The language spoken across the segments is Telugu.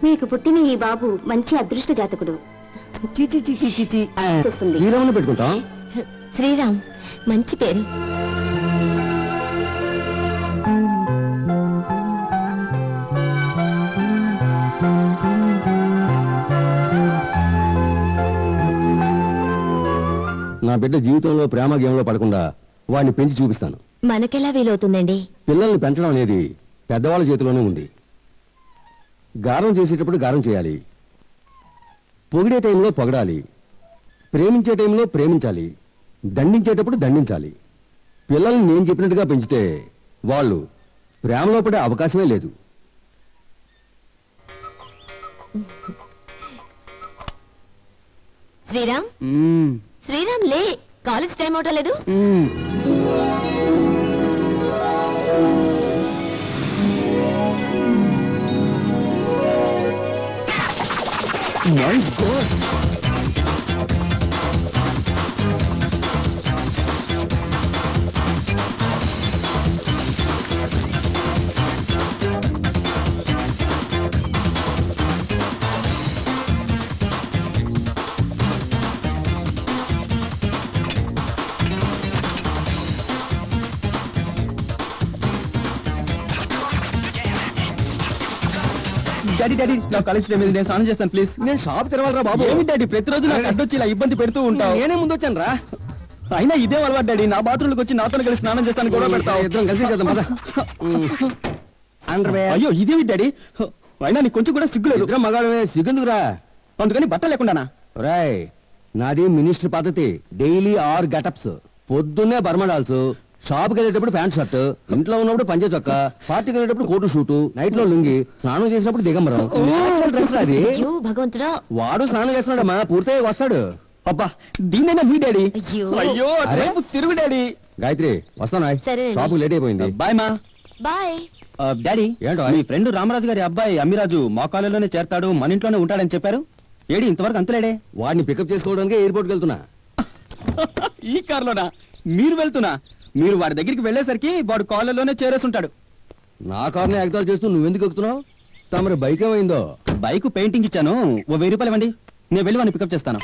మీకు పుట్టిన ఈ బాబు మంచి అదృష్ట జాతకుడు. శ్రీరాముని పెట్టుకుంటాం. శ్రీరామ్ మంచి పేరు. నా బిడ్డ జీవితంలో ప్రేమ గేమ్లో పడకుండా వాడిని పెంచి చూపిస్తాను. మనకెలా వీలవుతుందండి? పిల్లల్ని పెంచడం అనేది పెద్దవాళ్ళ చేతిలోనే ఉంది. గారం చేసేటప్పుడు గారం చేయాలి, పొగిడే టైంలో పొగడాలి, ప్రేమించే టైంలో ప్రేమించాలి, దండించేటప్పుడు దండించాలి. పిల్లల్ని నేను చెప్పినట్టుగా పెంచితే వాళ్ళు ప్రేమలో పడే అవకాశమే లేదు. శ్రీరామ్ శ్రీరామ్ లే, కాలేజ్ టైం అవటం లేదు. My God! డాడీ డాడీ నా కాలేజ్ టైం నేను స్నానం చేస్తాను ప్లీజ్. నేను షాప్ తెరవాలరా బాబు. ఏమి డాడీ ప్రతిరోజు నాకు అడ్డొచ్చి ఇలా ఇబ్బంది పెడుతూ ఉంటావు. నేనే ముందు వచ్చాను రా. అయినా ఇదే అలవాటు డాడీ, నా బాత్రూంలోకి వచ్చి నాతో కలిసి స్నానం చేస్తాను గొడవ పెడతావు. ఇద్దరం కలిసి చేద్దాం పద. అయ్యో ఇదేమి డాడీ, అయినా నీకు కొంచెం కూడా సిగ్గులేదు. ఇద్దరం మగాడమే, సిగ్గెందుకురా? అందుకని బట్టలు లేకుండానా? రాయ్ నాది మినిస్టర్ పద్ధతి. Daily 6 getups. పొద్దున్నే బర్మడాల్స్, షాప్కి వెళ్ళేటప్పుడు ప్యాంట్ షర్ట్, ఇంట్లో ఉన్నప్పుడు పంచే చొక్క, పార్టీకి వెళ్ళేటప్పుడు కోటు షూటు, నైట్ లో లుంగి, స్నానం చేసినప్పుడు దిగంబరం. డ్రెస్ రాది. భగవంతుడా, వాడు స్నానం చేస్తున్నాడమ్మా, పూర్తయి వస్తాడు. అబ్బా దీనైనా మీ డాడీ. అయ్యో తిరుగు డాడీ. గాయత్రి వస్తానా? షాపు లేట్ అయిపోయింది. బాయ్ మా. Bye daddy. ఏంటో మీ ఫ్రెండ్ రామరాజు గారి అబ్బాయి అమ్మిరాజు మా కాలేజీలోనే చేరతాడు, మన ఇంట్లోనే ఉంటాడని చెప్పారు. ఏడి ఇంతవరకు అంతలేడే? వాడిని పికప్ చేసుకోవడానికి ఎయిర్పోర్ట్కి వెళ్తున్నా. ఈ కార్లోనా మీరు వెళ్తున్నా? మీరు వాడి దగ్గరికి వెళ్ళేసరికి వాడు కాలేజీలోనే చేరేస్తుంటాడు. నా కార్ని ఎగతాలు చేస్తూ నువ్వెందుకు ఎక్కుతున్నావు? తమరి బైక్ ఏమైందో? బైక్ పెయింటింగ్ ఇచ్చాను, ఓ 1000 రూపాయలు ఇవ్వండి, నేను వెళ్ళి వాడిని పికప్ చేస్తాను.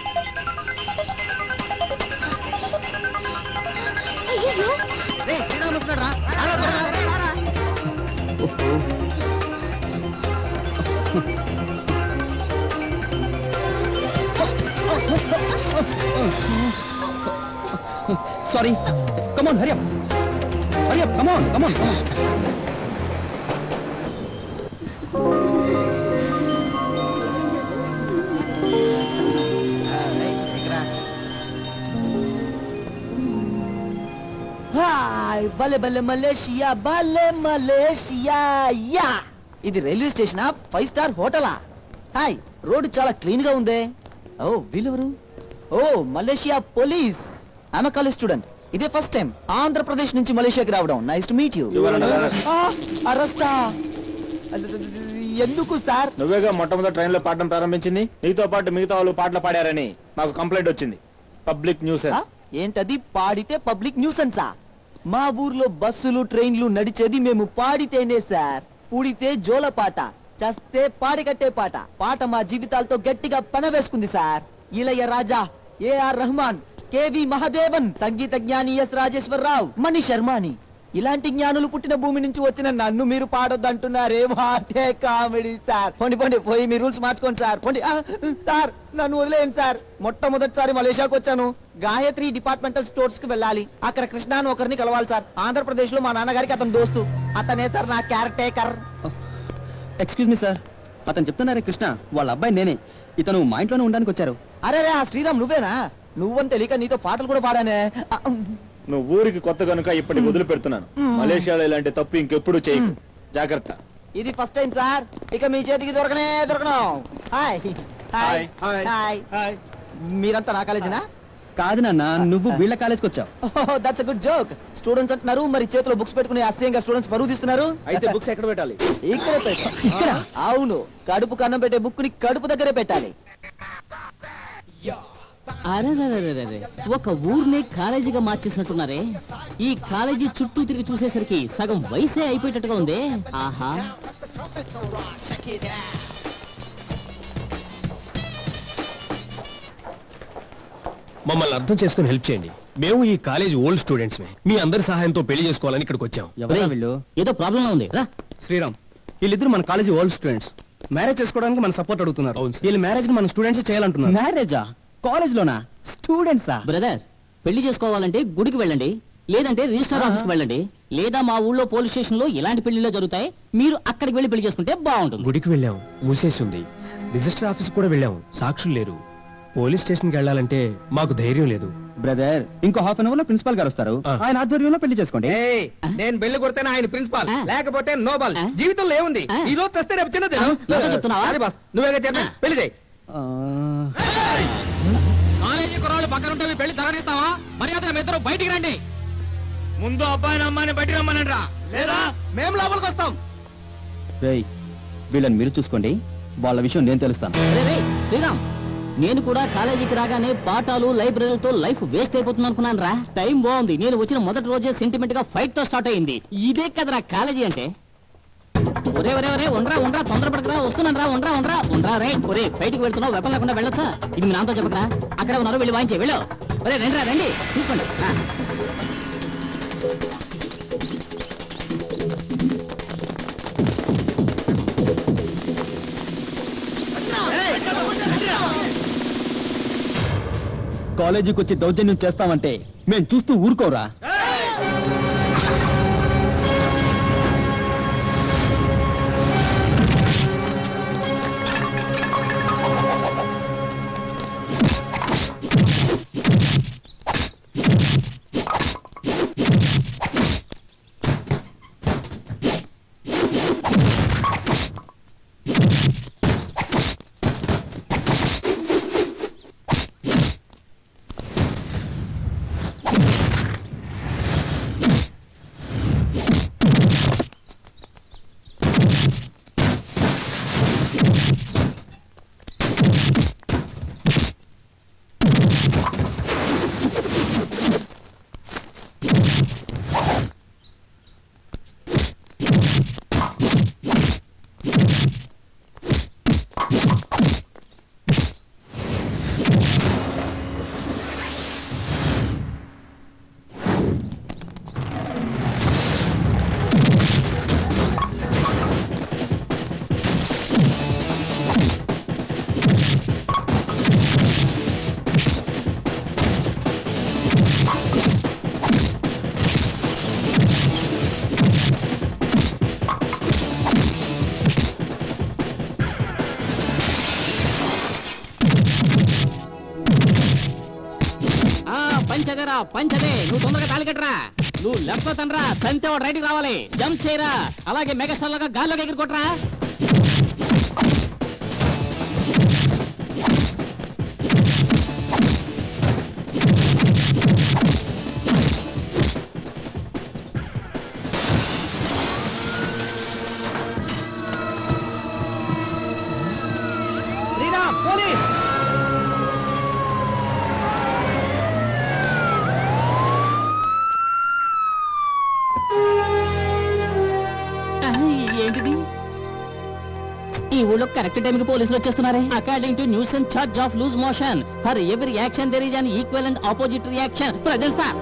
Sorry. Come on, hurry up. Hurry up, come on, come on, come on. Hi బలే బలే మలేషియా, బలే మలేషియా. యా ఇది రైల్వే స్టేషనా, 5 స్టార్ హోటలా? హాయ్ రోడ్డు చాలా క్లీన్ గా ఉందే. ఓ వీళ్ళెవరు? ఓ Malaysia police. I'm college student. ఇదే ఫస్ట్ టైం ఆంధ్రప్రదేశ్ నుంచి మలేషియాకి రావడం. Nice to meet you. అరెస్టా? ఎందుకు సార్? నువ్వేగా మొట్టమొదటి ట్రైన్ లో పాడడం ప్రారంభించింది. నీతో పాటు మిగతా వాళ్ళు పాటలు పాడారని మాకు కంప్లైంట్ వచ్చింది. Public nuisance. ఏంటది పాడితే పబ్లిక్ న్యూసెన్సా? మా ఊర్లో బస్సులు ట్రైన్లు నడిచేది మేము పాడితేనే సార్. పూడితే జోల పాట, చస్తే పాడికట్టే పాట. పాట మా జీవితాలతో గట్టిగా పనవేసుకుంది సార్. ఇలయ రాజా, ఏఆర్ రెహమాన్, కేవి మహాదేవన్, సంగీత జ్ఞాని ఎస్ రాజేశ్వరరావు, మణి శర్మాని, ఇలాంటి జ్ఞానులు పుట్టిన భూమి నుంచి వచ్చిన నన్ను మీరు పాడొద్దంటున్నారే. What a comedy sir. పోండి పోండి, పోయి మీ రూల్స్ మార్చుకోండి సార్. పోండి. సార్ నన్ను వదిలేయండి సార్. మొట్టమొదటిసారి మలేషియాకి వచ్చాను. గాయత్రి డిపార్ట్మెంటల్ స్టోర్స్ కి వెళ్ళాలి. అక్కడ కృష్ణ అని ఒకరిని కలవాలి సార్. ఆంధ్రప్రదేశ్ లో మా నాన్నగారికి అతను దోస్తు. అతనే సార్ నా care taker. Excuse me sir, అతను చెప్తున్నారే కృష్ణ, వాళ్ళ అబ్బాయి నేనే. ఇతను మా ఇంట్లోనే ఉండడానికి వచ్చారు. అరే ఆ శ్రీరామ్ నువ్వేనా? నువ్వని తెలియక నీతో పాటలు కూడా పాడానే. నువ్వు ఊరికి కొత్త కనుక ఇప్పటికి వదిలి పెడుతున్నాను. మలేషియాలో ఇలాంటి తప్పు ఇంకెప్పుడు చేయకు, జాగ్రత్త. ఇది ఫస్ట్ టైం సార్, ఇక మీ చేతికి దొరకను. Hi hi hi. మీరంతా నా కాలేజీనా? కాదు నాన్న, నువ్వు వీళ్ళ కాలేజ్కి వచ్చావు. That's good joke. స్టూడెంట్స్ అంటున్నారు, మరి చేతిలో బుక్స్ పెట్టుకుని అసహ్యంగా స్టూడెంట్స్ పరువు తీస్తున్నారు. అయితే బుక్స్ ఎక్కడ పెట్టాలి? ఇక్కడే పెట్టాలి. అవును, కడుపు కన్నం పెట్టే బుక్ ని కడుపు దగ్గరే పెట్టాలి. అరే ఒక ఊర్నే కాలేజీగా మార్చేసినట్టున్నారే. ఈ కాలేజీ చుట్టూ తిరిగి చూసేసరికి సగం వయసే అయిపోయేటట్టుగా ఉంది. ఆహా మమ్మల్ని అర్థం చేసుకుని హెల్ప్ చేయండి. మేము ఈ కాలేజ్ ఓల్డ్ స్టూడెంట్స్ మీ అందరి సహాయంతో పెళ్లి చేసుకోవాలని ఇక్కడికి వచ్చాం. ఎవరా వీళ్ళు? ఏదో ప్రాబ్లం ఉంది రా. శ్రీరామ్, వీళ్ళిద్దరు మన కాలేజీ ఓల్డ్ స్టూడెంట్స్. మ్యారేజ్ చేసుకోవడానికి మన సపోర్ట్ అడుగుతున్నారు. అవును సార్. వీళ్ళ మ్యారేజ్ మన స్టూడెంట్స్ చేయాలంటున్నారు. మ్యారేజా? కాలేజ్ లోనా? స్టూడెంట్సా? బ్రదర్, పెళ్లి చేసుకోవాలంటే గుడికి వెళ్ళండి, లేదంటే రిజిస్టర్ ఆఫీస్కి వెళ్ళండి, లేదా మా ఊళ్ళో పోలీస్ స్టేషన్ లో ఇలాంటి పెళ్లిలో జరుగుతాయి, మీరు అక్కడికి వెళ్ళి పెళ్లి చేసుకుంటే బాగుంటుంది. గుడికి వెళ్ళాం, మూసేసి ఉంది. రిజిస్టర్ ఆఫీస్ కూడా వెళ్ళాం, సాక్షులు లేరు. పోలీస్ స్టేషన్ కి వెళ్ళాలంటే మాకు ధైర్యం లేదు. బ్రదర్, ఇంకో హాఫ్ అన్ అవర్ లో ప్రిన్సిపాల్ గారు వస్తారు. ఆయన ఆధ్వర్యంలో పెళ్లి చేసుకోండి. నేను బెల్లి కొడితేనే ఆయన ప్రిన్సిపాల్, లేకపోతే నోబల్. జీవితంలో ఏముంది? ఈ రోజు వస్తే రేపు చిన్నది. ఎవరో చెప్తున్నావా? బాస్, నువ్వేగా చెప్పి పెళ్లి చేయి. కాలేజీ కుర్రాళ్ళు పక్కన ఉంటే పెళ్లి తరలిస్తావా? మర్యాద మీ ఇద్దరు బయటికి రండి. ముందు అబ్బాయిని అమ్మాయిని బయటికి రమ్మనండ్రా, లేదా మేము లోపలికి వస్తాం. వీళ్ళని మీరు చూసుకోండి, వాళ్ళ విషయం నేను తెలుస్తాను. శ్రీరామ్, నేను కూడా కాలేజీకి రాగానే పాఠాలు లైబ్రరీలతో లైఫ్ వేస్ట్ అయిపోతుంది అనుకున్నాను రా. టైం బాగుంది, నేను వచ్చిన మొదటి రోజే సెంటిమెంట్ గా ఫైట్ తో స్టార్ట్ అయింది. ఇదే కదరా కాలేజీ అంటే. ఒరే ఒరే ఒరే ఉండరా ఉండరా, తొందరపడకరా, వస్తున్నాను రా, ఉండరా ఉండరా ఉండరా. రే ఒరే, బయటికి వెళ్తున్నావు, వెపన్ లేకుండా వెళ్ళొచ్చా? ఇది మీ నాన్నతో చెప్పకరా. అక్కడే ఉన్నారు, వెళ్ళి వాయించే వెళ్ళు. ఒరే రండి రండి, తీసుకోండి. కాలేజీకి వచ్చి దౌర్జన్యం చేస్తామంటే మేము చూస్తూ ఊరుకోరా. పంచదే, నువ్వు తొందరగా తాళి కట్టరా. నువ్వు లెఫ్ట్ తనరా, తంతే వాడు రైట్కి రావాలి. జంప్ చేయరా, అలాగే మెగాస్టార్ లాగా గాల్లోకి ఎగిరికొట్టరా. శ్రీరామ్, పోలీస్! ఏంటిది? ఈ ఊళ్ళో కరెక్ట్ టైంకి పోలీసులు వచ్చేస్తున్నారే. According to news and charge of loose motion for every action there is an equal and opposite reaction. Present sir.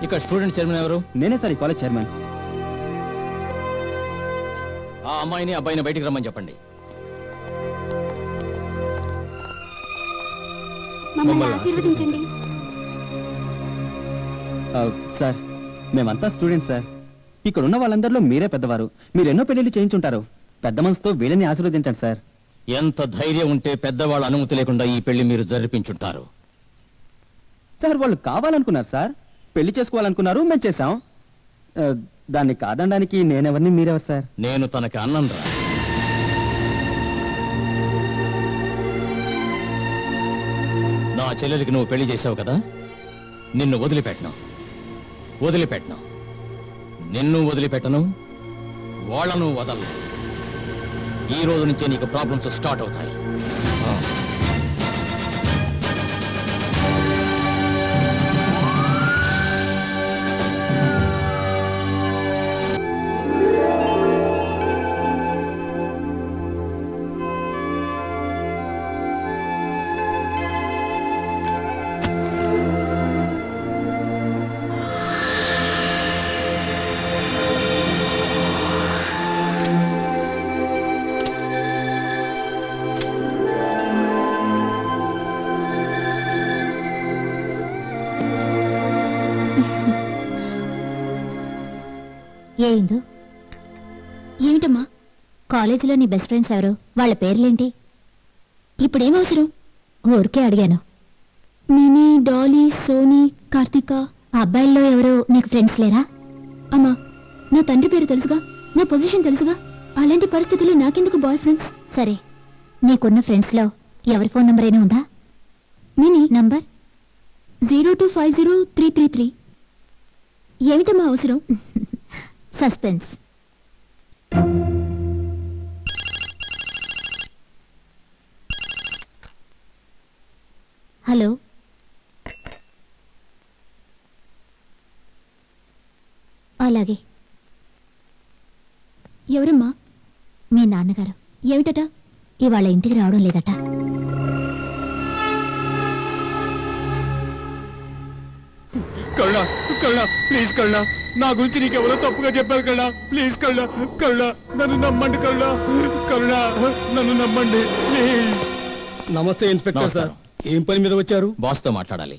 ఇక్కడ స్టూడెంట్ చైర్మన్ ఎవరు? నేనే సార్, ఈ కాలేజ్ చైర్మన్. ఆ అమ్మాయిని అబ్బాయిని బయటికి రమ్మని చెప్పండి. మమ్మల్ని ఆశీర్వదించండి. సార్, మేమంతా స్టూడెంట్స్ సార్. ఇక్కడ ఉన్న వాళ్ళందరిలో మీరే పెద్దవారు. మీరు ఎన్నో పెళ్లిళ్ళు చేయించుంటారు. పెద్ద మనసుతో వీళ్ళని ఆశీర్వదించండి సార్. ఎంత ధైర్యం ఉంటే పెద్దవాళ్ళ అనుమతి లేకుండా ఈ పెళ్లి మీరు జరిపించుంటారు? సార్, వాళ్ళు కావాలనుకున్నారు సార్, పెళ్లి చేసుకోవాలనుకున్నారు, మేము చేశాం. దాన్ని కాదనడానికి నేనెవరిని, మీరెవరు సార్? నేను తనకి అన్నంరా. నా చెల్లెలికి నువ్వు పెళ్లి చేసావు కదా, నిన్ను వదిలిపెట్టను. నిన్ను వదిలిపెట్టను, వాళ్ళను వదలను. ఈ రోజు నుంచే నీకు ప్రాబ్లమ్స్ స్టార్ట్ అవుతాయి. ఇందు ఏమిటమ్మా కాలేజీలో నీ బెస్ట్ ఫ్రెండ్స్ ఎవరు వాళ్ళ పేర్లేంటి ఇప్పుడేం అవసరం ఊరికే అడిగాను మినీ డాలీ సోనీ కార్తిక ఆ అబ్బాయిల్లో ఎవరు నీకు ఫ్రెండ్స్ లేరా అమ్మా నా తండ్రి పేరు తెలుసుగా నా పొజిషన్ తెలుసుగా అలాంటి పరిస్థితుల్లో నాకెందుకు బాయ్ ఫ్రెండ్స్ సరే నీకున్న ఫ్రెండ్స్లో ఎవరి ఫోన్ నంబర్ అయినా ఉందా మినీ నంబర్ 0250333 ఏమిటమ్మా అవసరం సస్పెన్స్ హలో అలాగే ఎవరమ్మా మీ నాన్నగారు ఏమిటట ఇవాళ ఇంటికి రావడం లేదట కరుణ కరుణ ప్లీజ్ కరుణ నా గురించి నీకెవరో తప్పుగా చెప్పారు కరుణ ప్లీజ్ కరుణ కరుణ నన్ను నమ్మండి కరుణ కరుణ నన్ను నమ్మండి ప్లీజ్. నమస్తే ఇన్స్పెక్టర్ సార్, ఏం పని మీద వచ్చారు? బాస్తో మాట్లాడాలి.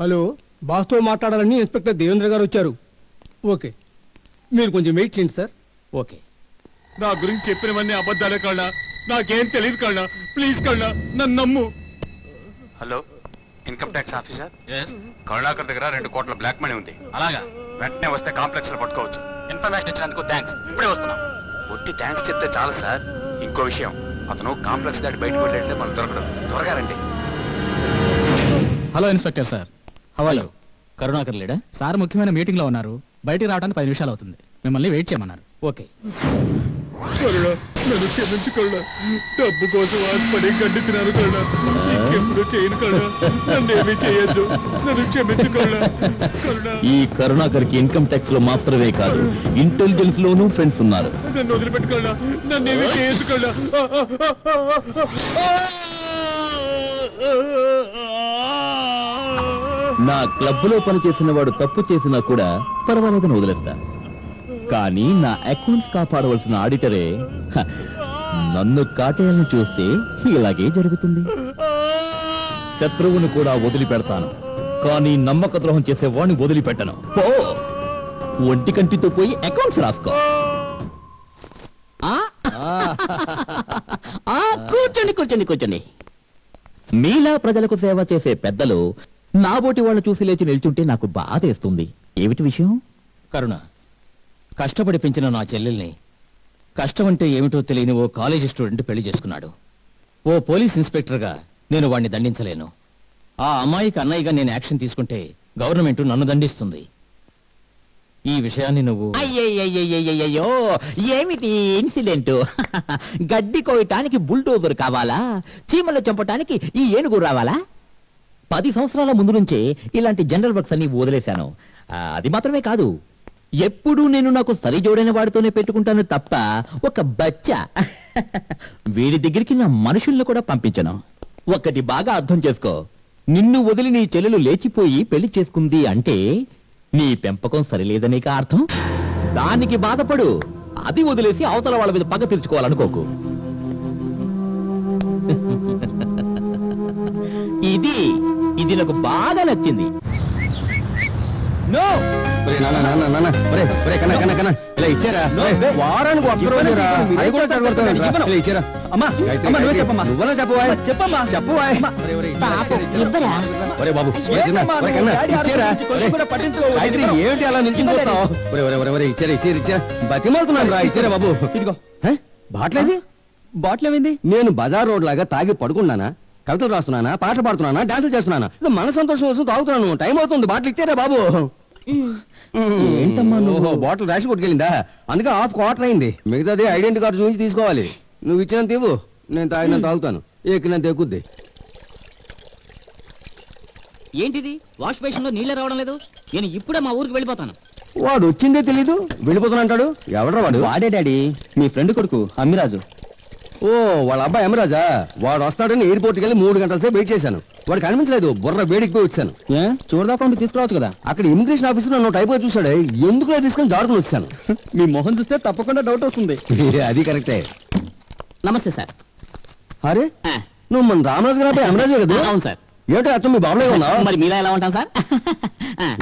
హలో, బాస్తో మాట్లాడాలని ఇన్స్పెక్టర్ దేవేంద్ర గారు వచ్చారు. ఓకే, మీరు కొంచెం వెయిట్ చేయండి సార్. ఓకే. నా గురించి చెప్పినవన్నీ అబద్ధాలే కరుణ, నాకేం తెలియదు కరుణ, ప్లీజ్ కరుణ నన్ను నమ్ము. Hello, income tax officer. Karunakar దగ్గర 2 కోట్ల బ్లాక్ మనీ ఉంది. అలాగా? వెంటనే వస్తే కాంప్లెక్స్ లో పట్టుకోవచ్చు. ఇన్ఫర్మేషన్ ఇచ్చినందుకు థ్యాంక్స్. ఇప్పుడే వస్తున్నాం. ఒట్టి థ్యాంక్స్ చెప్తే చాలు సార్. ఇంకో విషయం, అతను కాంప్లెక్స్ దాటి బయటకు వెళ్ళేట్లే మనం దొరకడం. త్వరగా రండి. Hello inspector sir. Hello, Karunakar లేడా? సార్ ముఖ్యమైన మీటింగ్ లో ఉన్నారు, బయటికి రావడానికి 10 నిమిషాలు అవుతుంది. మిమ్మల్ని వెయిట్ చేయమన్నారు. ఓకే. కరుణ నన్ను క్షమించు కరుణ, డబ్బు కోసం ఆశపడి గడ్డి తినాను కరుణ, ఇంకెప్పుడు చేయను కరుణ, నన్నేమీ చేయొద్దు, నన్ను క్షమించు కరుణ. కరుణ, ఈ కరుణాకర్కి ఇన్కమ్ ట్యాక్స్ లో మాత్రమే కాదు ఇంటెలిజెన్స్ లోనూ ఫ్రెండ్స్ ఉన్నారు. నన్ను వదిలిపెట్టు కరుణ, నన్నేమీ చేయొద్దు కరుణ. నా క్లబ్ లో పనిచేసిన వాడు తప్పు చేసినా కూడా పర్వాలేదని వదిలేస్తా. కానీ నా అకౌంట్స్ కాపాడవలసిన ఆడిటరే నన్ను కాటేయాలని చూస్తే ఇలాగే జరుగుతుంది. శత్రువును కూడా వదిలిపెడతాను, కానీ నమ్మక ద్రోహం చేసేవాడిని వదిలిపెట్టను. పో, ఒంటి కంటితో పోయి అకౌంట్స్ రాసుకో. కూర్చోండి కూర్చోండి కూర్చోండి. మీలా ప్రజలకు సేవ చేసే పెద్దలు నాబోటి వాళ్ళు చూసి లేచి నిల్చుంటే నాకు బాధేస్తుంది. ఏమిటి విషయం? కరుణ కష్టపడి పెంచిన నా చెల్లెల్ని కష్టమంటే ఏమిటో తెలియని ఓ కాలేజీ స్టూడెంట్ పెళ్లి చేసుకున్నాడు. ఓ పోలీస్ ఇన్స్పెక్టర్గా నేను వాడిని దండించలేను. ఆ అమ్మాయికి అన్నయ్యగా నేను యాక్షన్ తీసుకుంటే గవర్నమెంట్ నన్ను దండిస్తుంది. ఈ విషయాన్ని నువ్వు... అయ్యయ్యో, ఏమిటి ఇన్సిడెంట్? గడ్డి కోయటానికి బుల్డోజర్ కావాలా? చీమలు చంపటానికి ఈ ఏనుగు రావాలా? 10 సంవత్సరాల ముందు నుంచే ఇలాంటి జనరల్ వర్క్స్ అన్ని వదిలేశాను. అది మాత్రమే కాదు, ఎప్పుడూ నేను నాకు సరిజోడైన వాడితోనే పెట్టుకుంటాను తప్ప ఒక బచ్చా వీడి దగ్గరికి నా మనుషుల్ని కూడా పంపించను. ఒక్కటి బాగా అర్థం చేసుకో, నిన్ను వదిలి నీ చెల్లెలు లేచిపోయి పెళ్లి చేసుకుంది అంటే నీ పెంపకం సరిలేదనే అర్థం. దానికి బాధపడు, అది వదిలేసి అవతల వాళ్ళ మీద పగ తీర్చుకోవాలనుకోకు. ఇది నాకు బాగా నచ్చింది. ఇచ్చారా వారానికి ఒక్కరోజురా, అది కూడా చదవడతాను. ఇచ్చారా అమ్మా, నువ్వన్నా చెప్పవా చెప్పవా. ఒరే బాబు, ఇచ్చారా? ఏమిటి అలా నిల్చుంటావు? ఇచ్చారా ఇచ్చారు ఇచ్చారా, బతిమాలుతున్నాను రా. ఇచ్చారా బాబు? ఇదిగో బాట్లేది. బాటిల్ ఏమైంది? నేను బజార్ రోడ్ లాగా తాగి పడుకున్నానా, కవితలు రాస్తున్నానా, పాటలు పాడుతున్నానా, డాన్సులు చేస్తున్నానా? మన సంతోషం కోసం తాగుతున్నాను. టైం అవుతుంది, బాటిల్ ఇచ్చారా బాబు? ఏంటమ్మా నువ్వు? బాటిల్ రేషన్ కొట్టుకెళ్ళిందా, అందుకే ½ అయింది. మిగతాది ఐడెంటిటీ కార్డు చూపించి తీసుకోవాలి. నువ్వు ఇచ్చినంత ఇవ్వు, నేను తాగినంత తాగుతాను, ఎక్కినంత ఎక్కుద్ది. ఏంటిది వాష్ బేసిన్ లో నీళ్ళే రావడం లేదు? నేను ఇప్పుడే మా ఊరికి వెళ్ళిపోతాను. వాడు వచ్చిందే తెలీదు, వెళ్ళిపోతున్నా అంటాడు. ఎవడరా వాడు? వాడే డాడీ, మీ ఫ్రెండ్ కొడుకు అమ్మిరాజు. ఓ, వాళ్ళ అబ్బాయి అమరాజా. వాడు వస్తాడని ఎయిర్పోర్ట్కి వెళ్ళి 3 గంటల సేపు వెయిట్ చేశాను. వాడు కనిపించలేదు, బుర్ర వేడికి పోయి వచ్చాను. చూడదాకా తీసుకురావచ్చు కదా. అక్కడ ఇమిగ్రేషన్ ఆఫీసర్ నన్ను టైప్ చూసాడే, ఎందుకు తీసుకొని దాడుకుని వచ్చాను. మీ మొహం చూస్తే తప్పకుండా డౌట్ వస్తుంది. అది కరెక్టే. నమస్తే సార్. అరే, నువ్వు మన రామరాజు గారి అబ్బాయి అమరాజు కదా? అవును సార్. ఏంటో అచ్చం మీ బాబులే ఉన్నావు. మరి మీలా ఎలా ఉంటాం సార్?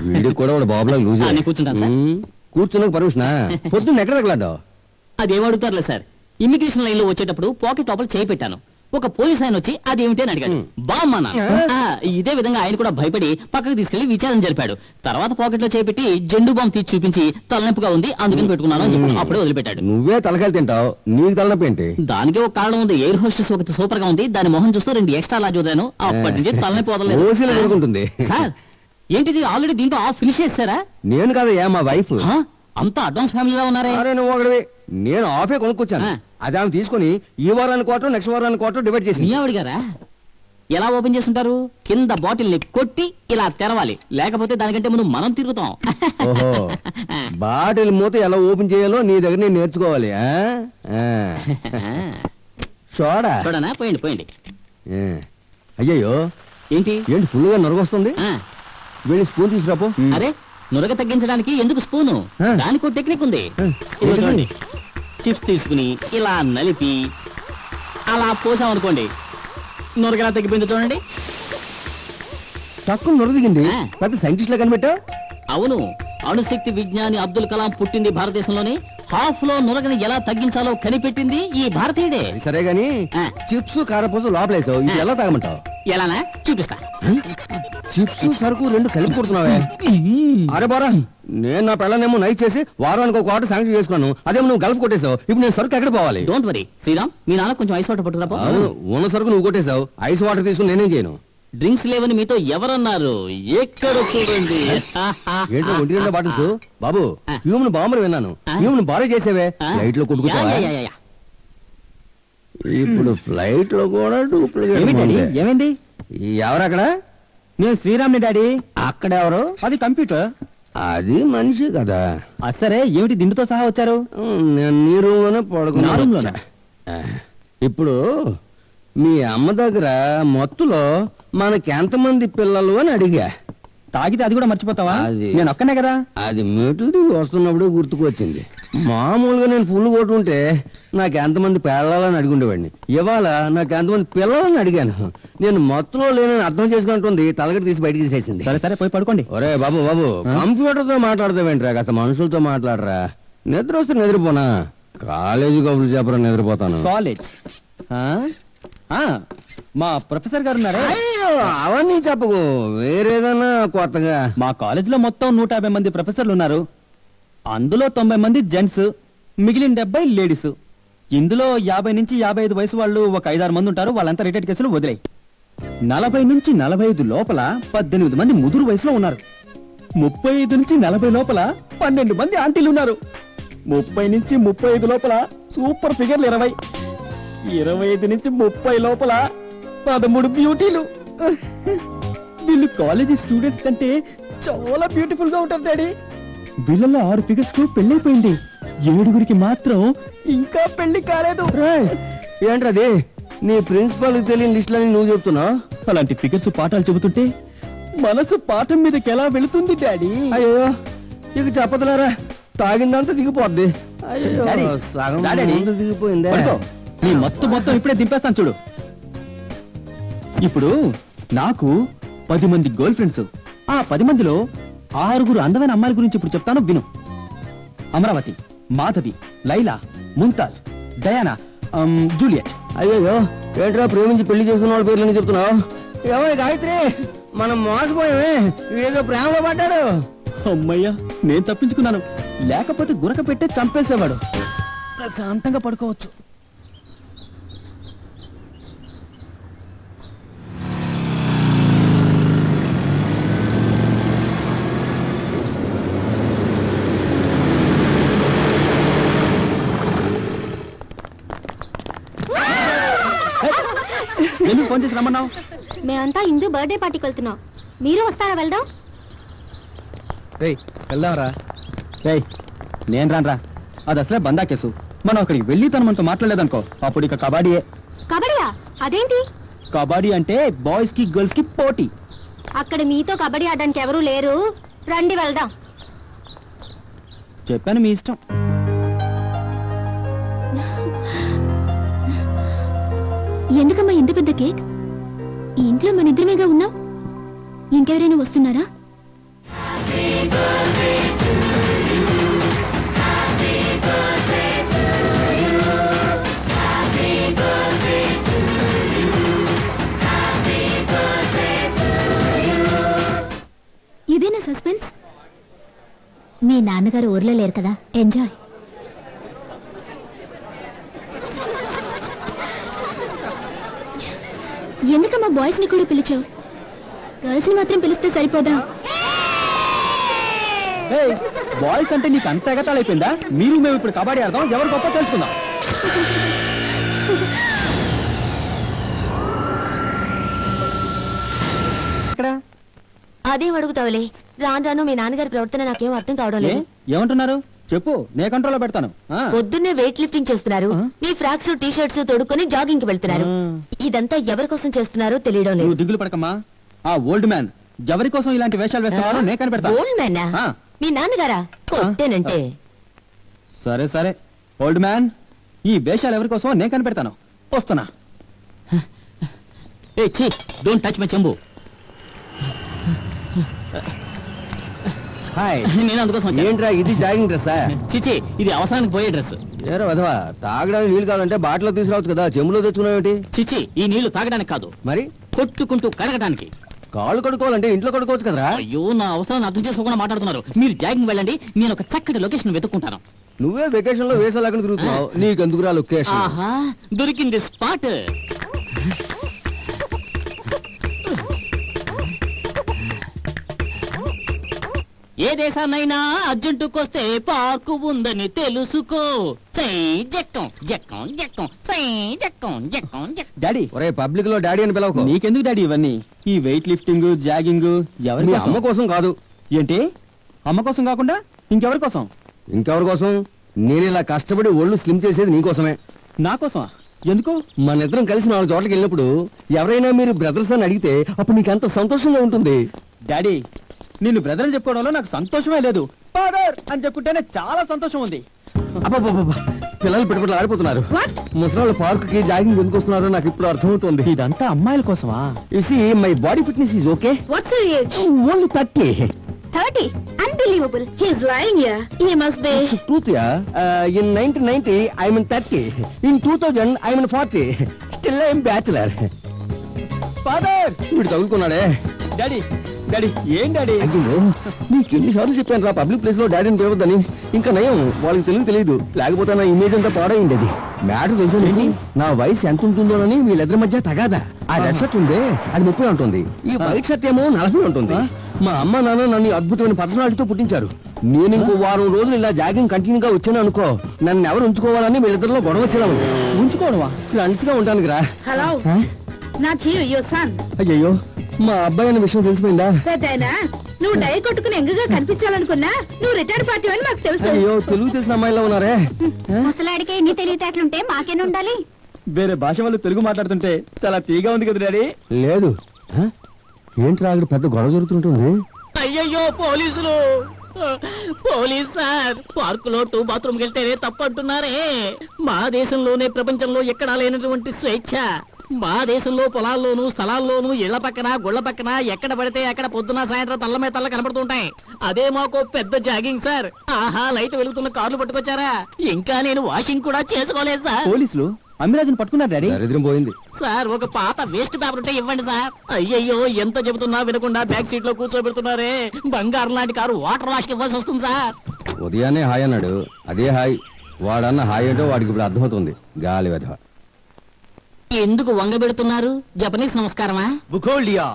వీడికి కూడా వాడు బాబులాగా లూజ్ నేను కూర్చుంటాను సార్. కూర్చున్నాక పర్మిషనా? పొద్దున్న ఎక్కడ తగలాడ్డావు? అదేం అడుగుతారులే సార్, ఇమిగ్రేషన్ లైన్ లో వచ్చేటప్పుడు పాకెట్ లోపల చేయి పెట్టాను. ఒక పోలీస్ ఆయన వచ్చి అది ఏమిటి అని అడిగాడు. బామ్మా ఇదే విధంగా ఆయన కూడా భయపడి పక్కకు తీసుకెళ్లి విచారణ జరిపాడు. తర్వాత పాకెట్ లో చేపెట్టి జెండు బాంబు తీసి చూపించి తలనొప్పిగా ఉంది అందుకని పెట్టుకున్నాను అని చెప్పి అప్పుడే వదిలిపెట్టాడు. నువ్వే తలకాయలు తింటావు, నీకు తలనొప్పి ఏంటి? దానికే ఒక కారణం ఉంది. ఎయిర్ హోస్టెస్ ఒకటి సూపర్ గా ఉంది, దాని మొహం చూస్తూ 2 ఎక్స్ట్రా లా చూదాను. అప్పటి నుంచి తలనొప్పి వదలలేదు. సార్ ఏంటిది ఆల్రెడీ దీంతో ఆఫ్ ఫినిష్ చేస్తారా? నేను కాదయ్యా, మా వైఫ్. అంతా అడ్వాన్స్ ఫ్యామిలీలో ఉన్నారే. నువ్వు ఒకటి, నేను ఆఫే కొనుక్కొచ్చాను. అది ఆమె తీసుకుని ఈ వారానికి కోట నెక్స్ట్ వారానికి కోట డివైడ్ చేసి. మీ ఆవిడ గారా? ఎలా ఓపెన్ చేస్తుంటారు? కింద బాటిల్ ని కొట్టి ఇలా తెరవాలి, లేకపోతే దానికంటే ముందు మనం తిరుగుతాం. ఓహో, బాటిల్ మూత ఎలా ఓపెన్ చేయాలో నీ దగ్గర నేను నేర్చుకోవాలి. చూడనా? పోయండి పోయండి. అయ్యయ్యో, ఏంటి ఏంటి ఫుల్ గా నొరగొస్తుంది? వెళ్ళి స్పూన్ తీసుకురాపో. అరే, నురగ తగ్గించడానికి ఎందుకు స్పూను? దానికి ఒక టెక్నిక్ ఉంది. ఇదిగో చూడండి, చిప్స్ తీసుకుని ఇలా నలిపి అలా పోసామనుకోండి, నురగలా తగ్గిపోయింది. చూడండి, తక్కువ నొర దిగింది. పెద్ద సైంటిస్ట్ లా కనిపెట్టా? అవును, అణుశక్తి విజ్ఞాని అబ్దుల్ కలాం పుట్టింది భారతదేశంలోనే. హాఫ్ లో నురగని ఎలా తగ్గించాలో కనిపెట్టింది ఈ భారతీయుడే. సరే గాని చిప్స్ కారపూస లోపలేసావు, ఇది ఎలా తాగమంటావు? ఎలానా చూపిస్తా. చిప్స్ సరుకు 2 కలిపి కొడుతున్నావే. అరే బారా, నేను నా పిల్లనేమో నైట్ చేసి వారానికి ఒక ఆర్డర్ శాంక్షన్ చేసుకున్నాను, అదేమో నువ్వు గల్ఫ్ కొట్టేశావు. ఇప్పుడు నేను సరుకు ఎక్కడ పోవాలి? డోంట్ వరీ శ్రీరామ్, మీ నాన్న కొంచెం ఐస్ వాటర్ పట్టుకురా. ఉన్న సరుకు నువ్వు కొట్టేశావు, ఐస్ వాటర్ తీసుకుని నేనేం చేయను? డ్రింక్స్ లేవని మీతో ఎవరన్నారు? ఎక్కడ చూడండి. ఏంటో 1 బాటిల్స్. బాబు, హ్యూమన్ బాంబులు విన్నాను, హ్యూమన్ బాగా చేసేవే. ఫ్లైట్ లో కొట్టుకుంటావా? ఇప్పుడు ఫ్లైట్ లో కూడా డూప్లికేట్. ఏమైంది? ఎవరక్కడ? నేను శ్రీరామ్ని డాడీ. అక్కడ ఎవరు? అది కంప్యూటర్. అది మనిషి కదా. సరే, ఏమిటి దిండుతో సహా వచ్చారు? నేను నీ రూమ్ లోనే పడుకున్నా. ఇప్పుడు మీ అమ్మ దగ్గర మొత్తులో మనకి ఎంతమంది పిల్లలు అని అడిగా. తాగితే అది కూడా మర్చిపోతావా? నేను ఒక్కనే కదా. అది మీటలు దిగి వస్తున్నప్పుడే గుర్తుకొచ్చింది. మామూలుగా నేను ఫుల్ కొట్టుంటే నాకు ఎంతమంది పిల్లలని అడిగుండేవాడిని. ఇవాళ నాకు ఎంతమంది పిల్లలని అడిగాను. నేను మొత్తంలో లేనని అర్థం చేసుకుంటుంది, తలగట్టి తీసి బయటకు తీసేసింది. సరే సరే, పోయి పడుకోండి. ఒరే బాబు బాబు, కంప్యూటర్ తో మాట్లాడతావేంట్రా? గత మనుషులతో మాట్లాడరా. నిద్ర వస్తే నిద్రపోనా? కాలేజీ కబుర్లు చెప్పరా, నిద్రపోతాను. కాలేజ్ మా ప్రొఫెసర్ గారు ఉన్నారా? అవన్నీ చెప్పకు, వేరేదన్నా కొత్తగా. మా కాలేజ్ లో మొత్తం 150 మంది ప్రొఫెసర్లు ఉన్నారు. అందులో 90 మంది జెంట్స్, మిగిలిన 70 లేడీస్. ఇందులో 50 నుంచి 55 వయసు వాళ్ళు ఒక 5-6 మంది ఉంటారు. వాళ్ళంతా రిటైర్డ్ కేసులు వదిలేయి. 40 నుంచి 45 లోపల 18 మంది ముదురు వయసులో ఉన్నారు. 35 నుంచి 40 లోపల 12 మంది ఆంటీలు ఉన్నారు. 30 నుంచి 35 లోపల సూపర్ ఫిగర్లు 20. 25 నుంచి 30 లోపల 13 బ్యూటీలు. వీళ్ళు కాలేజీ స్టూడెంట్స్ కంటే చాలా బ్యూటిఫుల్ గా ఉంటారు డాడీ. వీళ్ళలో 6 ఫిగర్స్ కు పెళ్ళైపోయింది, 7గురికి మాత్రం ఇంకా పెళ్లి కాలేదు. ఏంటది? నీ ప్రిన్సిపల్ తెలియని లిస్టులని నువ్వు చెప్తున్నావు? అలాంటి ఫిగర్స్ పాఠాలు చెబుతుంటే మనసు పాఠం మీదకి ఎలా వెళుతుంది డాడీ? అయ్యో, ఇక చెప్పదులేరా, తాగిందంతా దిగిపోద్ది. అయ్యో, సగం దిగిపోయిందే. నీ మొత్తం ఇప్పుడే దింపేస్తాను చూడు. ఇప్పుడు నాకు 10 మంది గర్ల్ ఫ్రెండ్స్. ఆ 10 మందిలో 6 అందమైన అమ్మాయిల గురించి ఇప్పుడు చెప్తాను, విను. Amaravati, Madhavi, Laila, Mumtaz, Diana, Juliet. అయ్యో, ఏంట్రా ప్రేమించి పెళ్లి చేసుకున్న వాళ్ళ పేర్లని చెప్తున్నావు? ఏమో గాయత్రి, మనం మోసపోయామే, వీడేదో ప్రేమలో పడ్డాడు. అమ్మయ్యా, నేను తప్పించుకున్నాను, లేకపోతే గురక పెట్టే చంపేసేవాడు. ప్రశాంతంగా పడుకోవచ్చు. ఎందుకు ఫోన్ చేసి రమ్మన్నావు? మేమంతా ఇందు బర్త్డే పార్టీకి వెళ్తున్నాం, మీరు వస్తారా? వెళ్దాం. వెళ్దాంరా. నేను రానరా, అది అసలే బందా కేసు. మనం అక్కడికి వెళ్ళి తను మనతో మాట్లాడలేదనుకో, అప్పుడు ఇక కబడ్డీయే. కబడ్డీయా? అదేంటి? కబడ్డీ అంటే బాయ్స్ కి గర్ల్స్ కి పోటీ. అక్కడ మీతో కబడ్డీ ఆడడానికి ఎవరూ లేరు, రండి వెళ్దాం. చెప్పాను, మీ ఇష్టం. ఎందుకమ్మా ఇంత పెద్ద కేక్? ఈ ఇంట్లో మన ఇద్దరమేగా ఉన్నాం, ఇంకెవరైనా వస్తున్నారా? ఇదేనా సస్పెన్స్? మీ నాన్నగారు ఊర్లో లేరు కదా, ఎంజాయ్. ఎందుకమ్మా బాయ్స్ ని కూడా పిలిచావు? గర్ల్స్ ని మాత్రం పిలిస్తే సరిపోదా? బాయ్స్ అంటే నీకు అంత ఎగతాళైపోయిందా? మీరు మేము ఇప్పుడు కబడ్డీ ఆడదాం, ఎవరు గొప్ప తెలుసుకుందాం. అదేం అడుగుతావులే, రాను రాను మీ నాన్నగారి ప్రవర్తన నాకేం అర్థం కావడం లేదు. ఏమంటున్నారు చెప్పు, నే కంట్రోల్లో పెడతాను. పొద్దున్నే వెయిట్ లిఫ్టింగ్ చేస్తున్నారు, మీ ఫ్రాక్స్ టీ షర్ట్స్ తొడుక్కొని జాగింగ్ కి వెళ్తున్నారు. ఇదంతా ఎవరి కోసం చేస్తున్నారో తెలియడం లేదు. నువ్వు దిగులు పడకమ్మా. ఆ ఓల్డ్ మ్యాన్ ఎవరి కోసం ఇలాంటి వేషాలు వేస్తున్నారో నే కనిపెడతాను. ఓల్డ్ మ్యానా? మీ నాన్నగారా? కొట్టేనంటే. సరే సరే ఓల్డ్ మ్యాన్, ఈ వేషాలు ఎవరి కోసం నే కనిపెడతాను. వస్తున్నా. ఏ ఛీ, డోంట్ టచ్ మై చెంబు. హాయ్. నేను అందుకోసం వచ్చాను. ఏంట్రా ఇది జాగింగ్ డ్రెస్సా? చిచి, ఇది అవసరానికి పోయే డ్రెస్. ఏరా వధవా, తాగడానికి నీళ్ళు కావాలంటే బాటిలో తీసుకురావచ్చు కదా, చెంబులో తెచ్చుకున్నావేంటి? చిచి, ఈ నీళ్లు తాగడానికి కాదు, మరి కొట్టుకుంటూ కడగడానికి. కాళ్ళు కడుక్కోవాలంటే ఇంట్లో కడుక్కోవచ్చు కదరా. అయ్యో, నా అవసరాన్ని అర్థం చేసుకోకుండా మాట్లాడుతున్నారు. మీరు జాగింగ్ వెళ్ళండి, నేను ఒక చక్కటి లొకేషన్ వెతుక్కుంటాను. నువ్వే వెకేషన్ లో వేసేలాగా తిరుగుతున్నావు, నీకెందుకురా లొకేషన్? ఆహా, దొరికింది స్పాట్. ఏ దేశాన్నైనా అర్జెంటుకొస్తే పార్కు ఉందని తెలుసుకో. డాడీ, ఒరే పబ్లిక్ లో డాడీ అని పిలవకు. నీకెందుకు డాడీ ఇవన్నీ? ఈ వెయిట్ లిఫ్టింగ్, జాగింగ్ ఎవరి మీ కోసం? అమ్మ కోసం కాదు. ఏంటి, అమ్మ కోసం కాకుండా ఇంకెవరి కోసం? ఇంకెవరి కోసం? నేను ఇలా కష్టపడి ఒళ్ళు స్లిమ్ చేసేది నీకోసమే. నా కోసమా? ఎందుకు? మన ఇద్దరం కలిసి 4 చోట్లకి వెళ్ళినప్పుడు ఎవరైనా మీరు బ్రదర్స్ అని అడిగితే అప్పుడు నీకు ఎంత సంతోషంగా ఉంటుంది. డాడీ, నిన్ను బ్రదర్ అని చెప్పుకోవడంలో నాకు సంతోషమే లేదు. ఫాదర్ అని చెప్పుకుంటేనే చాలా సంతోషం ఉంది. అబ్బబ్బబ్బబ్బా, పిల్లలు పిటపట్లు ఆడిపోతున్నారు. ముసలాళ్ళు పార్క్ కి జాగింగ్ ఎందుకు వస్తున్నారో నాకు ఇప్పుడు అర్థమవుతుంది. ఇదంతా అమ్మాయిల కోసమా? You see my body fitness is okay. What's your age? Only 30. 30? Unbelievable. He is lying here. He must be. It's truth, yeah. In 1990, I'm in 30. In 2000, I'm in 40. Still, I'm bachelor. Father, వీడు తగులుకున్నాడే. డాడీ డాడీ, ఏం డాడీ? అయ్యో, నీకు ఎన్నిసార్లు చెప్పాను రా పబ్లిక్ ప్లేస్ లో డాడీని పిలవద్దని. ఇంకా నయం, వాళ్ళకి తెలియదు. లేకపోతే నా ఇమేజ్ అంతా పాడైంది. అది మ్యాటర్ తెలుసు నీకు. నా వయసు ఎంత ఉంటుందోనని వీళ్ళిద్దరి మధ్య తగాదా. ఆ రెడ్ షర్ట్ ఉంది, అది 30 ఉంటుంది. ఈ వైట్ షర్ట్ ఏమో 40 ఉంటుంది. మా అమ్మ నాన్న నన్ను అద్భుతమైన పర్సనాలిటీతో పుట్టించారు. నేను ఇంకో వారం రోజులు ఇలా జాగింగ్ కంటిన్యూగా వచ్చాను అనుకో, నన్ను ఎవరు ఉంచుకోవాలని వీళ్ళిద్దరిలో గొడవ వచ్చేలా ఉంది. ఉంచుకోవడమా? ఫ్రెండ్స్ గా ఉంటానికి రా. హలో, నా జీవ్ యువర్ సన్. అయ్యో, మా అబ్బాయి అనే విషయం తెలిసిపోయిందా? పెద్దయినా నువ్వు డై కొట్టుకుని ఎంగగా కనిపించాలనుకున్నా నువ్వు రిటైర్డ్ పార్టీ అని మాకు తెలుసు. అయ్యో, తెలుగు తెలిసిన అమ్మాయిలో ఉన్నారే. ముసలాడికి ఎన్ని తెలివితేటలుంటే మాకేనుండాలి. వేరే భాష వాళ్ళు తెలుగు మాట్లాడుతుంటే చాలా తీగా ఉంది కదా డాడీ. లేదు, ఏంటి రాగడు పెద్ద గొడవ జరుగుతుంటుంది. అయ్యయ్యో, పోలీసులు! పోలీస్ సార్, పార్కులో 2 బాత్రూమ్ వెళ్తేనే తప్పంటున్నారే. మా దేశంలోనే ప్రపంచంలో ఎక్కడా లేనటువంటి స్వేచ్ఛ. మా దేశంలో పొలాల్లోనూ, స్థలాల్లోనూ, ఇళ్ల పక్కన, గుళ్ల పక్కన ఎక్కడ పడితే అక్కడ పొద్దున సాయంత్రం తల్ల మీద తల్ల కనపడుతుంటాయి. అదే మాకు పెద్ద జాగింగ్ సార్. ఆహా, లైట్ వెలుగుతున్న కార్లు పట్టుకొచ్చారా? ఇంకా నేను వాషింగ్ కూడా చేసుకోలేదు సార్. పోలీసులు అమ్మిరాజుని పట్టుకున్నారు డాడీ. దరిద్రం పోయింది సార్, ఒక పాత వేస్ట్ పేపర్ ఉంటే ఇవ్వండి సార్. అయ్యయ్యో, ఎంత చెబుతున్నా వినకుండా బ్యాక్ సీట్ లో కూర్చోబెడుతున్నారే. బంగారం లాంటి కారు వాటర్ వాష్ కి ఇవ్వాల్సి వస్తుంది సార్. ఉదయాన్నే హాయ్ అన్నాడు, అదే హాయ్. వాడన్న హాయ్ అంటే వాడికి ఇప్పుడు అర్థమవుతుంది. గాలి వెధవ. ఎందుకు వంగబెడుతున్నారు? జపనీస్ నమస్కారమా? బుకోల్డియా.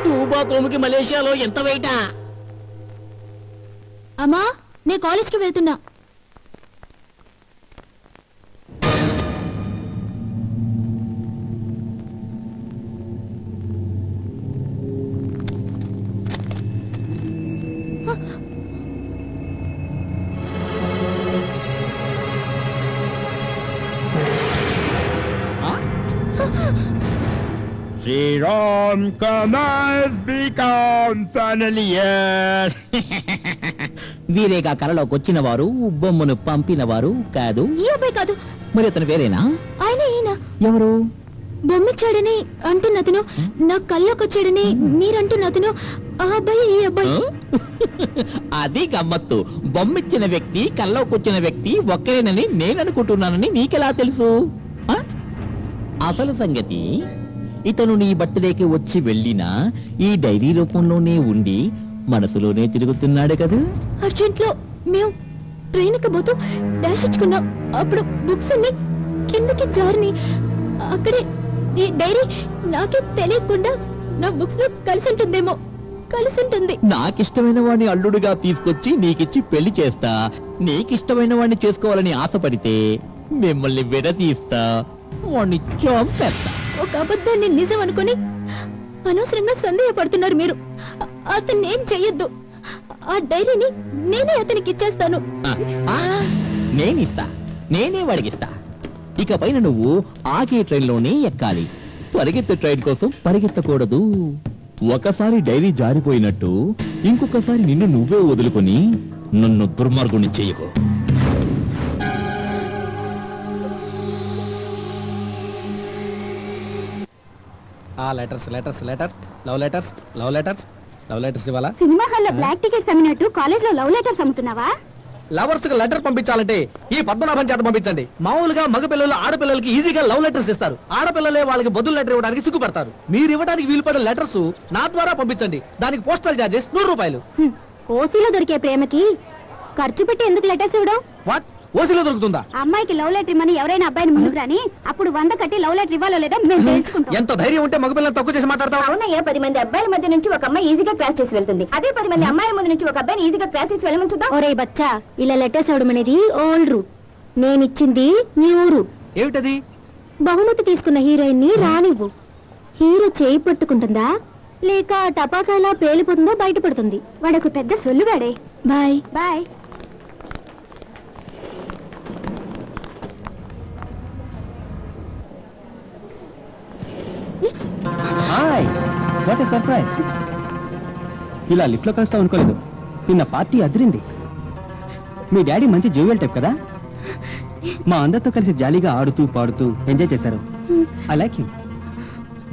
2 బాత్రూమ్ కి మలేషియాలో ఎంత వెయిటా? అమ్మా, నేను కాలేజ్కి వెళ్తున్నా. Sriram has become finally here. వీరేగా కలలోకి వచ్చిన వారు, బొమ్మను పంపిన వారు కాదు. ఈ అబ్బాయి కాదు. మరి అతను వేరేనా? ఆయన ఈయన. ఎవరు? బొమ్మిచ్చాడని అంటున్న అతను నా కల్లోకి వచ్చాడని మీరంటున్న అతను ఆ అబ్బాయి ఈ అబ్బాయి. అది గమ్మత్తు. బొమ్మిచ్చిన వ్యక్తి కల్లోకొచ్చిన వ్యక్తి ఒక్కరేనని నేను అనుకుంటున్నానని నీకెలా తెలుసు? అసలు సంగతి, ఇతను నీ బర్త్డేకి వచ్చి వెళ్ళినా ఈ డైరీ రూపంలోనే ఉండి మనసులోనే తిరుగుతున్నాడు కదా. అర్జెంట్ లో మేము ట్రైన్ ఎక్కబోతూ డాష్ ఇచ్చుకున్నాం. అప్పుడు బుక్స్ అన్ని కిందకి జారిని. అక్కడే ఈ డైరీ నాకే తెలియకుండా నా బుక్స్ లో కలిసి ఉంటుందేమో. కలిసి ఉంటుంది. నాకిష్టమైన వాడిని అల్లుడుగా తీసుకొచ్చి నీకిచ్చి పెళ్లి చేస్తా. నీకిష్టమైన వాడిని చేసుకోవాలని ఆశపడితే మిమ్మల్ని విడతీస్తా, వాడిని చంపేస్తా. ఒక అబద్ధాన్ని నిజం అనుకుని అనవసరంగా సందేహపడుతున్నారు మీరు. అతన్ని ఏం చెయ్యొద్దు. ఆ డైరీని నేనే అతనికి ఇచ్చేస్తాను. నేనిస్తా, నేనే వాడికిస్తా. ఇక పైన నువ్వు ఆగే ట్రైన్లోనే ఎక్కాలి. పరిగెత్తే ట్రైన్ కోసం పరిగెత్తకూడదు. ఒకసారి డైరీ జారిపోయినట్టు ఇంకొకసారి నిన్ను నువ్వే వదులుకొని నన్ను దుర్మార్గుని చెయ్యకు. Letters letters letters love letters love letters love letters ఇవ్వాలా? సినిమా హాల్లో బ్లాక్ టికెట్స్ అమ్మినట్టు కాలేజ్ లో లవ్ లెటర్స్ అమ్ముతున్నావా? లవర్స్ కి లెటర్ పంపించాలంటే ఈ పద్మనాభం చేత పంపించండి. మామూలుగా మగ పిల్లలు ఆడపిల్లలకి ఈజీగా లవ్ లెటర్స్ ఇస్తారు. ఆడపిల్లలే వాళ్ళకి బదులు లెటర్ ఇవ్వడానికి సిగ్గుపడతారు. మీరు ఇవ్వడానికి వీలుపడే లెటర్స్ నా ద్వారా పంపించండి. దానికి పోస్టల్ చార్జెస్ 100 రూపాయలు. ఓసీలో దొరికే ప్రేమకి ఖర్చు పెట్టి ఎందుకు లెటర్స్ ఇవ్వడం? వాట్? ఓసీలో దొరుకుతుందా? అమ్మాయికి లవ్ లెటర్ ఇమ్మని ఎవరైనా అబ్బాయిని ముందుకు రాని, అప్పుడు 100 కట్టి లవ్ లెటర్ ఇవ్వాలో లేదా మేము తెలుసుకుంటాం. ఎంత ధైర్యం ఉంటే మగపిల్లలు తక్కువ చేసి మాట్లాడతావు? అవునయ్యా, 10 మంది అబ్బాయిల మధ్య నుంచి ఒక అమ్మాయి ఈజీగా క్రాస్ చేసి వెళ్తుంది. అదే 10 మంది అమ్మాయిల ముందు నుంచి ఒక అబ్బాయిని ఈజీగా క్రాస్ చేసి వెళ్ళమని చూద్దాం. ఒరే బచ్చా, ఇలా లెటర్స్ ఇవ్వడం అనేది ఓల్డ్ రూట్. నేను ఇచ్చింది న్యూ రూట్. ఏమిటది? బహుమతి తీసుకున్న హీరోయిన్ ని రానివ్వు. హీరో చేయి పట్టుకుంటుందా లేక టపాకాయలా పేలిపోతుందో బయటపడుతుంది. వాడొక పెద్ద సొల్లుగాడే. Bye bye. Hi, what a surprise. ఇలా లిఫ్ట్ లో కలుస్తాం అనుకోలేదు. నిన్న పార్టీ అదిరింది. మీ డాడీ మంచి జోవియల్ టైప్ కదా. మా అందరితో కలిసి జాలీగా ఆడుతూ పాడుతూ ఎంజాయ్ చేశారు. I like him.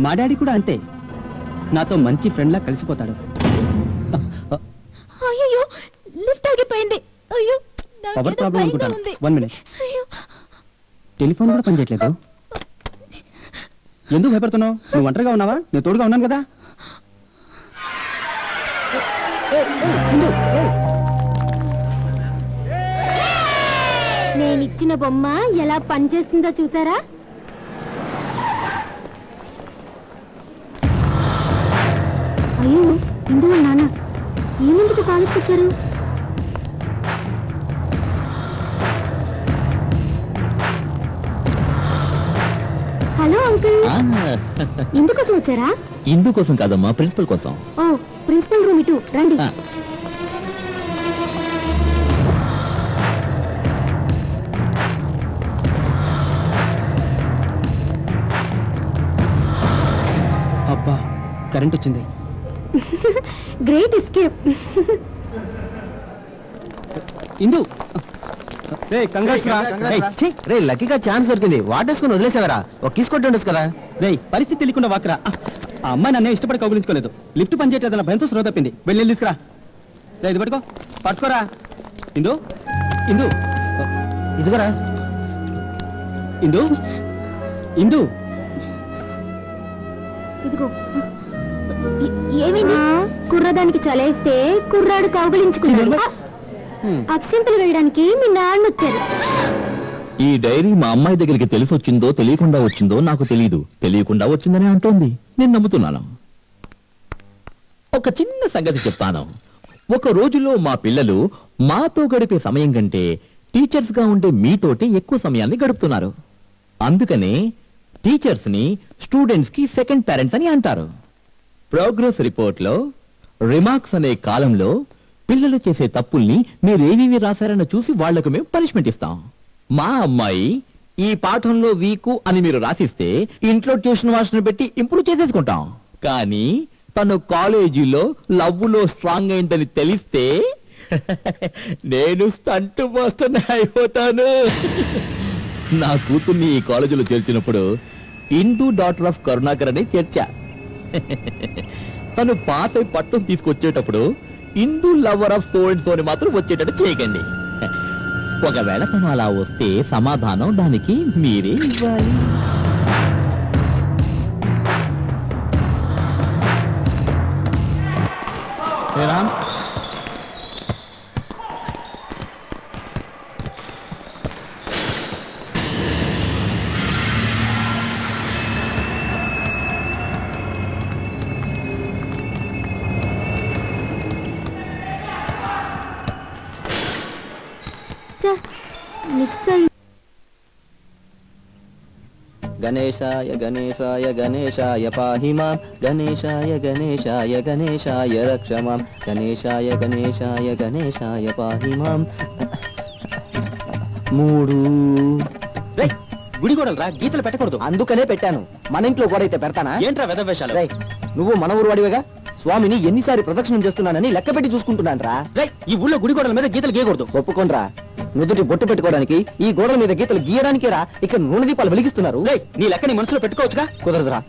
మా డాడీ కూడా అంతే. నాతో మంచి ఫ్రెండ్ లా కలిసిపోతాడు. అయ్యో, లిఫ్ట్ ఆగిపోయింది. అయ్యో, పవర్ ప్రాబ్లం అనుకుంటాను. 1 మినిట్. టెలిఫోన్ కూడా పనిచేయట్లేదు. ఎందుకు భయపడుతున్నావు? నువ్వు ఒంటరిగా ఉన్నావా? నేను తోడుగా ఉన్నాను కదా. నేనిచ్చిన బొమ్మ ఎలా పనిచేస్తుందో చూసారా? అయ్యో, ఇందులో నాన్న ఈయనెందుకు కాలేజ్కి వచ్చారు? హలో అంకుల్, ఇందుకోసం వచ్చారా? ఇందుకోసం కాదమ్మా, ప్రిన్సిపల్ కోసం. ఓ, ప్రిన్సిపల్ రూమ్ ఇటు రండి. అబ్బా, కరెంట్ వచ్చింది. Great escape. ఇందు రే, లక్కీగా ఛాన్స్ దొరికింది. వాటేసుకుని వదిలేసావరా? ఒక కిస్ కొట్టి ఉండొచ్చు కదా. రే, పరిస్థితి తెలియకుండా వాకరా. ఆ అమ్మాయి నన్నే ఇష్టపడి కౌగులించుకోలేదు. లిఫ్ట్ పనిచేయట్లేదన్న భయంతో స్లో తప్పింది. వెళ్ళి తీసుకురా. రే, ఇది పట్టుకో. పట్టుకోరా. ఇందు, ఇందు, ఇదిగోరా. ఇందు, ఇందు, ఇదిగో. ఏమైంది? కుర్రదానికి చలేస్తే కుర్రాడు కౌగులించుకున్నాడు. అక్షంతలు వేయడానికి మీ నాన్న వచ్చారు. ఈ డైరీ మా అమ్మాయి దగ్గరికి తెలిసి వచ్చిందో తెలియకుండా వచ్చిందో నాకు తెలియదు. తెలియకుండా వచ్చిందని అంటోంది. నేను నమ్ముతున్నాను. ఒక చిన్న సంగతి చెప్తాను. ఒక రోజులో మా పిల్లలు మాతో గడిపే సమయం కంటే టీచర్స్ గా ఉండే మీతోటి ఎక్కువ సమయాన్ని గడుపుతున్నారు. అందుకనే టీచర్స్ ని స్టూడెంట్స్ కి సెకండ్ పేరెంట్స్ అని అంటారు. ప్రోగ్రెస్ రిపోర్ట్ లో రిమార్క్స్ అనే కాలంలో పిల్లలు చేసే తప్పుల్ని మీరేమేమి రాశారన్న చూసి వాళ్లకు మేము పనిష్మెంట్ ఇస్తాం. మా అమ్మాయి ఈ పాఠంలో వీకు అని మీరు రాసిస్తే ఇంట్లో ట్యూషన్ మాస్టర్ పెట్టి ఇంప్రూవ్ చేసేసుకుంటాం. కానీ తను కాలేజీలో లవ్ లో స్ట్రాంగ్ అయిందని తెలిస్తే నేను స్టంట్ మాస్టర్ అయిపోతాను. నా కూతుర్ని ఈ కాలేజీలో చేర్చినప్పుడు ఇందు డాటర్ ఆఫ్ కరుణాకర్ అని చేర్చా. తను పాస్ అయి పట్టం తీసుకొచ్చేటప్పుడు Indu lover of so and so అని మాత్రం వచ్చేటట్టు చేయకండి. ఒకవేళ తను అలా వస్తే సమాధానం దానికి మీరే ఇవ్వాలి. రామ్, మిస్ అయ్యి గణేశాయ గణేశాయ గణేశాయ పాహి మాం, గణేశాయ గణేశాయ గణేశాయ రక్ష మాం, గణేశాయ గణేశాయ గణేశాయ పాహి మాం. 3 గుడి గోడలు రా, గీతలు పెట్టకూడదు. అందుకనే పెట్టాను. మన ఇంట్లో కూడా అయితే పెడతానా? ఏంట్రా వెధవేషాలు? నువ్వు మన ఊరు వాడివేగా, స్వామిని ఎన్నిసారి ప్రదక్షిణం చేస్తున్నానని లెక్క పెట్టి చూసుకుంటున్నాను రా. ఈ ఊళ్ళో గుడి గోడల మీద గీతలు గీయకూడదు. ఒప్పుకోనరా, నుదుటి బొట్టు పెట్టుకోవడానికి ఈ గోడల మీద గీతలు గీయడానికే రా ఇక్కడ నూనె దీపాలు వెలిగిస్తున్నారు. నీ లెక్క నీ మనసులో పెట్టుకోవచ్చుగా. కుదరదురా.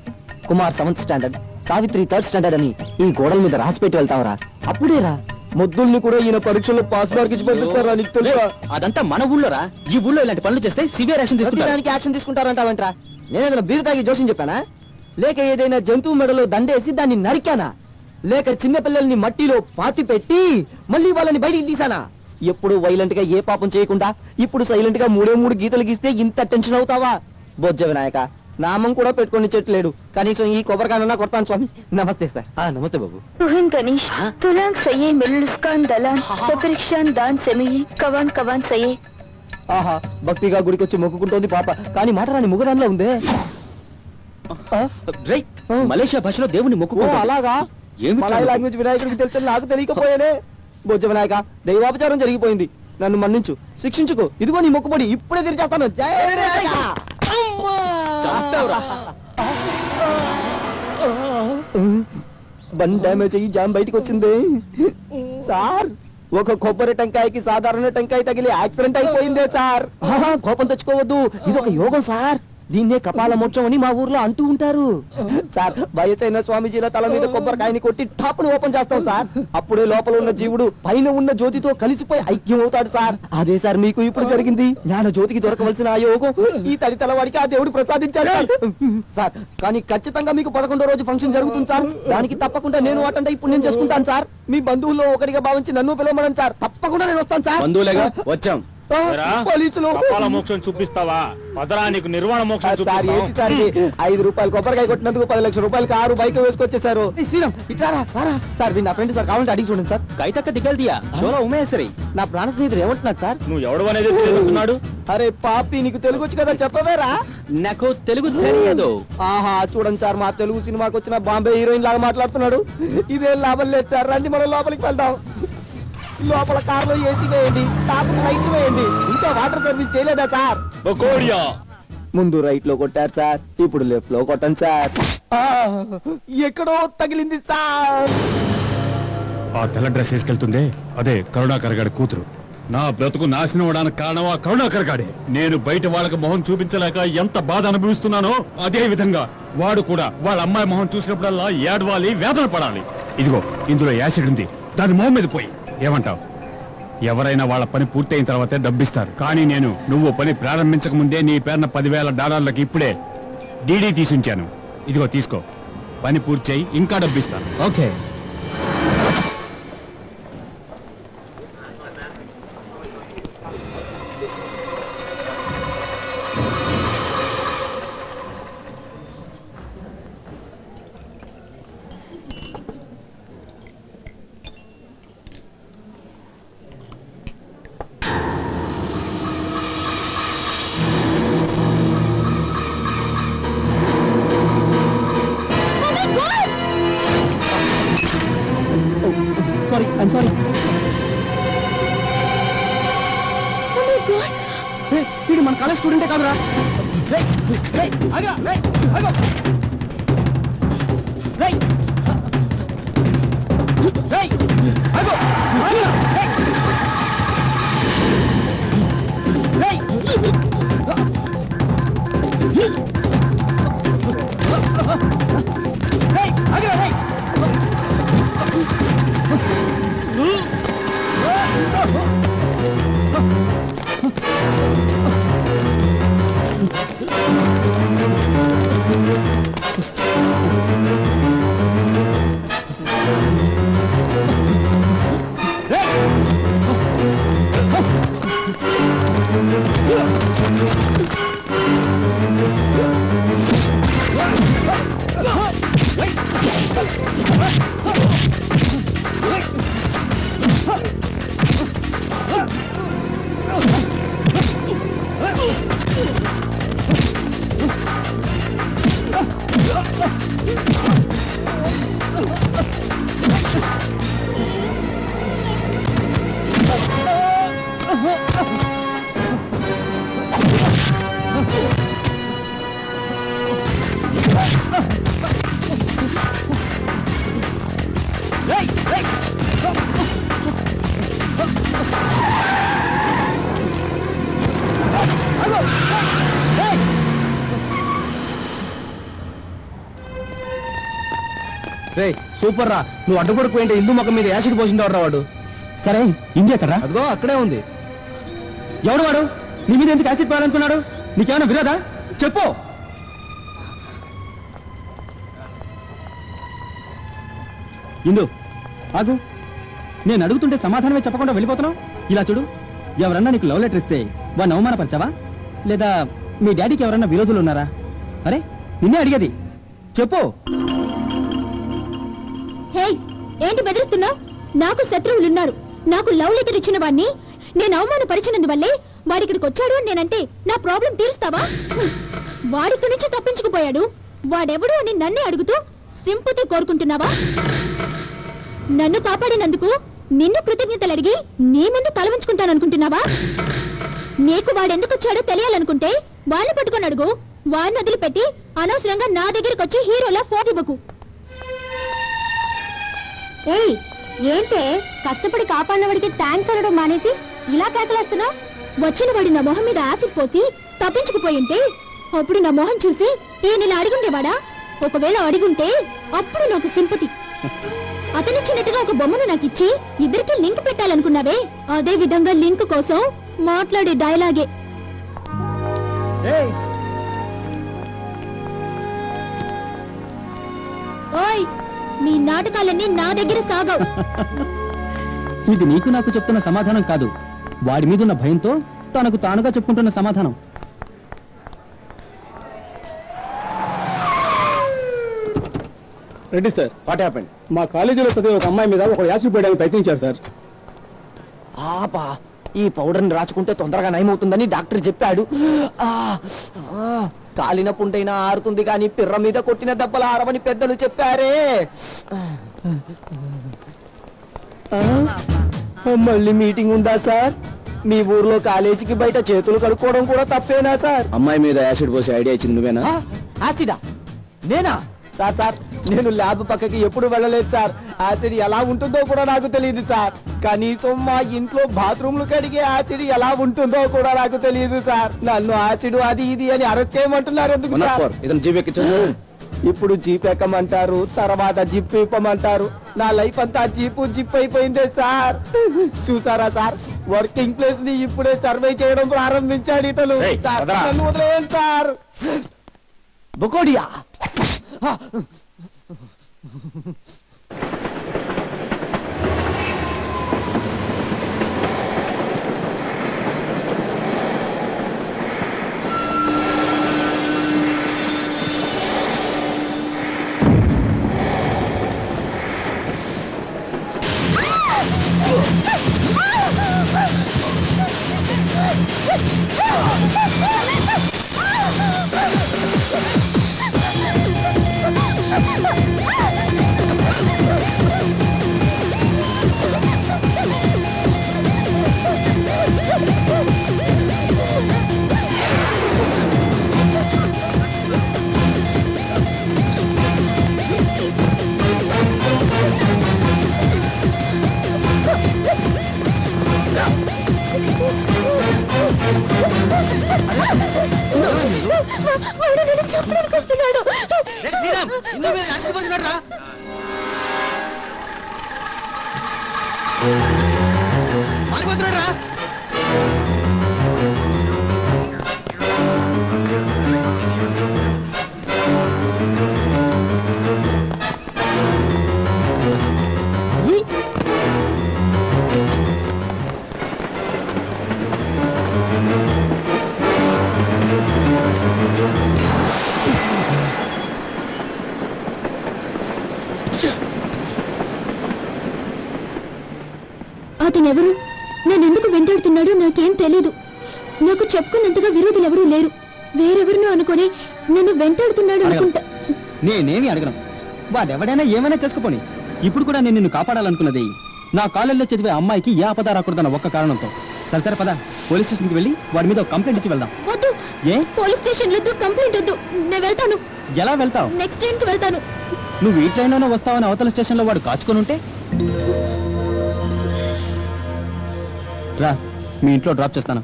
Kumar 7th standard, Savitri 3rd standard అని ఈ గోడల మీద రాసి పెట్టి వెళ్తావరా. అప్పుడేరా మొద్దుల్ని కూడా ఈయన పరీక్షల్లో పాస్ మార్క్ ఇచ్చి పంపిస్తారా నీకు తెలుసా? అదంతా మన ఊళ్ళోరా. ఈ ఊళ్ళో ఇలాంటి పనులు చేస్తే సివియర్ యాక్షన్ తీసుకుంటారు. దానికి యాక్షన్ తీసుకుంటారంటావంట్రా? నేనేదైనా బీరు తాగి జోషం చెప్పానా? లేక ఏదైనా జంతువు మెడలో దండేసి దాన్ని నరికానా? లేక చిన్న పిల్లల్ని మట్టిలో పాతి పెట్టి మళ్ళీ వాళ్ళని బయటికి తీసానా? ఎప్పుడు వైలెంట్ గా ఏ పాపం చేయకుండా ఇప్పుడు సైలెంట్ గా 3 గీతలు గీస్తే ఇంత టెన్షన్ అవుతావా? బొజ్జ వినాయక, నామం కూడా పెట్టుకొని చెట్లేడు, కనీసం ఈ కొబ్బరికాయనన్నా కొడతాను స్వామి. నమస్తే సార్. నమస్తే బాబు. తుహిన్ గణేష్ తులాంగ్ సయ్యే మిల్లుస్కాన్ దలాన్ పపరిక్షాన్ దాన్ సెమియే కవాన్ కవాన్ సయ్యే. ఆహా, భక్తిగా గుడికి వచ్చి మొక్కుకుంటోంది పాప, కానీ మాట రాని ముగదానిలో ఉందే. మలేషియా భాషలో దేవుని మొక్కు. అలాగా? మలయాళ లాంగ్వేజ్ వినాయకుడికి తెలుసని నాకు తెలియకపోయానే. బొజ్జ వినాయక, దైవాపచారం జరిగిపోయింది, నన్ను మన్నించు, శిక్షించుకో. ఇదిగో నీ మొక్కుబడి, ఇప్పుడే తెరిచేస్తాను. జయ వినాయక. బండి డ్యామేజ్ అయ్యి జామ్ బయటికి వచ్చింది సార్. ఒక కొబ్బరి టెంకాయకి సాధారణ టెంకాయ తగిలి యాక్సిడెంట్ అయిపోయిందే సార్. కోపం తెచ్చుకోవద్దు, ఇది ఒక యోగం సార్. దీన్నే కపాల మోక్షం అని మా ఊర్లో అంటూ ఉంటారు సార్. వయసైన స్వామీజీల తల మీద కొబ్బరికాయని కొట్టి టాప్ను ఓపెన్ చేస్తాం సార్. అప్పుడే లోపల ఉన్న జీవుడు పైన ఉన్న జ్యోతితో కలిసిపోయి ఐక్యం అవుతాడు సార్. అదే సార్ మీకు ఇప్పుడు జరిగింది. జ్ఞాన జ్యోతికి దొరకవలసిన ఆ యోగం ఈ తడితల వాడికి ఆ దేవుడు ప్రసాదించాడు సార్. కానీ ఖచ్చితంగా మీకు 11వ రోజు ఫంక్షన్ జరుగుతుంది సార్. దానికి తప్పకుండా నేను అటెండ్ అయి పుణ్యం చేసుకుంటాను సార్. మీ బంధువుల్లో ఒకటిగా భావించి నన్ను పిలవమని సార్. తప్పకుండా నేను వస్తాను సార్. బంధువులేగా వచ్చాం. పోలీసులు కపాల మోక్షం చూపిస్తావా? పదరా, నీకు నిర్వాణ మోక్షం సార్. ఏంటి సార్ 5 రూపాయలు కొబ్బరికాయ కొట్టినందుకు 10 లక్షల రూపాయలు కారు బైక్ వేసుకొచ్చేసారు. శ్రీరామ్ ఇట్లారా సార్. నా ఫ్రెండ్ సార్, కావాలంటే అడిగి చూడండి సార్. కైతక్క దిగల్దియా షోలో ఉమేశ్వరి. నా ప్రాణ స్నేహితుడు ఏమంటున్నాడు సార్? నువ్వు ఎవడు అనేది తెలుస్తున్నాడు. అరే పాపి, నీకు తెలుగు వచ్చు కదా, చెప్పవేరా? నాకు తెలుగు తెలియదు. ఆహా, చూడండి సార్, మా తెలుగు సినిమాకి వచ్చిన బాంబే హీరోయిన్ లాగా మాట్లాడుతున్నాడు. ఇదేం లాభం లేదు సార్. రండి మనం లోపలికి వెళ్దాం. లోపల కార్లో ఏసీ వేయండి, టాప్ లైట్ వేయండి. ఇంకా వాటర్ సర్వీస్ చేయలేదా సార్? ముందు రైట్ లో కొట్టారు సార్, ఇప్పుడు లెఫ్ట్ లో కొట్టండి సార్. ఎక్కడో తగిలింది సార్. ఆ తెల్ల డ్రెస్ వేసుకెళ్తుందే అదే కరుణాకర్ గారి కూతురు. నా బ్రతుకు నాశనం అవడానికి కారణం ఆ కరుణాకర్ గాడే. నేను బయట వాళ్ళకి మొహం చూపించలేక ఎంత బాధ అనుభవిస్తున్నానో అదే విధంగా వాడు కూడా వాళ్ళ అమ్మాయి మొహం చూసినప్పుడల్లా ఏడవాలి, వేదన పడాలి. ఇదిగో ఇందులో యాసిడ్ ఉంది, దాని మొహం మీద పోయి. ఏమంటావు? ఎవరైనా వాళ్ళ పని పూర్తయిన తర్వాతే డబ్బిస్తారు. కానీ నువ్వు పని ప్రారంభించక ముందే నీ పేరున $10,000 ఇప్పుడే డీడీ తీసుంచాను. ఇదిగో తీసుకో, పని పూర్తి చేయి, ఇంకా డబ్బిస్తాను. ఓకే. Sorry, I'm sorry. వీడు మన కాలేజ్ స్టూడెంటే కాదురా. సూపర్ రా, నువ్వు అడ్డుపడిపోయింటే ఇందు ముఖం మీద యాసిడ్ పోసిండవరా వాడు. సరే ఇండియా కదరా? అదిగో అక్కడే ఉంది. ఎవడు వాడు? నీ మీద ఎందుకు యాసిడ్ పోయాలనుకున్నాడు? నీకేమైనా విరోధా? చెప్పు. ఇందు ఆగు, నేను అడుగుతుంటే సమాధానమే చెప్పకుండా వెళ్ళిపోతున్నావు. ఇలా చూడు, ఎవరన్నా నీకు లవ్ లెటర్ ఇస్తే వాడిని అవమానపరిచావా, లేదా మీ డాడీకి ఎవరన్నా విరోధులు ఉన్నారా? అరే నిన్నే అడిగేది, చెప్పు. హే, ఏంటి బెదిరిస్తున్నావు? నాకు శత్రువులున్నారు. నాకు లవ్ లెటర్ ఇచ్చిన వాడిని నేను అవమానపరిచినందువల్లే వాడిక్కడికి వచ్చాడు. నేనంటే నా ప్రాబ్లం తీరుస్తావా? వాడిక్కడి నుంచి తప్పించుకుపోయాడు. వాడెవడు అని నన్నే అడుగుతూ సింపతి కోరుకుంటున్నావా? నన్ను కాపాడినందుకు నిన్ను కృతజ్ఞతలు అడిగి నీ ముందు తల వంచుకుంటాననుకుంటున్నావా? నీకు వాడెందుకు వచ్చాడో తెలియాలనుకుంటే వాళ్ళని పట్టుకొని అడుగు. వాడిని వదిలిపెట్టి అనవసరంగా నా దగ్గరకు వచ్చి హీరోలా ఫోన్ ఇవ్వకు. ఏయ్, ఏంటే కష్టపడి కాపాడినవాడికి థ్యాంక్స్ అనడం మానేసి ఇలా కేకలేస్తున్నావు? వచ్చిన వాడు నా మొహం మీద యాసిడ్ పోసి తప్పించుకుపోయింటే అప్పుడు నా మొహం చూసి ఈయన ఇలా అడిగుండేవాడా? ఒకవేళ అడిగుంటే అప్పుడు నాకు సింపతి. అతనిచ్చినట్టుగా ఒక బొమ్మను నాకు ఇచ్చి ఇద్దరికి లింక్ పెట్టాలనుకున్నావే, అదే విధంగా లింక్ కోసం మాట్లాడే డైలాగే. ఓయ్, మీ నాటకాలన్నీ నా దగ్గర సాగవు. ఇది నీకు నాకు చెప్తున్న సమాధానం కాదు, వాడి మీదున్న భయంతో తనకు తానుగా చెప్పుకుంటున్న సమాధానం. Reddy sir, what happened? మా కాలేజీలో చదివే ఒక అమ్మాయి మీద ఒక యాసిడ్ పోయడానికి ప్రయత్నించారు సార్. ఆపా, ఈ పౌడర్ని రాచుకుంటే తొందరగా నయమవుతుందని డాక్టర్ చెప్పాడు. కాలిన పుంటైనా ఆరుతుంది కానీ పిర్ర మీద కొట్టిన దెబ్బలు ఆరవని పెద్దలు చెప్పారే. మళ్ళీ మీటింగ్ ఉందా సార్? మీ ఊర్లో కాలేజీకి బయట చేతులు కడుక్కోవడం కూడా తప్పేనా సార్? అమ్మాయి మీద యాసిడ్ పోసి ఐడియా ఇచ్చింది నువ్వేనా? యాసిడా? నేనా? సార్ సార్, నేను ల్యాబ్ పక్కకి ఎప్పుడు వెళ్ళలేదు సార్. యాసిడ్ ఎలా ఉంటుందో కూడా నాకు తెలియదు సార్. కనీసం మా ఇంట్లో బాత్రూమ్లు కడిగే యాసిడ్ ఎలా ఉంటుందో కూడా నాకు తెలియదు సార్. నన్ను యాసిడ్ అది ఇది అని అరెస్ట్ చేయమంటున్నారు ఎందుకు సార్? ఇప్పుడు జీప్ ఎక్కమంటారు, తర్వాత జిప్ ఇప్పమంటారు. నా లైఫ్ అంతా జిప్ అయిపోయిందే సార్. చూసారా సార్, వర్కింగ్ ప్లేస్ ని ఇప్పుడే సర్వే చేయడం ప్రారంభించాడు ఇతను. నన్ను వదిలేయండి సార్. బొకోడియా చెప్పడానికి వస్తున్నాడు. ఇతనెవరు, నేనెందుకు వెంటాడుతున్నాడో నాకేం తెలీదు. నాకు చెప్పుకున్నంతగా విరోధులు ఎవరూ లేరు. వేరెవరినో అనుకొని నన్ను వెంటాడుతున్నాడు అనుకుంటా. నేనేమి అడగను. వాడెవడైనా ఏమైనా చేసుకుపోని. ఇప్పుడు కూడా నేను నిన్ను కాపాడాలనుకున్నది నా కాలేజీలో చదివే అమ్మాయికి ఏ ఆపద రాకూడదన్న ఒక్క కారణంతో. సరే పద, పోలీస్ స్టేషన్కి వెళ్ళి వాడి మీద కంప్లైంట్ ఇచ్చి వెళ్దాం. వద్దు, ఏ పోలీస్ స్టేషన్ వద్దు, కంప్లైంట్ వద్దు. నేను వెళ్తాను. ఎలా వెళ్తావు? నెక్స్ట్ ట్రైన్ కి వెళ్తాను. నువ్వు ఈ ట్రైన్లోనే వస్తావని అవతల స్టేషన్ లో వాడు కాచుకొని ఉంటే రా, మీ ఇంట్లో డ్రాప్ చేస్తాను.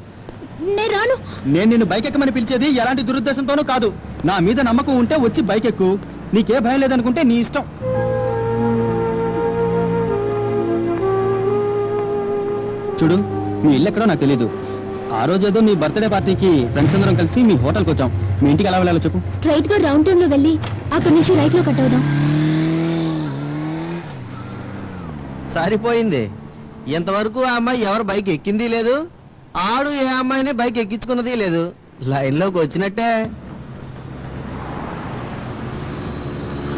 నేను రాను. నేను నిన్ను బైక్ ఎక్కమని పిలిచేది ఎలాంటి దురుద్దేశంతోనూ కాదు. నా మీద నమ్మకం ఉంటే వచ్చి బైక్ ఎక్కు. నీకే భయం లేదనుకుంటే నీ ఇష్టం. చూడు, మీ ఇల్లు ఎక్కడో నాకు తెలీదు. ఆ రోజు ఏదో మీ బర్త్డే పార్టీకి ఫ్రెండ్స్ అందరం కలిసి మీ హోటల్కి వచ్చాం. మీ ఇంటికి ఎలా వెళ్ళాలో చెప్పు. స్ట్రైట్ గా రౌండ్ టౌన్ లో వెళ్ళి అక్కడి నుంచి రైట్ లో కట్ అవుదాం. సరిపోయింది. ఇంతవరకు ఆ అమ్మాయి ఎవరు బైక్ ఎక్కింది లేదు, ఆడు ఏ అమ్మాయిని బైక్ ఎక్కించుకున్నది లేదు. లైన్ లోకి వచ్చినట్టే.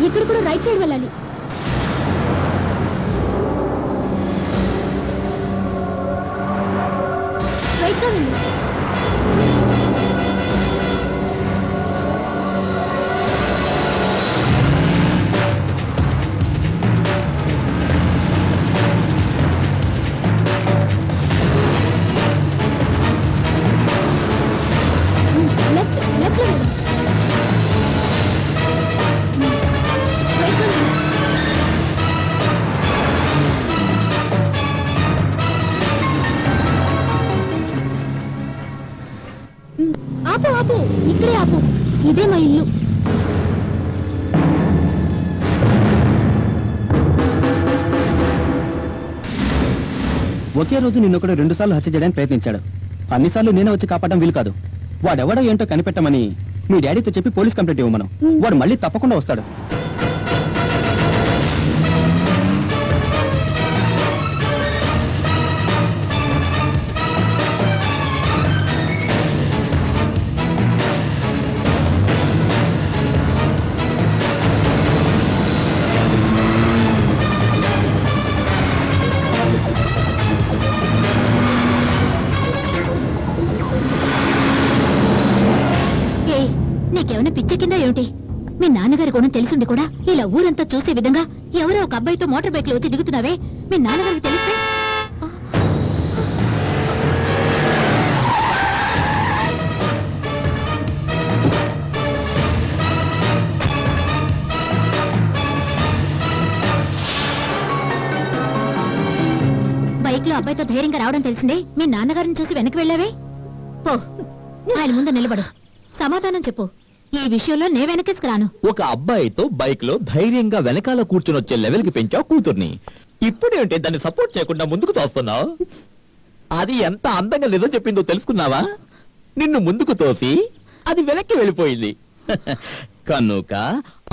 ఇక్కడ కూడా రైట్ సైడ్ వెళ్ళాలి. రైట్ గా వెళ్ళు. ఆపు ఆపు, ఇక్కడే ఆపు. ఇదే మా ఇల్లు. ఒకే రోజు నిన్నొకడు 2 సార్లు హత్య చేయడానికి ప్రయత్నించాడు. అన్నిసార్లు నేనే వచ్చి కాపాడడం వీలు కాదు. వాడెవడో ఏంటో కనిపెట్టమని మీ డాడీతో చెప్పి పోలీస్ కంప్లైంట్ ఇవ్వమను. వాడు మళ్ళీ తప్పకుండా వస్తాడు. నీకేమైనా పిచ్చ కింద ఏమిటి? మీ నాన్నగారి గుణం తెలిసిండి కూడా ఇలా ఊరంతా చూసే విధంగా ఎవరో ఒక అబ్బాయితో మోటార్ బైక్ లో వచ్చి దిగుతున్నావే, మీ నాన్నగారికి తెలిస్తే? బైక్ లో అబ్బాయితో ధైర్యంగా రావడం తెలిసిందే, మీ నాన్నగారిని చూసి వెనక్కి వెళ్ళావే. పో, ఆయన ముందు నిలబడు, సమాధానం చెప్పు. ఈ విషయంలో నే వెనకేసుకురాను. ఒక అబ్బాయితో బైక్ లో ధైర్యంగా వెనకాల కూర్చుని వచ్చే లెవెల్ కి పెంచావు కూతుర్ని. ఇప్పుడేంటే దాన్ని సపోర్ట్ చేయకుండా ముందుకు తోస్తున్నావు? అది ఎంత అందంగా నిజం చెప్పిందో తెలుసుకున్నావా? నిన్ను ముందుకు తోసి అది వెనక్కి వెళ్ళిపోయింది. కనుక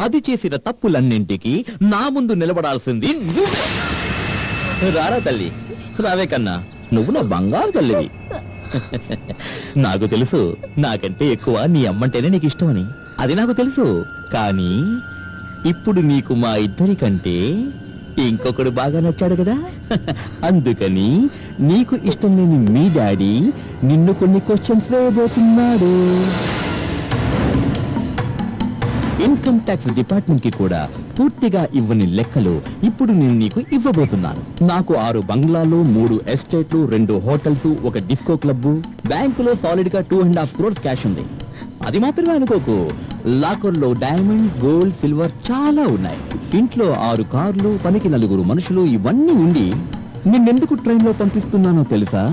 అది చేసిన తప్పులన్నింటికి నా ముందు నిలబడాల్సింది నువ్వే. రారా తల్లి, రావే కన్నా, నువ్వు నా బంగారు తల్లివి. నాకు తెలుసు నాకంటే ఎక్కువ నీ అమ్మంటేనే నీకు ఇష్టమని. అది నాకు తెలుసు. కానీ ఇప్పుడు నీకు మా ఇద్దరి కంటే ఇంకొకడు బాగా నచ్చాడు కదా. అందుకని నీకు ఇష్టం లేని మీ డాడీ నిన్ను కొన్ని క్వశ్చన్స్ వేయబోతున్నాడు. ఇన్కమ్ ట్యాక్స్ డిపార్ట్మెంట్ కి కూడా పూర్తిగా ఇవ్వని లెక్కలు ఇప్పుడు నేను నీకు ఇవ్వబోతున్నాను. నాకు 6 బంగ్లాలు, 3 ఎస్టేట్లు, 2 హోటల్స్, ఒక డిస్కో క్లబ్, బ్యాంకులో సాలిడ్ గా 2.5 crores క్యాష్ ఉంది. అది మాత్రమే అనుకోకు, లాకర్లో డైమండ్స్, గోల్డ్, సిల్వర్ చాలా ఉన్నాయి. ఇంట్లో 6 కార్లు, పనికి 4 మనుషులు, ఇవన్నీ ఉండి నిన్నెందుకు ట్రైన్ లో పంపిస్తున్నానో తెలుసా?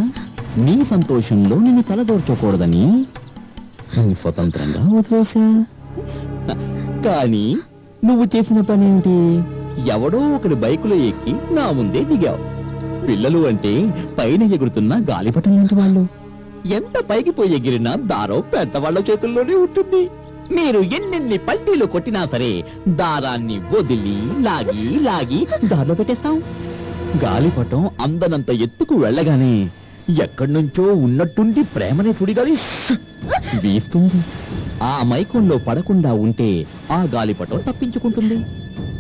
నీ సంతోషంలో నిన్ను తలదోర్చకూడదని నిన్ను స్వతంత్రంగా వదిలేసా. కానీ నువ్వు చేసిన పనేంటి? ఎవడో ఒకటి బైకులో ఎక్కి నా ముందే దిగావు. పిల్లలు అంటే పైన ఎగురుతున్న గాలిపటం లాంటి వాళ్ళు. ఎంత పైకి పోయి ఎగిరినా దారం పెద్దవాళ్ల చేతుల్లోనే ఉంటుంది. మీరు ఎన్నెన్ని పల్టీలు కొట్టినా సరే దారాన్ని వదిలి లాగి లాగి దారిలో పెట్టేస్తాం. గాలిపటం అందనంత ఎత్తుకు వెళ్ళగానే ఎక్కడి నుంచో ఉన్నట్టుండి ప్రేమనే సుడిగాలి వీస్తుంది. ఆ మైకంలో పడకుండా ఉంటే ఆ గాలిపటం తప్పించుకుంటుంది.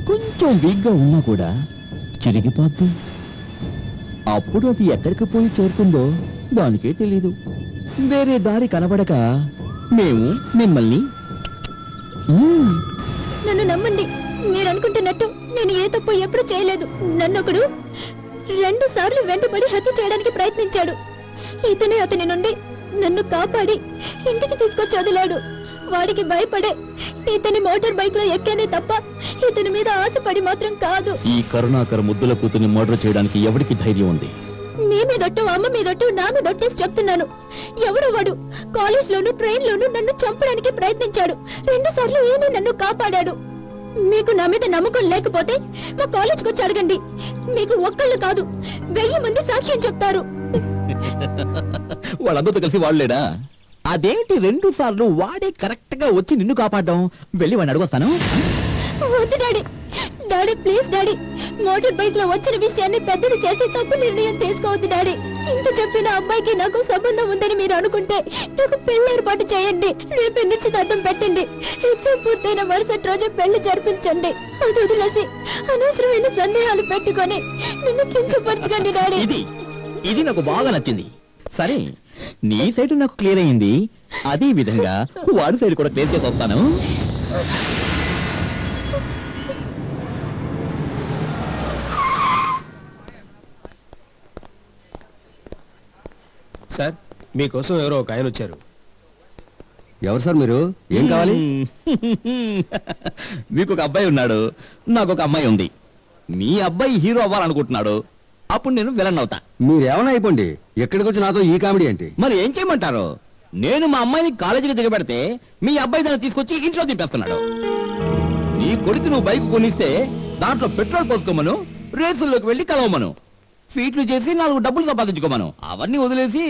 కొంచెం వీక్గా ఉన్నా కూడా చిరిగిపోద్ది. అప్పుడు అది ఎక్కడికి పోయి చేరుతుందో దానికే తెలీదు. వేరే దారి కనబడక మేము మిమ్మల్ని నన్ను నమ్మండి, మీరు అనుకుంటున్నట్టు నేను ఏ తప్పు ఎప్పుడు చేయలేదు. నన్నొకడు 2 సార్లు వెంటబడి హత్య చేయడానికి ప్రయత్నించాడు. ఇతనే అతని నుండి నన్ను కాపాడి ఇంటికి తీసుకొచ్చి వదిలాడు. వాడికి భయపడే ఇతని మోటార్ బైక్ లో ఎక్కానే తప్ప ఇతని మీద ఆశపడి మాత్రం కాదు. ఈ కరుణాకర్ ముద్దుల కూతుని మర్డర్ చేయడానికి ఎవరికి ధైర్యం ఉంది? మీ మీదొట్టు, అమ్మ మీదొట్టు, నా మీదొట్టేసి చెప్తున్నాను. ఎవడో వాడు కాలేజ్ లోను ట్రైన్ లోను నన్ను చంపడానికి ప్రయత్నించాడు. 2 సార్లు ఈయన నన్ను కాపాడాడు. మీకు నా మీద నమ్మకం లేకపోతే మా కాలేజ్కి వచ్చి అడగండి. మీకు ఒక్కళ్ళు కాదు 1000 మంది సాక్ష్యం చెప్తారు. వాళ్ళందరితో కలిసి వాళ్ళేడా? అదేంటి 2 సార్లు వాడే కరెక్ట్ గా వచ్చి నిన్ను కాపాడడం? వెళ్ళి వాడిని అడుగుతాను. వద్దు daddy, daddy please daddy, motor bike లో వచ్చిన విషయాన్ని పెద్దది చేసి తప్పు నిర్ణయం తీసుకోవద్దు డాడీ. ఇంత చెప్పిన అబ్బాయికి నాకు సంబంధం ఉందని మీరు అనుకుంటే నాకు పెళ్లి ఏర్పాటు చేయండి. రేపు నిశ్చితార్థం పెట్టండి. ఎగ్జామ్ పూర్తయిన మరుసటి రోజే పెళ్లి జరిపించండి. అది వదిలేసి అనవసరమైన సందేహాలు పెట్టుకొని నిన్ను కించపరచకండి డాడీ. ఇది నాకు బాగా నచ్చింది. సరే, నీ సైడ్ నాకు క్లియర్ అయింది. అదే విధంగా వాడి సైడ్ కూడా క్లియర్ చేసి వస్తాను. సార్, మీకోసం ఎవరో ఒక ఆయన వచ్చారు. ఎవరు సార్ మీరు? ఏం కావాలి? మీకు ఒక అబ్బాయి ఉన్నాడు, నాకు ఒక అమ్మాయి ఉంది. మీ అబ్బాయి హీరో అవ్వాలనుకుంటున్నాడు, అప్పుడు నేను విలన్ అవుతా. మీరేమన్నా అయిపోండి, ఎక్కడికి వచ్చి నాతో ఈ కామెడీ ఏంటి? మరి ఏం చేయమంటారు? నేను మా అమ్మాయిని కాలేజీకి దిగబెడితే మీ అబ్బాయి దాన్ని తీసుకొచ్చి ఇంట్లో దింపేస్తున్నాడు. నీ కొడుకు నువ్వు బైక్ కొనిస్తే దాంట్లో పెట్రోల్ పోసుకోమను, రేసుల్లోకి వెళ్లి కలవమను, ఫీట్లు చేసి 4 డబ్బులు సంపాదించుకోమను. అవన్నీ వదిలేసి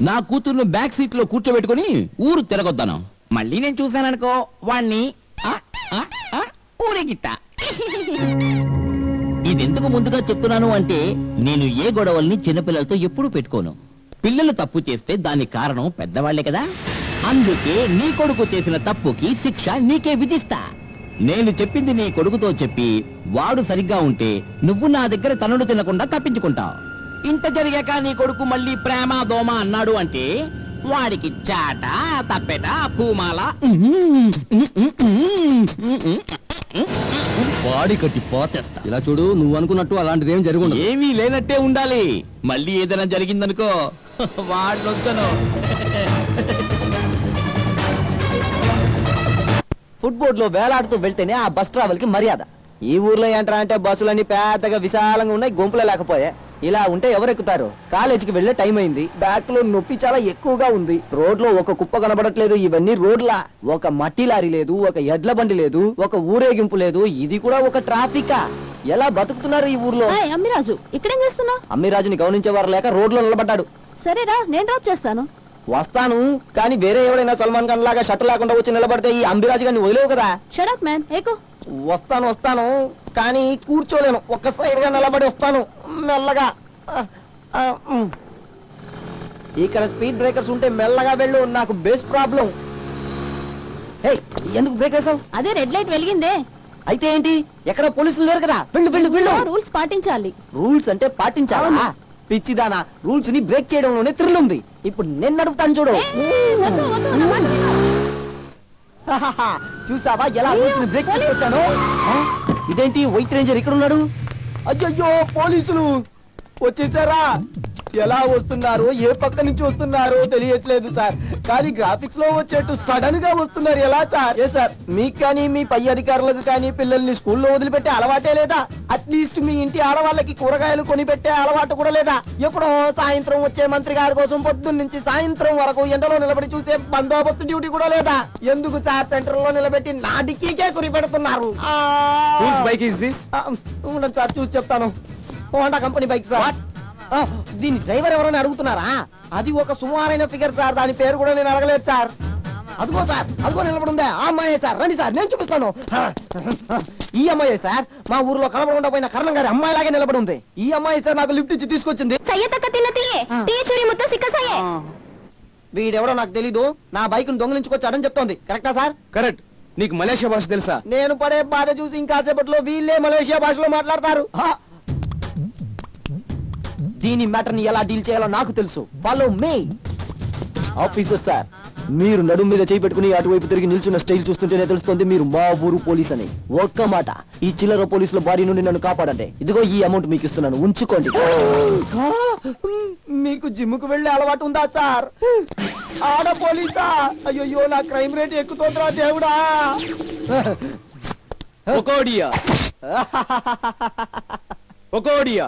నా కూతుర్ను బ్యాక్ సీట్ లో కూర్చోబెట్టుకుని ఊరు తిరగొద్దాను. మళ్ళీ నేను చూశాననుకో వాణ్ణి ఊరేగిట్ట. ఇదెందుకు ముందుగా చెప్తున్నాను అంటే, నేను ఏ గొడవల్ని చిన్నపిల్లలతో ఎప్పుడూ పెట్టుకోను. పిల్లలు తప్పు చేస్తే దానికి కారణం పెద్దవాళ్లే కదా. అందుకే నీ కొడుకు చేసిన తప్పుకి శిక్ష నీకే విధిస్తా. నేను చెప్పింది నీ కొడుకుతో చెప్పి వాడు సరిగ్గా ఉంటే నువ్వు నా దగ్గర తన్నుడు తినకుండా తప్పించుకుంటావు. ఇంత జరిగాక నీ కొడుకు మళ్ళీ ప్రేమ దోమ అన్నాడు అంటే వాడికి చాట తప్పెట పూమాల వాడి కట్టి పోతేస్తా. ఇలా చూడు, నువ్వు అనుకున్నట్టు అలాంటిది ఏం జరుగుండదు. ఏమీ లేనట్టే ఉండాలి. మళ్ళీ ఏదైనా జరిగిందనుకో వాడినొచ్చను. ఫుట్బోర్డ్ లో వేలాడుతూ వెళ్తేనే ఆ బస్ ట్రావెల్ కి మర్యాద. ఈ ఊర్లో ఏంట్రా అంటే బస్సులన్నీ పెద్దగా విశాలంగా ఉన్నాయి, గుంపులే లేకపోయే. ఇలా ఉంటే ఎవరెక్కుతారు? కాలేజీకి వెళ్లే టైం అయింది. బ్యాక్ లో నొప్పి చాలా ఎక్కువగా ఉంది. రోడ్ లో ఒక కుప్ప కనబడట్లేదు. ఇవన్నీ రోడ్లా? ఒక మట్టి లారీ లేదు, ఒక ఎడ్ల బండి లేదు, ఒక ఊరేగింపు లేదు. ఇది కూడా ఒక ట్రాఫికా? ఎలా బతుకుతున్నారు ఈ ఊర్లో? అమ్మిరాజు, ఇక్కడేం చేస్తున్నావు? అమ్మిరాజుని గమనించేవారు లేక రోడ్ లో నిలబడ్డాడు. సరేరా, నేను డ్రాప్ చేస్తాను. వస్తాను, కానీ వేరే ఎవడైనా సల్మాన్ ఖాన్ లాగా షర్ట్ లేకుండా వచ్చి నిలబడితే ఈ అంబిరాజు గారిని వదిలేవు కదా. షట్ అప్ మ్యాన్, ఏకో. వస్తాను, కానీ కూర్చోలేను. ఒక్క సైడ్ గా నిలబడి వస్తాను మెల్లగా. ఇక్కడ స్పీడ్ బ్రేకర్స్ ఉంటే మెల్లగా వెళ్ళు, నాకు బేస్ ప్రాబ్లం. ఎందుకు బ్రేక్ వేసావు? అదే రెడ్ లైట్ వెలిగిందే. అయితే ఏంటి? ఎక్కడ పోలీసులు లేరు కదా. వెళ్ళు. రూల్స్ పాటించాలి. రూల్స్ అంటే పాటించాలా? పిచ్చిదానా, రూల్స్ ని బ్రేక్ చేయడంలోనే థ్రిల్ ఉంది. ఇప్పుడు నేను నడుపుతాను చూడు. చూసావా ఎలా రూల్స్ ని బ్రేక్ చేసుకొచ్చాను? ఇదేంటి వైట్ రేంజర్ ఇక్కడ ఉన్నాడు? అయ్యో, పోలీసులు వచ్చేసారా? ఎలా వస్తున్నారు, ఏ పక్క నుంచి వస్తున్నారో తెలియట్లేదు సార్, కానీ గ్రాఫిక్స్ లో వచ్చేట్టు సడన్ గా వస్తున్నారు. ఎలా సార్? ఏ సార్, మీకు కానీ మీ పై అధికారులకు కానీ పిల్లల్ని స్కూల్లో వదిలిపెట్టే అలవాటే లేదా? అట్లీస్ట్ మీ ఇంటి ఆడవాళ్ళకి కూరగాయలు కొని పెట్టే అలవాటు కూడా లేదా? ఎప్పుడో సాయంత్రం వచ్చే మంత్రి గారి కోసం పొద్దున్న నుంచి సాయంత్రం వరకు ఎండలో నిలబడి చూసే బందోబస్తు డ్యూటీ కూడా లేదా? ఎందుకు సార్ సెంటర్ లో నిలబెట్టి నా డిక్కీకే కురి పెడుతున్నారు? ఉండదు సార్, చూసి చెప్తాను. Honda company bike sir. దీని డ్రైవర్ ఎవరైనా అడుగుతున్నారా? అది ఒక సుమారైన ఫిగర్ సార్, దాని పేరు కూడా నేను అడగలేదు సార్. అదిగో సార్, అదిగో నిలబడుందే ఆ అమ్మాయే సార్. రండి సార్, నేను చూపిస్తాను. ఈ అమ్మాయే సార్, మా ఊర్లో కనబడకుండా పోయిన కరణం గారి అమ్మాయి లాగే నిలబడి ఉంది. ఈ అమ్మాయి సార్ నాకు లిఫ్ట్ ఇచ్చి తీసుకొచ్చింది. వీడెవడో నాకు తెలీదు, నా బైక్ ను దొంగిలించుకొచ్చాడని చెప్తోంది. కరెక్టా సార్? కరెక్ట్. నీకు మలేషియా భాష తెలుసా? నేను పడే బాధ చూసి ఇంకాసేపట్లో వీళ్ళే మలేషియా భాషలో మాట్లాడతారు. దీని మ్యాటర్ ని ఎలా డీల్ చేయాలో నాకు తెలుసు. Follow me. ఆఫీసర్ సార్, మీరు నడుము మీద చేయి పెట్టుకుని అటువైపు తిరిగి నిల్చున్న స్టైల్ చూస్తుంటేనే తెలుస్తుంది మీరు మా ఊరు పోలీస్ అని. ఒక్క మాట, ఈ చిల్లర పోలీసుల బాడీ నుండి నన్ను కాపాడండి. ఇదిగో ఈ అమౌంట్ మీకు ఇస్తున్నాను, ఉంచుకోండి. మీకు జిమ్ముకు వెళ్ళే అలవాటు ఉందా సార్? ఆడ పోలీసా? అయ్యో, నా క్రైమ్ రేట్ ఎక్కుతోందిరా దేవుడా. ఒకోడియా ఒకోడియా.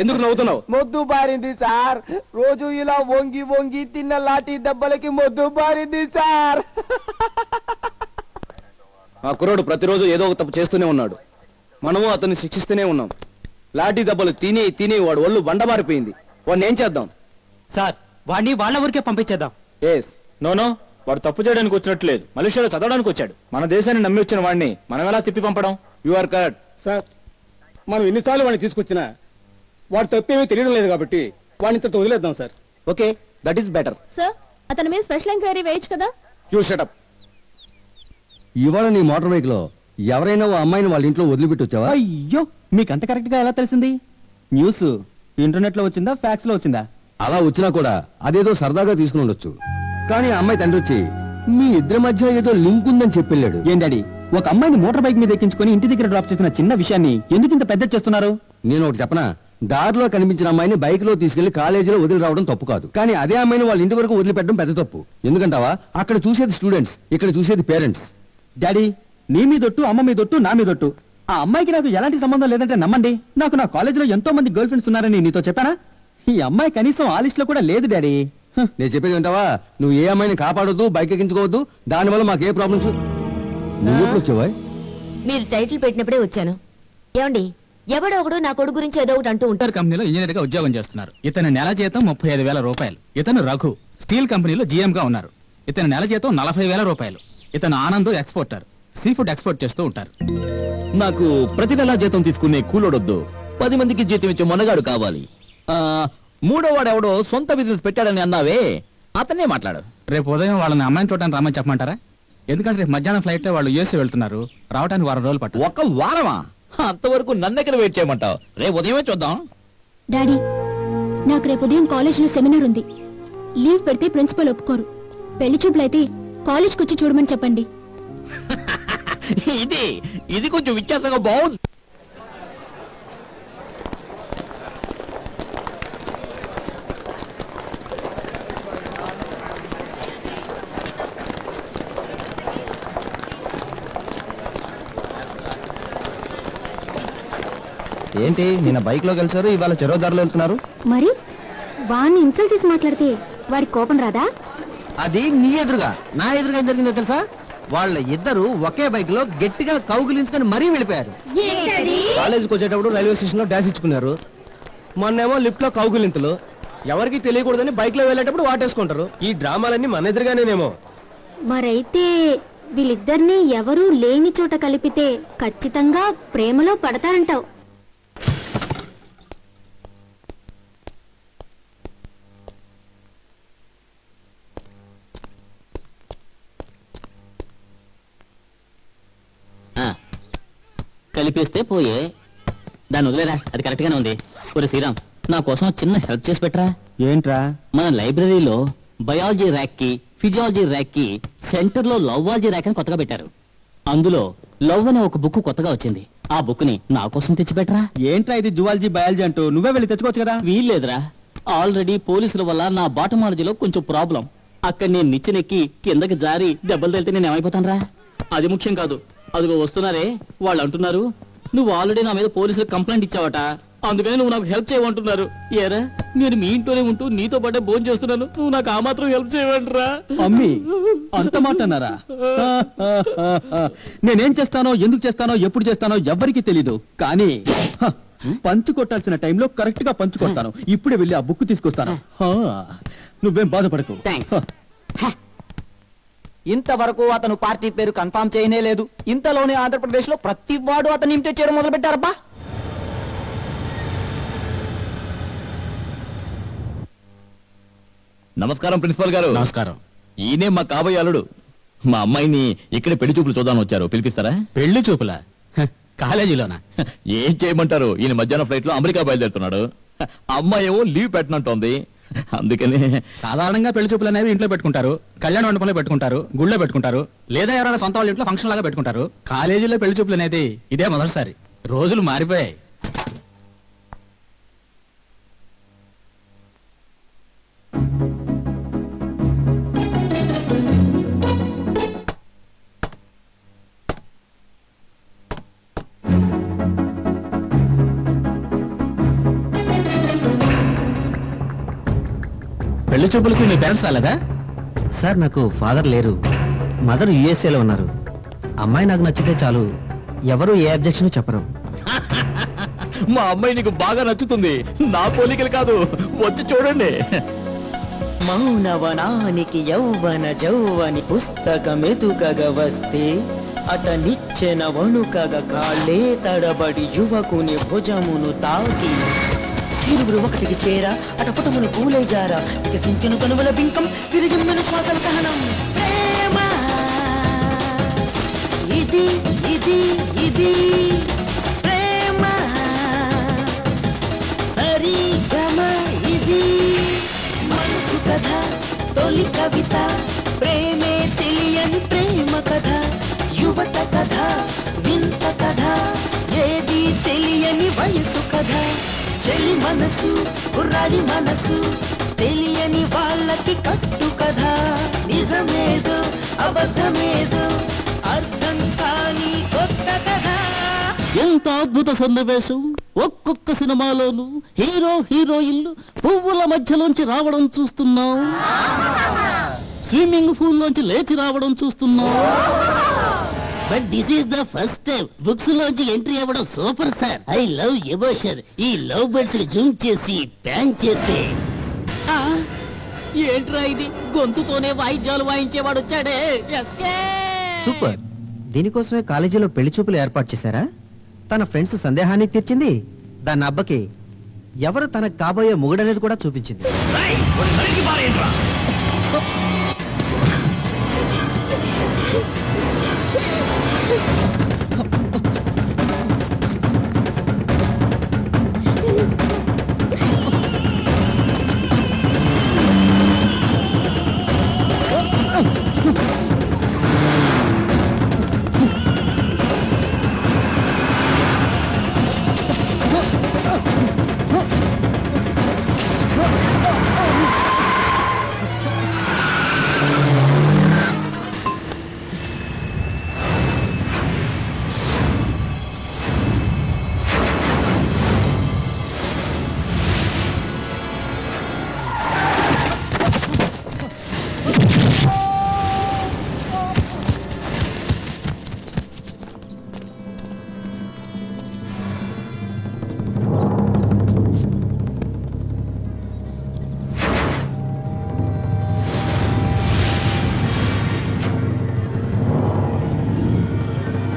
ఎందుకు నవ్వుతున్నావు? మొద్దు బారింది సార్. రోజు ఇలా వంగి వంగి తిన్న లాఠీ దెబ్బలకి మొద్దు బారింది సార్. ఆ కుర్రోడు ప్రతిరోజు ఏదో ఒక తప్పు చేస్తూనే ఉన్నాడు. మనము అతన్ని శిక్షిస్తూనే ఉన్నాం. లాఠీ దెబ్బలు తిని తిని వాడు ఒళ్ళు బండబారిపోయింది. వాడిని ఏం చేద్దాం సార్? వాడిని వాళ్ళ ఊరికే పంపించేద్దాం. ఎస్. నోనో, వాడు తప్పు చేయడానికి వచ్చినట్లేదు, మలేషియాలో చదవడానికి వచ్చాడు. మన దేశాన్ని నమ్మి వచ్చిన వాడిని మనం ఎలా తిప్పి పంపడం? యు ఆర్ కరెక్ట్ సార్, మనం ఎన్నిసార్లు వాడిని తీసుకొచ్చినా వాడు తప్పేమీ తెలియడం లేదు కాబట్టి వాడిని ఇంత వదిలేద్దాం sir. Okay, that is better. Sir, అతని మీద స్పెషల్ ఎంక్వైరీ వేయచ్చు కదా? You shut up. ఇవాళ నీ మోటార్ బైక్ లో ఎవరైనా ఓ అమ్మాయిని వాళ్ళ ఇంట్లో వదిలిపెట్టి వచ్చావా? అయ్యో, మీకు అంత కరెక్ట్ గా ఎలా తెలిసింది? న్యూస్ ఇంటర్నెట్ లో వచ్చిందా, ఫ్యాక్స్ లో వచ్చిందా? అలా వచ్చినా కూడా అదేదో సరదాగా తీసుకుని ఉండొచ్చు. కానీ ఆ అమ్మాయి తండ్రి వచ్చి మీ ఇద్దరి మధ్య ఏదో లింక్ ఉందని చెప్పెళ్ళాడు. ఏం డాడీ, ఒక అమ్మాయిని మోటార్ బైక్ మీద ఎక్కించుకొని ఇంటి దగ్గర డ్రాప్ చేసిన చిన్న విషయాన్ని ఎందుకు ఇంత పెద్ద చేస్తున్నారు? నేను ఒకటి చెప్పనా, దారిలో కనిపించిన అమ్మాయిని బైక్ లో తీసుకెళ్లి కాలేజీలో వదిలి రావడం తప్పు కాదు. కానీ అదే అమ్మాయిని వాళ్ళ ఇంటి వరకు వదిలిపెట్టడం పెద్ద తప్పు. ఎందుకంటావా, అక్కడ చూసేది స్టూడెంట్స్, ఇక్కడ చూసేది పేరెంట్స్. డాడీ, నీ మీదొట్టు, అమ్మ మీదొట్టు, నా మీదొట్టు. ఆ అమ్మాయికి నాకు ఎలాంటి సంబంధం లేదంటే నమ్మండి. నాకు నా కాలేజీలో ఎంతో మంది గర్ల్ ఫ్రెండ్స్ ఉన్నారని నీతో చెప్పానా? ఈ అమ్మాయి కనీసం ఆ లిస్ట్ లో కూడా లేదు డాడీ. నేను చెప్పేది వింటావా? నువ్వు ఏ అమ్మాయిని కాపాడొద్దు, బైక్ ఎక్కించుకోవద్దు. దానివల్ల మాకు ఏ ప్రాబ్లమ్స్. నువ్వు ఎప్పుడు వచ్చావా? మీరు టైటిల్ పెట్టినప్పుడే వచ్చాను. ఏమండి, ఎవడో ఒకడు నా కొడుకు గురించి ఏదో ఒకటి అంటూ ఉంటారు. కంపెనీలో ఇంజనీర్ గా ఉద్యోగం చేస్తున్నారు. ఇతని నెల జీతం 35,000 రూపాయలు. ఇతను రఘు స్టీల్ కంపెనీలో జీఎం గా ఉన్నారు. ఇతని నెల జీతం 40,000 రూపాయలు. ఇతను Anand exporter, sea food export చేస్తూ ఉంటారు. నాకు ప్రతి నెలా జీతం తీసుకునే కూలోడొద్దు, 10 మందికి జీతం ఇచ్చే మొనగాడు కావాలి. మూడో వాడెవడో సొంత బిజినెస్ పెట్టాడని అన్నావే, అతనే మాట్లాడు. రేపు ఉదయం వాళ్ళని అమ్మాయిని చూడటానికి రమ్మని చెప్పమంటారా? ఎందుకంటే రేపు మధ్యాహ్నం ఫ్లైట్ లో వాళ్ళు యూఎస్ఏ వెళ్తున్నారు. రావడానికి 1 వారం రోజులు పట్టు. ఒక వారమా? అంతవరకు నన్నెక్కడ వెయిట్ చేయమంటావు? రేపు ఉదయమే చూద్దాం. డాడీ, నాకు రేపు ఉదయం కాలేజీలో సెమినార్ ఉంది. లీవ్ పెడితే ప్రిన్సిపల్ ఒప్పుకోరు. పెళ్లి చూపులైతే కాలేజ్కి వచ్చి చూడమని చెప్పండి. ఇది కొంచెం వ్యత్యాసంగా బాగుంది. ఏంటి నిన్న బైక్ లో కలిసారు, ఇవాళ చెరోదారులు వెళ్తున్నారు? మరి వాడిని ఇన్సల్ట్ చేసి మాట్లాడితే వాడికి కోపం రాదా? అది నీ ఎదురుగా, నా ఎదురుగా ఏం జరిగిందో తెలుసా? వాళ్ళ ఇద్దరు ఒకే బైక్ లో గట్టిగా కౌగులించుకొని మరీ వెళ్ళిపోయారు. కాలేజీకి వచ్చేటప్పుడు రైల్వే స్టేషన్ లో డాష్ ఇచ్చుకున్నారు. మొన్నేమో లిఫ్ట్ లో కౌగులింతలు. ఎవరికి తెలియకూడదని బైక్ లో వెళ్ళేటప్పుడు వాటేసుకుంటారు. ఈ డ్రామాలన్నీ మన ఎదురుగానేనేమో. మరైతే వీళ్ళిద్దరిని ఎవరూ లేని చోట కలిపితే ఖచ్చితంగా ప్రేమలో పడతారంటావు. కలిపేస్తే పోయే, దాన్ని వదిలేరా, అది కరెక్ట్ గానే ఉంది. ఒరే శ్రీరామ్, నా కోసం చిన్న హెల్ప్ చేసి పెట్టరా. ఏంట్రా? మన లైబ్రరీలో బయాలజీ ర్యాక్ కి, ఫిజియాలజీ ర్యాక్ కి సెంటర్ లో లవ్వాలజీ ర్యాక్ అని కొత్తగా పెట్టారు. అందులో లవ్ అనే ఒక బుక్ కొత్తగా వచ్చింది. ఆ బుక్ ని నా కోసం తెచ్చిపెట్టరా. ఏంట్రా ఇది జువాలజీ బయాలజీ అంటూ? నువ్వే వెళ్ళి తెచ్చుకోవచ్చు కదా. వీల్లేదురా, ఆల్రెడీ పోలీసుల వల్ల నా బాటమాలజీలో కొంచెం ప్రాబ్లం. అక్కడ నేను నిచ్చెనెక్కి కిందకి జారి దెబ్బలు తేలితే నేను ఏమైపోతాను రా. అది ముఖ్యం కాదు. అదిగో వస్తున్నారే, వాళ్ళు అంటున్నారు నువ్వు ఆల్రెడీ నా మీద పోలీసులకు కంప్లైంట్ ఇచ్చావట, అందుకని నువ్వు నాకు హెల్ప్ చేయమంటున్నారు. ఏరా, నేను మీ ఇంట్లోనే ఉంటూ నీతో పాటే భోజనం చేస్తున్నాను, నువ్వు నాకు ఆ మాత్రం హెల్ప్ చేయమంటరా? అమ్మి అంత మాట అన్నారా? నేనేం చేస్తానో, ఎందుకు చేస్తానో, ఎప్పుడు చేస్తానో ఎవ్వరికీ తెలీదు. కానీ పంచు కొట్టాల్సిన టైంలో కరెక్ట్ గా పంచు కొడతాను. ఇప్పుడే వెళ్ళి ఆ బుక్ తీసుకొస్తాను. నువ్వేం బాధపడకు. ఇంతవరకు అతను పార్టీ పేరు కన్ఫర్మ్ చేయనే లేదు. ఇంతలోనే ఆంధ్రప్రదేశ్ లో ప్రతి వాడు అతను ఇమిటేట్ చేయడం మొదలు పెట్టారబ్బా. నమస్కారం ప్రిన్సిపల్ గారు. నమస్కారం. ఈయనే మా కాబోయే అల్లుడు. మా అమ్మాయిని ఇక్కడ పెళ్లి చూపులు చూద్దామని వచ్చారు, పిలిపిస్తారా? పెళ్లి చూపులా? కాలేజీలోనా? ఏం చేయమంటారు, ఈయన మధ్యాహ్నం ఫ్లైట్ లో అమెరికా బయలుదేరుతున్నాడు. అమ్మాయి ఏమో లీవ్ పెట్టినట్టుంది. అందుకని సాధారణంగా పెళ్లి చూపులు అనేవి ఇంట్లో పెట్టుకుంటారు, కళ్యాణ మండపంలో పెట్టుకుంటారు, గుళ్ళో పెట్టుకుంటారు, లేదా ఎవరైనా సొంత వాళ్ళ ఇంట్లో ఫంక్షన్ లాగా పెట్టుకుంటారు. కాలేజీలో పెళ్లి చూపులు అనేది ఇదే మొదటిసారి. రోజులు మారిపోయాయి. పెళ్లి చూపులకు మీ పేరెంట్స్ రాలేదా? సార్ నాకు ఫాదర్ లేరు, మదర్ యుఎస్ఏలో ఉన్నారు. అమ్మాయి నాకు నచ్చితే చాలు, ఎవరు ఏ అబ్జెక్షన్ చెప్పరు. మా అమ్మాయి నీకు బాగా నచ్చుతుంది, నా పోలికలు కాదు, వచ్చి చూడండి. మౌనవనానికి యౌవన జౌవని పుస్తకమెతుకగ వస్తే అట నిచ్చెన వణుకగ కాళ్ళే తడబడి యువకుని భుజమును తాకి ఇరువురు ఒకటికి చేరా అటపుటమును పూలై జారా వికసించిన కనువల బింకం విరిజిమ్మిన శ్వాసల సహనం. ప్రేమ ఇది ఇది ఇది ప్రేమ సరి గమ ఇది మనసు కథ తొలి కవిత ప్రేమే తెలియని ప్రేమ కథ యువత కథ వింత కథ ఏది తెలియని వయసు కథ చెలి మనసు కుర్రాడి మనసు తెలియని వాళ్ళకి కట్టు కథ నిజమేదో అబద్ధమేదో అర్థం కాని కొత్త కథ. ఎంత అద్భుత సన్నివేశం! ఒక్కొక్క సినిమాలోనూ హీరో హీరోయిన్లు పువ్వుల మధ్యలోంచి రావడం చూస్తున్నాం, స్విమ్మింగ్ పూల్ లోంచి లేచి రావడం చూస్తున్నాం. But this is the first time books లోంచి ఎంట్రీ అవ్వడం super sir. I love emotion. ఈ లవ్ బర్డ్స్ ని జూమ్ చేసి ప్యాన్ చేస్తే ఏంట్రా ఇది, గొంతుతోనే వాయిద్యాలు వాయించేవాడు వచ్చాడే. సూపర్. దీనికోసమే కాలేజీలో పెళ్లి చూపులు ఏర్పాటు చేశారా? తన ఫ్రెండ్స్ సందేహాన్ని తీర్చింది, దాని అబ్బకి ఎవరు తనకు కాబోయే మొగుడనేది కూడా చూపించింది.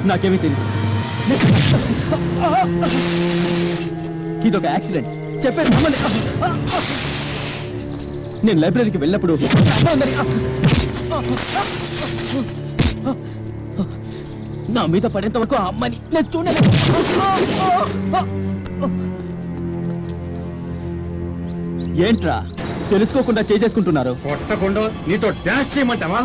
నాకేమీ తెలియదు, ఇదొక యాక్సిడెంట్. చెప్పేది నమ్మండి. నేను లైబ్రరీకి వెళ్ళినప్పుడు నా మీద పడేంత వరకు ఆ అమ్మని నేను చూడలేదు. ఏంట్రా తెలుసుకోకుండా చేసుకుంటున్నారు? కొట్టకుండా నీతో డాన్స్ చేయమంటావా?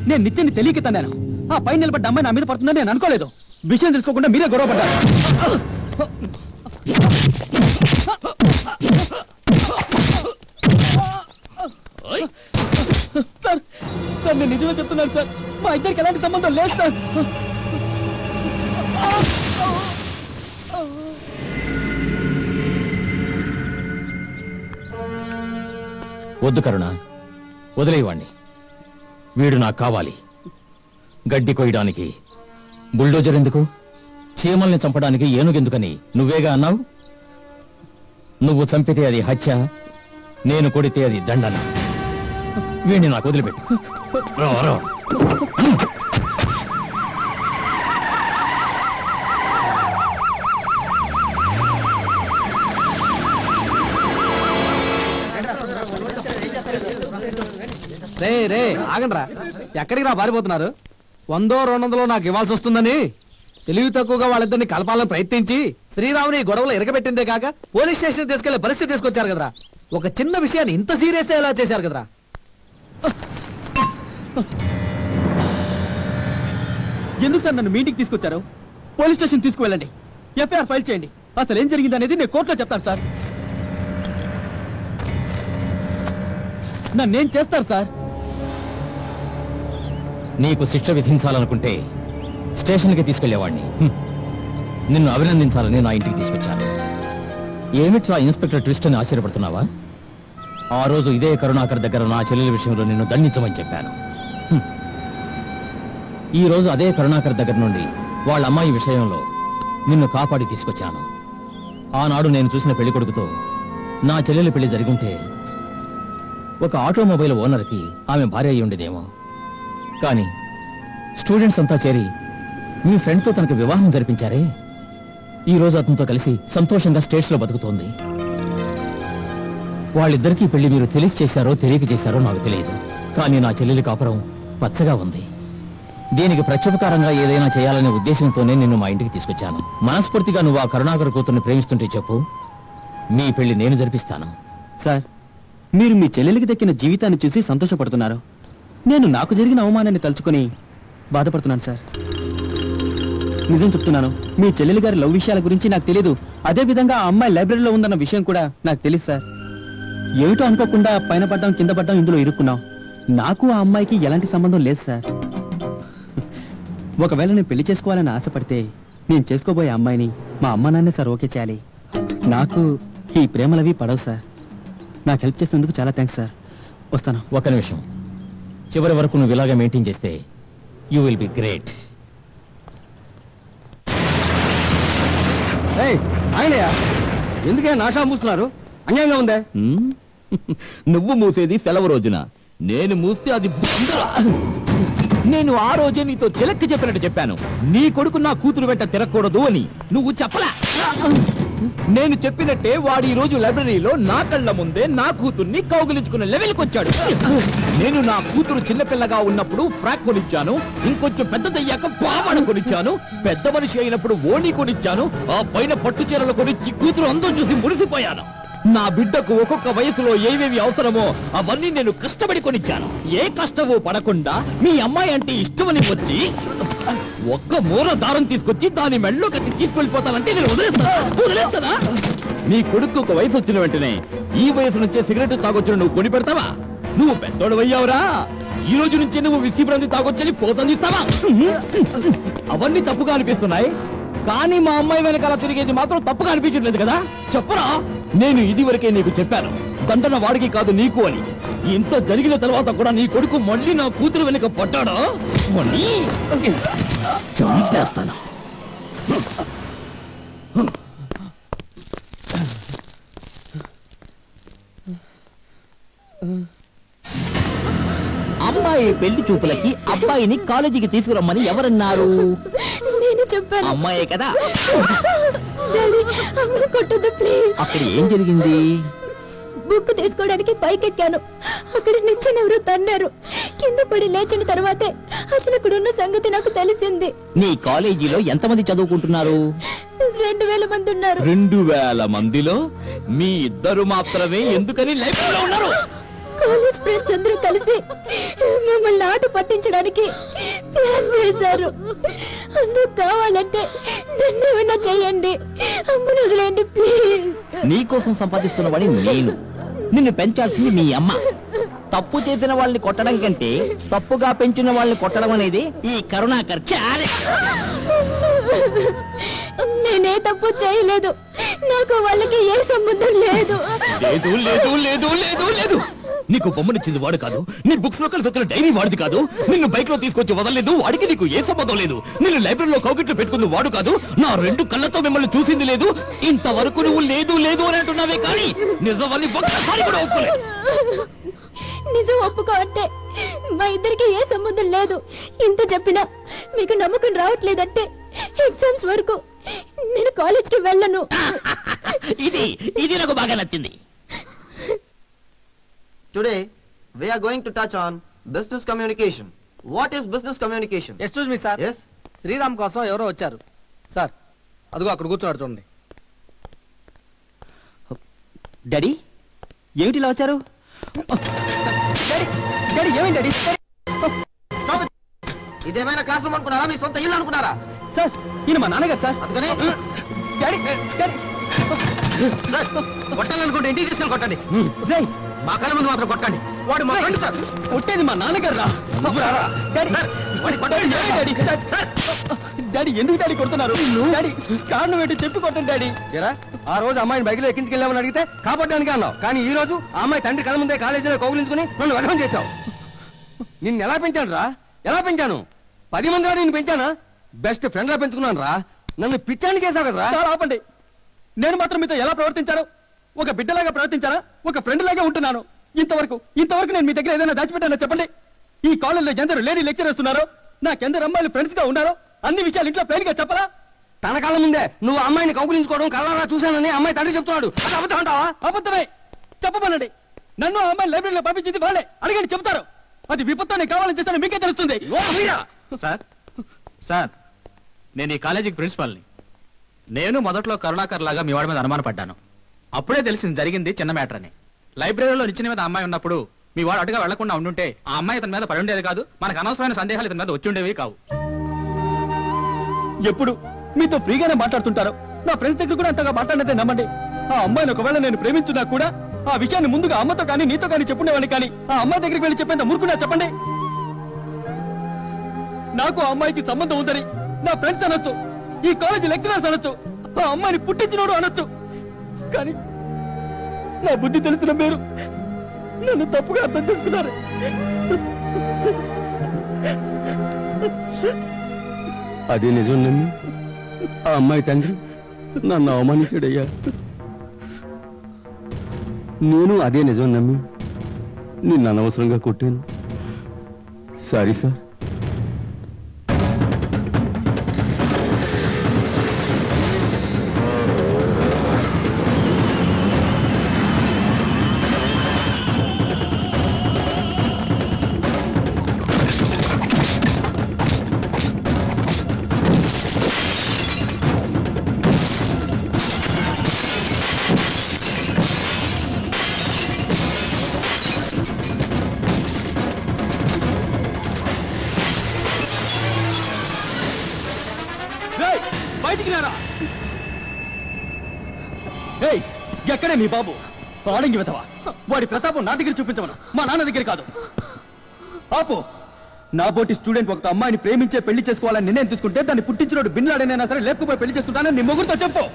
నేను నిత్యాన్ని తెలియక తన్నాను. ఆ పైన నిలబడ్డ అమ్మాయి నా మీద పడుతుందని నేను అనుకోలేదు. విషయం తెలుసుకోకుండా మీరే గొడవ పడ్డారు. సార్ సార్ నేను నిజమే చెప్తున్నాను సార్. మా ఇద్దరికి ఎలాంటి సంబంధం లేదు సార్. వద్దు కరుణ, వదిలేవాణ్ణి. వీడు నాకు కావాలి. గడ్డి కొయ్యడానికి బుల్డోజర్ ఎందుకు? చీమల్ని చంపడానికి ఏనుగెందుకని నువ్వేగా అన్నావు. నువ్వు చంపితే అది హత్య, నేను కొడితే అది దండన. వీడిని నాకు వదిలిపెట్టు. రే రే ఆగండ్రా, ఎక్కడికి రా పారిపోతున్నారు? 100-200 నాకు ఇవ్వాల్సి వస్తుందని తెలివి తక్కువగా వాళ్ళిద్దరిని కలపాలని ప్రయత్నించి శ్రీరాముని గొడవలు ఎరగబెట్టిందే కాక పోలీస్ స్టేషన్ తీసుకెళ్లే పరిస్థితి తీసుకొచ్చారు కదరా. ఒక చిన్న విషయాన్ని ఇంత సీరియస్ ఎలా చేశారు కదరా. ఎందుకు సార్ నన్ను మీటింగ్ తీసుకొచ్చారు? పోలీస్ స్టేషన్ తీసుకువెళ్ళండి, ఎఫ్ఐఆర్ ఫైల్ చేయండి. అసలు ఏం జరిగింది అనేది నేను కోర్టులో చెప్తాను సార్. నన్నేం చేస్తారు సార్? నీకు శిక్ష విధించాలనుకుంటే స్టేషన్కి తీసుకెళ్లేవాడిని. నిన్ను అభినందించాలని నా ఇంటికి తీసుకొచ్చాను. ఏమిట్రా ఇన్స్పెక్టర్ ట్విస్ట్ అని ఆశ్చర్యపడుతున్నావా? ఆ రోజు ఇదే కరుణాకర్ దగ్గర నా చెల్లెల విషయంలో నిన్ను దండించమని చెప్పాను. ఈ రోజు అదే కరుణాకర్ దగ్గర నుండి వాళ్ళ అమ్మాయి విషయంలో నిన్ను కాపాడి తీసుకొచ్చాను. ఆనాడు నేను చూసిన పెళ్లి కొడుకుతో నా చెల్లెల పెళ్లి జరిగుంటే ఒక ఆటోమొబైల్ ఓనర్కి ఆమె భార్య అయి ఉండేదేమో. కానీ స్టూడెంట్స్ అంతా చేరి మీ ఫ్రెండ్తో తనకు వివాహం జరిపించారే. ఈ రోజు అతనితో కలిసి సంతోషంగా స్టేట్స్ లో బతుకుతోంది. వాళ్ళిద్దరికీ పెళ్లి మీరు తెలిసి చేశారో తెలియక చేశారో నాకు తెలియదు. కానీ నా చెల్లెలి కాపురం పచ్చగా ఉంది. దీనికి ప్రత్యుపకారంగా ఏదైనా చేయాలనే ఉద్దేశంతోనే నిన్ను మా ఇంటికి తీసుకొచ్చాను. మనస్ఫూర్తిగా నువ్వు ఆ కరుణాకర్ కూతుర్ని ప్రేమిస్తుంటే చెప్పు, మీ పెళ్లి నేను జరిపిస్తాను. సార్, మీరు మీ చెల్లెలికి దక్కిన జీవితాన్ని చూసి సంతోషపడుతున్నారు. నేను నాకు జరిగిన అవమానాన్ని తలుచుకొని బాధపడుతున్నాను సార్. నిజం చెప్తున్నాను, మీ చెల్లెలి గారి లవ్ విషయాల గురించి నాకు తెలియదు. అదే విధంగా ఆ అమ్మాయి లైబ్రరీలో ఉందన్న విషయం కూడా నాకు తెలియదు సార్. ఏమిటో అనుకోకుండా పైన పడ్డాం కింద పడ్డాం, ఇందులో ఇరుక్కున్నాం. నాకు ఆ అమ్మాయికి ఎలాంటి సంబంధం లేదు సార్. ఒకవేళ నేను పెళ్లి చేసుకోవాలని ఆశపడితే నేను చేసుకోబోయే అమ్మాయిని మా అమ్మ నాన్నే సార్ ఓకే చేయాలి. నాకు ఈ ప్రేమలవి పడవు సార్. నాకు హెల్ప్ చేసినందుకు చాలా థ్యాంక్స్ సార్. వస్తాను. ఒక నిమిషం, చివరి వరకు నువ్వు ఇలాగే మెయింటైన్ చేస్తే యూ విల్ బి గ్రేట్. ఆయనయా ఎందుకే నాశా మూస్తున్నారు? అన్యాయంగా ఉందే. నువ్వు మూసేది సెలవు రోజున, నేను మూస్తే అది బందరా. నేను ఆ రోజే నీతో చిలక్కి చెప్పినట్టు చెప్పాను, నీ కొడుకు నా కూతురు వెంట తిరగకూడదు అని. నువ్వు చెప్పలా. నేను చెప్పినట్టే వాడు ఈ రోజు లైబ్రరీలో నా కళ్ళ ముందే నా కూతుర్ని కౌగిలించుకునే లెవెల్కి వచ్చాడు. నేను నా కూతురు చిన్నపిల్లగా ఉన్నప్పుడు ఫ్రాక్ కొనిచ్చాను, ఇంకొంచెం పెద్దదయ్యాక పావాడ కొనిచ్చాను, పెద్ద మనిషి అయినప్పుడు ఓణి కొనిచ్చాను, ఆ పైన పట్టు చీరలు కొనిచ్చి కూతురు అందం చూసి మురిసిపోయాను. నా బిడ్డకు ఒక్కొక్క వయసులో ఏవేవి అవసరమో అవన్నీ నేను కష్టపడి కొనిచ్చాను. ఏ కష్టమో పడకుండా మీ అమ్మాయి అంటే ఇష్టమని వచ్చి ఒక్క మూల దారం తీసుకొచ్చి దాని మెళ్ళో కట్టి తీసుకెళ్లిపోతానంటే నేను వదిలేస్తానా? నీ కొడుకు ఒక వయసు వచ్చిన వెంటనే ఈ వయసు నుంచే సిగరెట్ తాగొచ్చిన నువ్వు కొని పెడతావా? నువ్వు పెద్దోడు అయ్యావురా. ఈ రోజు నుంచే నువ్వు విస్కీ బ్రాంతి తాగొచ్చని పోతందిస్తావా? అవన్నీ తప్పుగా అనిపిస్తున్నాయి, కానీ మా అమ్మాయి వెనకాల తిరిగేది మాత్రం తప్పుగా అనిపించట్లేదు కదా. చెప్పరా, నేను ఇది వరకే నీకు చెప్పాను, దండన వాడికి కాదు నీకు అని. ఇంత జరిగిన తర్వాత కూడా నీ కొడుకు మళ్ళీ నా కూతురు వెనుక పడ్డాడా? చంపేస్తాను. అమ్మాయి పెళ్లి చూపులకి అబ్బాయిని కాలేజీకి తీసుకురమ్మని ఎవరన్నారు? నేను చెప్పాను. అమ్మాయే కదా. కొట్టొద్దు ప్లీజ్. అక్కడ ఏం జరిగింది? బుక్ తీసుకోవడానికి పైకెక్కాను. అక్కడ నిచ్చెన ఎవరో తన్నారు. కింద పడి లేచిన తర్వాతే అతను అక్కడ ఉన్న సంగతి నాకు తెలిసింది. నీ కాలేజీలో ఎంతమంది చదువుకుంటున్నారు? 2000 మంది ఉన్నారు. 2000 మందిలో మీ ఇద్దరు మాత్రమే ఎందుకని లైబ్రరీలో ఉన్నారు? కాలేజ్ క్లోజ్ ఫ్రెండ్స్ అందరూ కలిసి మమ్మల్ని ఆట పట్టించడానికి ప్లాన్ వేశారు. అందుకు కావాలంటే నన్ను ఏమైనా చెయ్యండి, అమ్మను వదిలేయండి ప్లీజ్. నీకోసం సంపాదిస్తున్న వాడిని నేను, నిన్ను పెంచాల్సింది మీ అమ్మ. తప్పు చేసిన వాళ్ళని కొట్టడం కంటే తప్పుగా పెంచిన వాళ్ళని కొట్టడం అనేది ఈ కరుణాకర్ చాలే. నేనే తప్పు చేయలేదు, నాకు వాళ్ళకి ఏ సంబంధం లేదు. లేదు లేదు లేదు లేదు లేదు, నీకు బొమ్మనిచ్చింది వాడు కాదు, నీ బుక్స్ లో కలిసి వచ్చిన డైరీ వాడిది కాదు, నిన్ను బైక్ లో తీసుకొచ్చి వదలలేదు, వాడికి నీకు ఏ సంబంధం లేదు. నిన్ను లైబ్రరీలో కౌగిట్లో పెట్టుకుంది వాడు కాదు, నా 2 కళ్ళతో మిమ్మల్ని చూసింది లేదు. ఇంతవరకు నువ్వు లేదు లేదు అని అంటున్నావే కానీ నిజమని ఒక్కసారి కూడా ఒప్పుకోలేదు. నిజం ఒప్పుకో అంటే మా ఇద్దరికి ఏ సంబంధం లేదు. ఇంత చెప్పినా మీకు నమ్మకం రావట్లేదంటే ఎగ్జామ్స్ వరకు నేను కాలేజ్కి వెళ్ళను. ఇది ఇది నాకు బాగా నచ్చింది. Today we are going to touch on business communication. What is business communication? Excuse me sir. Yes. Sriram కోసం ఎవరో వచ్చారు సార్. అదిగో అక్కడ కూర్చున్నాడు చూడండి. డాడీ ఏమిటి ఇలా వచ్చారు? డాడీ డాడీ ఏమైంది డాడీ? ఇదేమైనా క్లాస్ రూమ్ అనుకున్నారా, మీ సొంత ఇల్లు అనుకున్నారా? సార్ ఈయన మా నాన్నగారు సార్. అందుకనే డాడీ డాడీ కొట్టాలనుకుంటే ఇంటికి తీసుకెళ్ళి కొట్టండి. రేయ్, మా కళ్ళ ముందు మాత్రం కొట్టండి. వాడు మా ఫ్రెండ్ సార్. కొట్టేది మా నాన్నగారు రా. డాడీ వాడి కొట్టండి. డాడీ డాడీ ఎందుకు డాడీ కొడుతున్నారు? డాడీ కారణం ఏంటి చెప్పి కొట్టండి డాడీ. ఏరా, ఆ రోజు అమ్మాయిని బైక్లో ఎక్కించుకెళ్ళామని అడిగితే కాపాడడానికి అన్నావు, కానీ ఈ రోజు ఆ అమ్మాయి తండ్రి కళ్ళ ముందే కాలేజీలో కౌగులించుకుని నన్ను వ్యర్థం చేశావు. నిన్ను ఎలా పెంచాను రా? ఎలా పెంచాను? 10 మందిలో నేను పెంచానా? బెస్ట్ ఫ్రెండ్ లా పెంచుకున్నాను రా. నన్ను పిచ్చాన్ని చేశావు కదరా. చాలా ఆపండి. నేను మాత్రం మీతో ఎలా ప్రవర్తించాను? ఒక బిడ్డలాగా ప్రవర్తించానా? ఒక ఫ్రెండ్ లాగా ఉంటున్నాను. ఇంతవరకు నేను మీ దగ్గర ఏదైనా దాచిపెట్టానో చెప్పండి. ఈ కాలేజీలో ఎందరు లేడీ లెక్చరర్స్ ఉన్నారో, నాకెందరు అమ్మాయిలు ఫ్రెండ్స్ గా ఉన్నారో అన్ని విషయాలు ఇంట్లో ప్లేన్ గా చెప్పలా? తన కళ్ళ ముందే నువ్వు అమ్మాయిని కౌగులించుకోవడం కళ్ళారా చూశానని అమ్మాయి తండ్రి చెప్తున్నాడు. అది అబద్ధం అంటావా? అబద్ధమే. చెప్పమనండి. నన్ను ఆ అమ్మాయి లైబ్రరీలో పంపించింది వాళ్ళే. అడగండి, చెబుతారు. అది విపత్తు నేను కావాలని చేస్తాను మీకే తెలుస్తుంది. సార్ నేను ఈ కాలేజీకి ప్రిన్సిపాల్ని. నేను మొదట్లో కరుణాకర్ లాగా మీ వాడి మీద అనుమానపడ్డాను. అప్పుడే తెలిసింది జరిగింది చిన్న మ్యాటర్ అని. లైబ్రరీలో నిచ్చిన మీద అమ్మాయి ఉన్నప్పుడు మీ వాడు అటుగా వెళ్లకుండా ఉండుంటే ఆ అమ్మాయి ఇతని మీద పడి ఉండేది కాదు, మనకు అనవసరమైన సందేహాలు ఇతని మీద వచ్చి ఉండేవి కావు. ఎప్పుడు మీతో ఫ్రీగానే మాట్లాడుతుంటారు. నా ఫ్రెండ్స్ దగ్గర కూడా అంతగా మాట్లాడితే నమ్మండి. ఆ అమ్మాయిని ఒకవేళ నేను ప్రేమించున్నా కూడా ఆ విషయాన్ని ముందుగా అమ్మతో కానీ నీతో కానీ చెప్పుండేవాడిని, కానీ ఆ అమ్మాయి దగ్గరికి వెళ్ళి చెప్పేంత మురుకున్నా చెప్పండి. నాకు ఆ అమ్మాయికి సంబంధం ఉందని నా ఫ్రెండ్స్ అనొచ్చు, ఈ కాలేజీ లెక్చరర్స్ అనొచ్చు, ఆ అమ్మాయిని పుట్టించినోడు అనొచ్చు, కానీ నా బుద్ధి తెలిసిన మీరు నన్ను తప్పుగా అర్థం చేసుకున్నారు. అదే నిజం నమ్మి ఆ అమ్మాయి తండ్రి నన్ను అవమానించాడయ్యా. నేను అదే నిజం నమ్మి నిన్ను అనవసరంగా కొట్టాను. Sorry sir. బయటికి రారా. ఎక్కడే మీ బాబు? ఆడంగి వెతవా. వాడి ప్రతాపం నా దగ్గర చూపించమను, మా నాన్న దగ్గర కాదు. ఆపు. నా బోటి స్టూడెంట్ ఒక అమ్మాయిని ప్రేమించే పెళ్లి చేసుకోవాలని నిర్ణయం తీసుకుంటే దాన్ని పుట్టించినోడు బిన్ లాడెనైనా సరే లేకపోయి పెళ్లి చేసుకుంటానని నీ మొగుడుతో చెప్పు.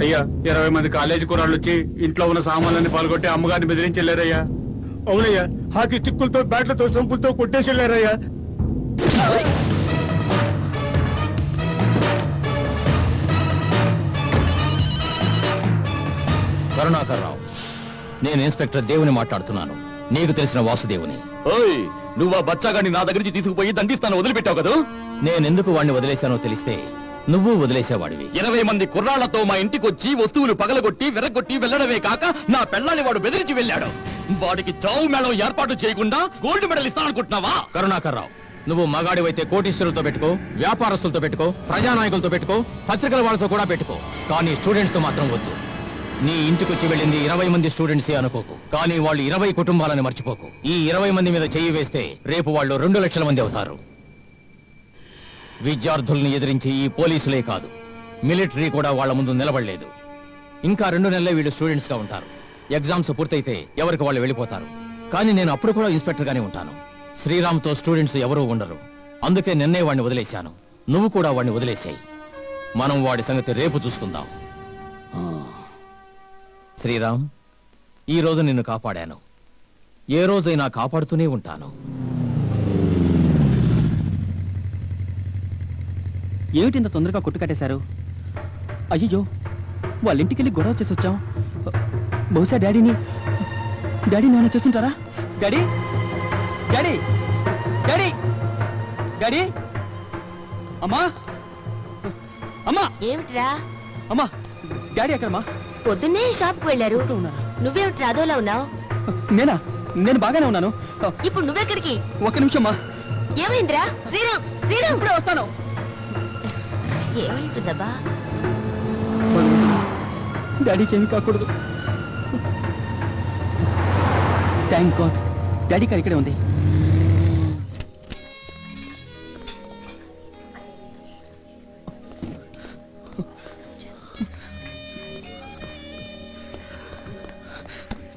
అయ్యా 20 మంది కాలేజీ కుర్రాళ్ళు వచ్చి ఇంట్లో ఉన్న సామాన్లన్నీ పాల్గొట్టి అమ్మగారిని బెదిరించి వెళ్ళారయ్యా. అవునయ్యా, హాకీ చిక్కులతో బ్యాట్లతో సంపులతో కొట్టేసి వెళ్ళారయ్యా. కరుణాకర్రావు, నేను ఇన్స్పెక్టర్ దేవుని మాట్లాడుతున్నాను. నీకు తెలిసిన వాసుదేవుని. ఓయ్, నువ్వు ఆ బచ్చాగాన్ని నా దగ్గర నుంచి తీసుకుపోయి దండిస్తాను వదిలిపెట్టావు కదా? నేనెందుకు వాడిని వదిలేశానో తెలిస్తే నువ్వు వదిలేసేవాడివి. 20 మంది కుర్రాళ్లతో మా ఇంటికి వచ్చి వస్తువులు పగలగొట్టి విరగొట్టి వెళ్ళడమే కాక నా పెళ్ళాన్ని వాడు బెదిరించి వెళ్ళాడు. వాడికి చావు మేళం ఏర్పాటు చేయకుండా గోల్డ్ మెడల్ ఇస్తాననుకుంటున్నావా? కరుణాకర్రావు, నువ్వు మగాడివైతే కోటీశ్వరులతో పెట్టుకో, వ్యాపారస్తులతో పెట్టుకో, ప్రజానాయకులతో పెట్టుకో, పత్రికల వాళ్ళతో కూడా పెట్టుకో. కానీ స్టూడెంట్స్ తో మాత్రం వద్దు. నీ ఇంటికొచ్చి వెళ్ళింది 20 మంది స్టూడెంట్సే అనుకోకు, కానీ వాళ్ళు 20 కుటుంబాలని మర్చిపోకు. ఈ 20 మంది మీద చెయ్యి వేస్తే రేపు వాళ్ళు 2 లక్షల మంది అవుతారు. విద్యార్థుల్ని ఎదిరించి ఈ పోలీసులే కాదు, మిలిటరీ కూడా వాళ్ళ ముందు నిలబడలేదు. ఇంకా 2 నెలలే వీళ్ళు స్టూడెంట్స్ గా ఉంటారు. ఎగ్జామ్స్ పూర్తయితే ఎవరికి వాళ్ళు వెళ్ళిపోతారు. కానీ నేను అప్పుడు కూడా ఇన్స్పెక్టర్ గానే ఉంటాను. శ్రీరామ్తో స్టూడెంట్స్ ఎవరూ ఉండరు. అందుకే నిన్నే వాడిని వదిలేశాను. నువ్వు కూడా వాడిని వదిలేసాయి. మనం వాడి సంగతి రేపు చూసుకుందాం. శ్రీరామ్, ఈ రోజు నిన్ను కాపాడాను. ఏ రోజైనా కాపాడుతూనే ఉంటాను. ఏమిటి ఇంత తొందరగా కొట్టు కట్టేశారు? అయ్యో, వాళ్ళ ఇంటికి వెళ్ళి గొడవ చేసి వచ్చాం. బహుశా డాడీ నాన్న చేస్తుంటారా? డాడీ డాడీ డాడీ డాడీ అమ్మా అమ్మా ఏమిట్రా? అమ్మా, డాడీ ఎక్కడమ్మా? పొద్దున్నే షాప్ కు వెళ్ళారు. నువ్వేమిట్రా అదోలా ఉన్నావు? నేను బాగానే ఉన్నాను. ఇప్పుడు నువ్వెక్కడికి? 1 నిమిషమ్మా. ఏమైందిరా? శ్రీరామ్ శ్రీరామ్, ఇప్పుడే వస్తాను. ఏమైంటుందబ్బా? డాడీకి ఏమి కాకూడదు. థ్యాంక్ గాడ్, డాడీ కార్ ఇక్కడే ఉంది.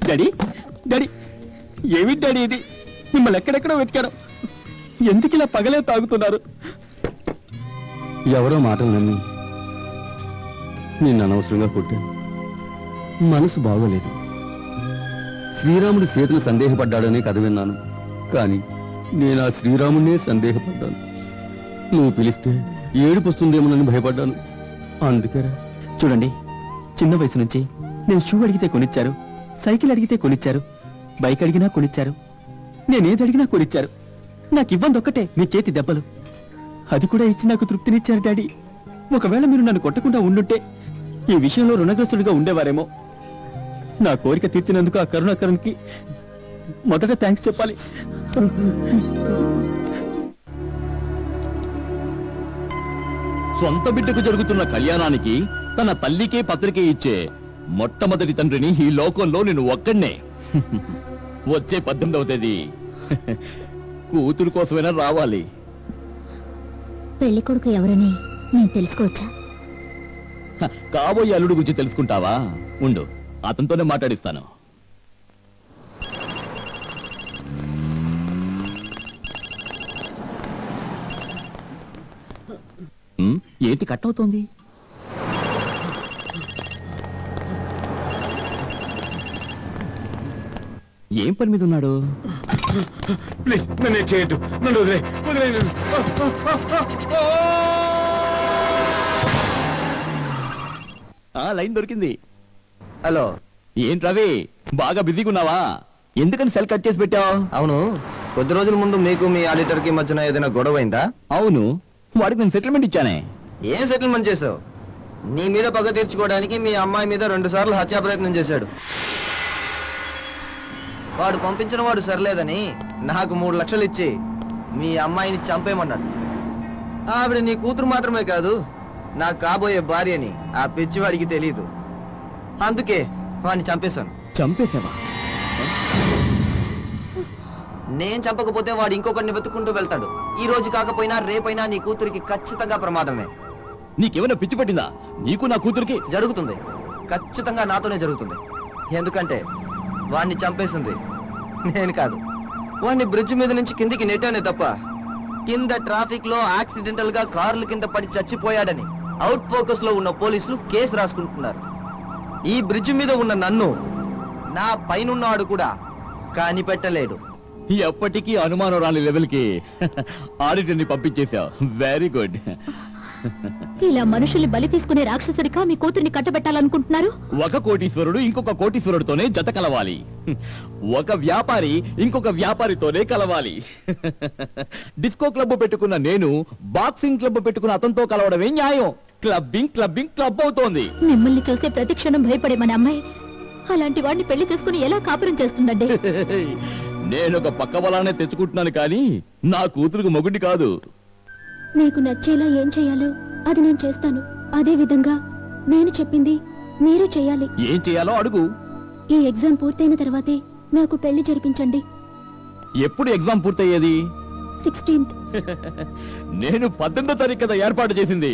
డాడీ డాడీ, ఏమి డాడీ ఇది? మిమ్మల్ని ఎక్కడెక్కడో వెతికాను. ఎందుకు ఇలా పగలే తాగుతున్నారు? ఎవరో మాటలు నమ్మి నిన్ను అనవసరంగా కొట్టాను. మనసు బాగోలేదు. శ్రీరాముడు సీతను సందేహపడ్డాడనే కథ విన్నాను, కానీ నేను ఆ శ్రీరాముడినే సందేహపడ్డాను. నువ్వు పిలిస్తే ఏడుపు వస్తుందేమోనని భయపడ్డాను. అందుకేరా. చూడండి, చిన్న వయసు నుంచి నేను షూ అడిగితే కొనిచ్చారు, సైకిల్ అడిగితే కొనిచ్చారు, బైక్ అడిగినా కొనిచ్చారు, నేనేది అడిగినా కొనిచ్చారు. నాకు ఇవ్వంది ఒక్కటే, మీ చేతి దెబ్బలు. అది కూడా ఇచ్చి నాకు తృప్తినిచ్చారు డాడీ. ఒకవేళ మీరు నన్ను కొట్టకుండా ఉండుంటే ఈ విషయంలో రుణగ్రస్తుడిగా ఉండేవారేమో. నా కోరిక తీర్చినందుకు ఆ కరుణాకరణ్కి మొదట థ్యాంక్స్ చెప్పాలి. సొంత బిడ్డకు జరుగుతున్న కళ్యాణానికి తన తల్లికే పత్రిక ఇచ్చే మొట్టమొదటి తండ్రిని ఈ లోకంలో నేను ఒక్కడ్నే. వచ్చే 18వ తేదీ కూతురు కోసమైనా రావాలి. పెళ్లి కొడుకు ఎవరని నేను తెలుసుకోవచ్చా? కాబోయే అల్లుడు గురించి తెలుసుకుంటావా? ఉండు, అతనితోనే మాట్లాడిస్తాను. ఏంటి కట్ అవుతోంది? ఏం పని మీద ఉన్నాడు? ప్లీజ్ నన్ను చేయొద్దు, నన్ను వదిలే. లైన్ దొరికింది. హలో, ఏంటి రవి, బాగా బిజీగా ఉన్నావా? ఎందుకని సెల్ కట్ చేసి పెట్టావు? అవును, కొద్ది రోజుల ముందు మీకు మీ ఆడిటర్ కి మధ్యన ఏదైనా గొడవ అయిందా? అవును, వాడికి నేను సెటిల్మెంట్ ఇచ్చానే. ఏం సెటిల్మెంట్ చేసావు? నీ మీద పగ తీర్చుకోవడానికి మీ అమ్మాయి మీద 2 సార్లు హత్యా ప్రయత్నం చేశాడు. వాడు పంపించిన వాడు సరిలేదని నాకు 3 లక్షలు ఇచ్చి మీ అమ్మాయిని చంపేయమన్నాడు. ఆవిడ నీ కూతురు మాత్రమే కాదు, నా కాబోయే భార్యని ఆ పిచ్చివాడికి తెలియదు. అందుకే వాడిని చంపేశాను. చంపేశావా? నేను చంపకపోతే వాడు ఇంకొకరిని వెతుక్కుంటూ వెళ్తాడు. ఈ రోజు కాకపోయినా రేపైనా నీ కూతురికి ఖచ్చితంగా ప్రమాదమే. నీకేమైనా పిచ్చి పట్టిందా? నీకు నా కూతురికి జరుగుతుంది, ఖచ్చితంగా నాతోనే జరుగుతుంది. ఎందుకంటే వాణ్ణి చంపేసింది నేను కాదు. వాణ్ణి బ్రిడ్జ్ మీద నుంచి కిందికి నెట్టానే తప్ప కింద ట్రాఫిక్ లో యాక్సిడెంటల్ గా కార్ల కింద పడి చచ్చిపోయాడని అవుట్ ఫోకస్ లో ఉన్న పోలీసులు కేసు రాసుకుంటున్నారు. ఈ బ్రిడ్జ్ మీద ఉన్న నన్ను నా పైనున్నాడు కూడా కనిపెట్టలేడు. ఎప్పటికీ అనుమానం రాని లెవెల్ కి ఆడిటర్ని పంపించేశావు. Very good. ఇలా మనుషుల్ని బలి తీసుకునే రాక్షసుడిగా మీ కూతుర్ని కట్టబెట్టాలనుకుంటున్నారు? ఒక కోటీశ్వరుడు ఇంకొక కోటీశ్వరుడితోనే జత కలవాలి. ఒక వ్యాపారి ఇంకొక వ్యాపారితోనే కలవాలి. డిస్కో క్లబ్ పెట్టుకున్న నేను బాక్సింగ్ క్లబ్ పెట్టుకున్న అతనితో కలవడమే న్యాయం. క్లబ్బింగ్ క్లబ్బింగ్ క్లబ్ అవుతోంది. మిమ్మల్ని చూసే ప్రతి క్షణం భయపడే మన అమ్మాయి అలాంటి వాడిని పెళ్లి చేసుకుని ఎలా కాపురం చేస్తుందండి? నేనొక పక్క బలానే తెచ్చుకుంటున్నాను కానీ నా కూతురుకు మొగుడి కాదు. మీకు నచ్చేలా ఏం చేయాలో అది నేను చేస్తాను. అదే విధంగా నేను చెప్పింది మీరు చేయాలి. ఏం చేయాలో అడుగు. ఈ ఎగ్జామ్ పూర్తయిన తర్వాతే నాకు పెళ్లి జరిపించండి. ఎప్పుడు ఎగ్జామ్ పూర్తయ్యేది? 16th. నేను 18వ తారీఖు కదా ఏర్పాటు చేసింది.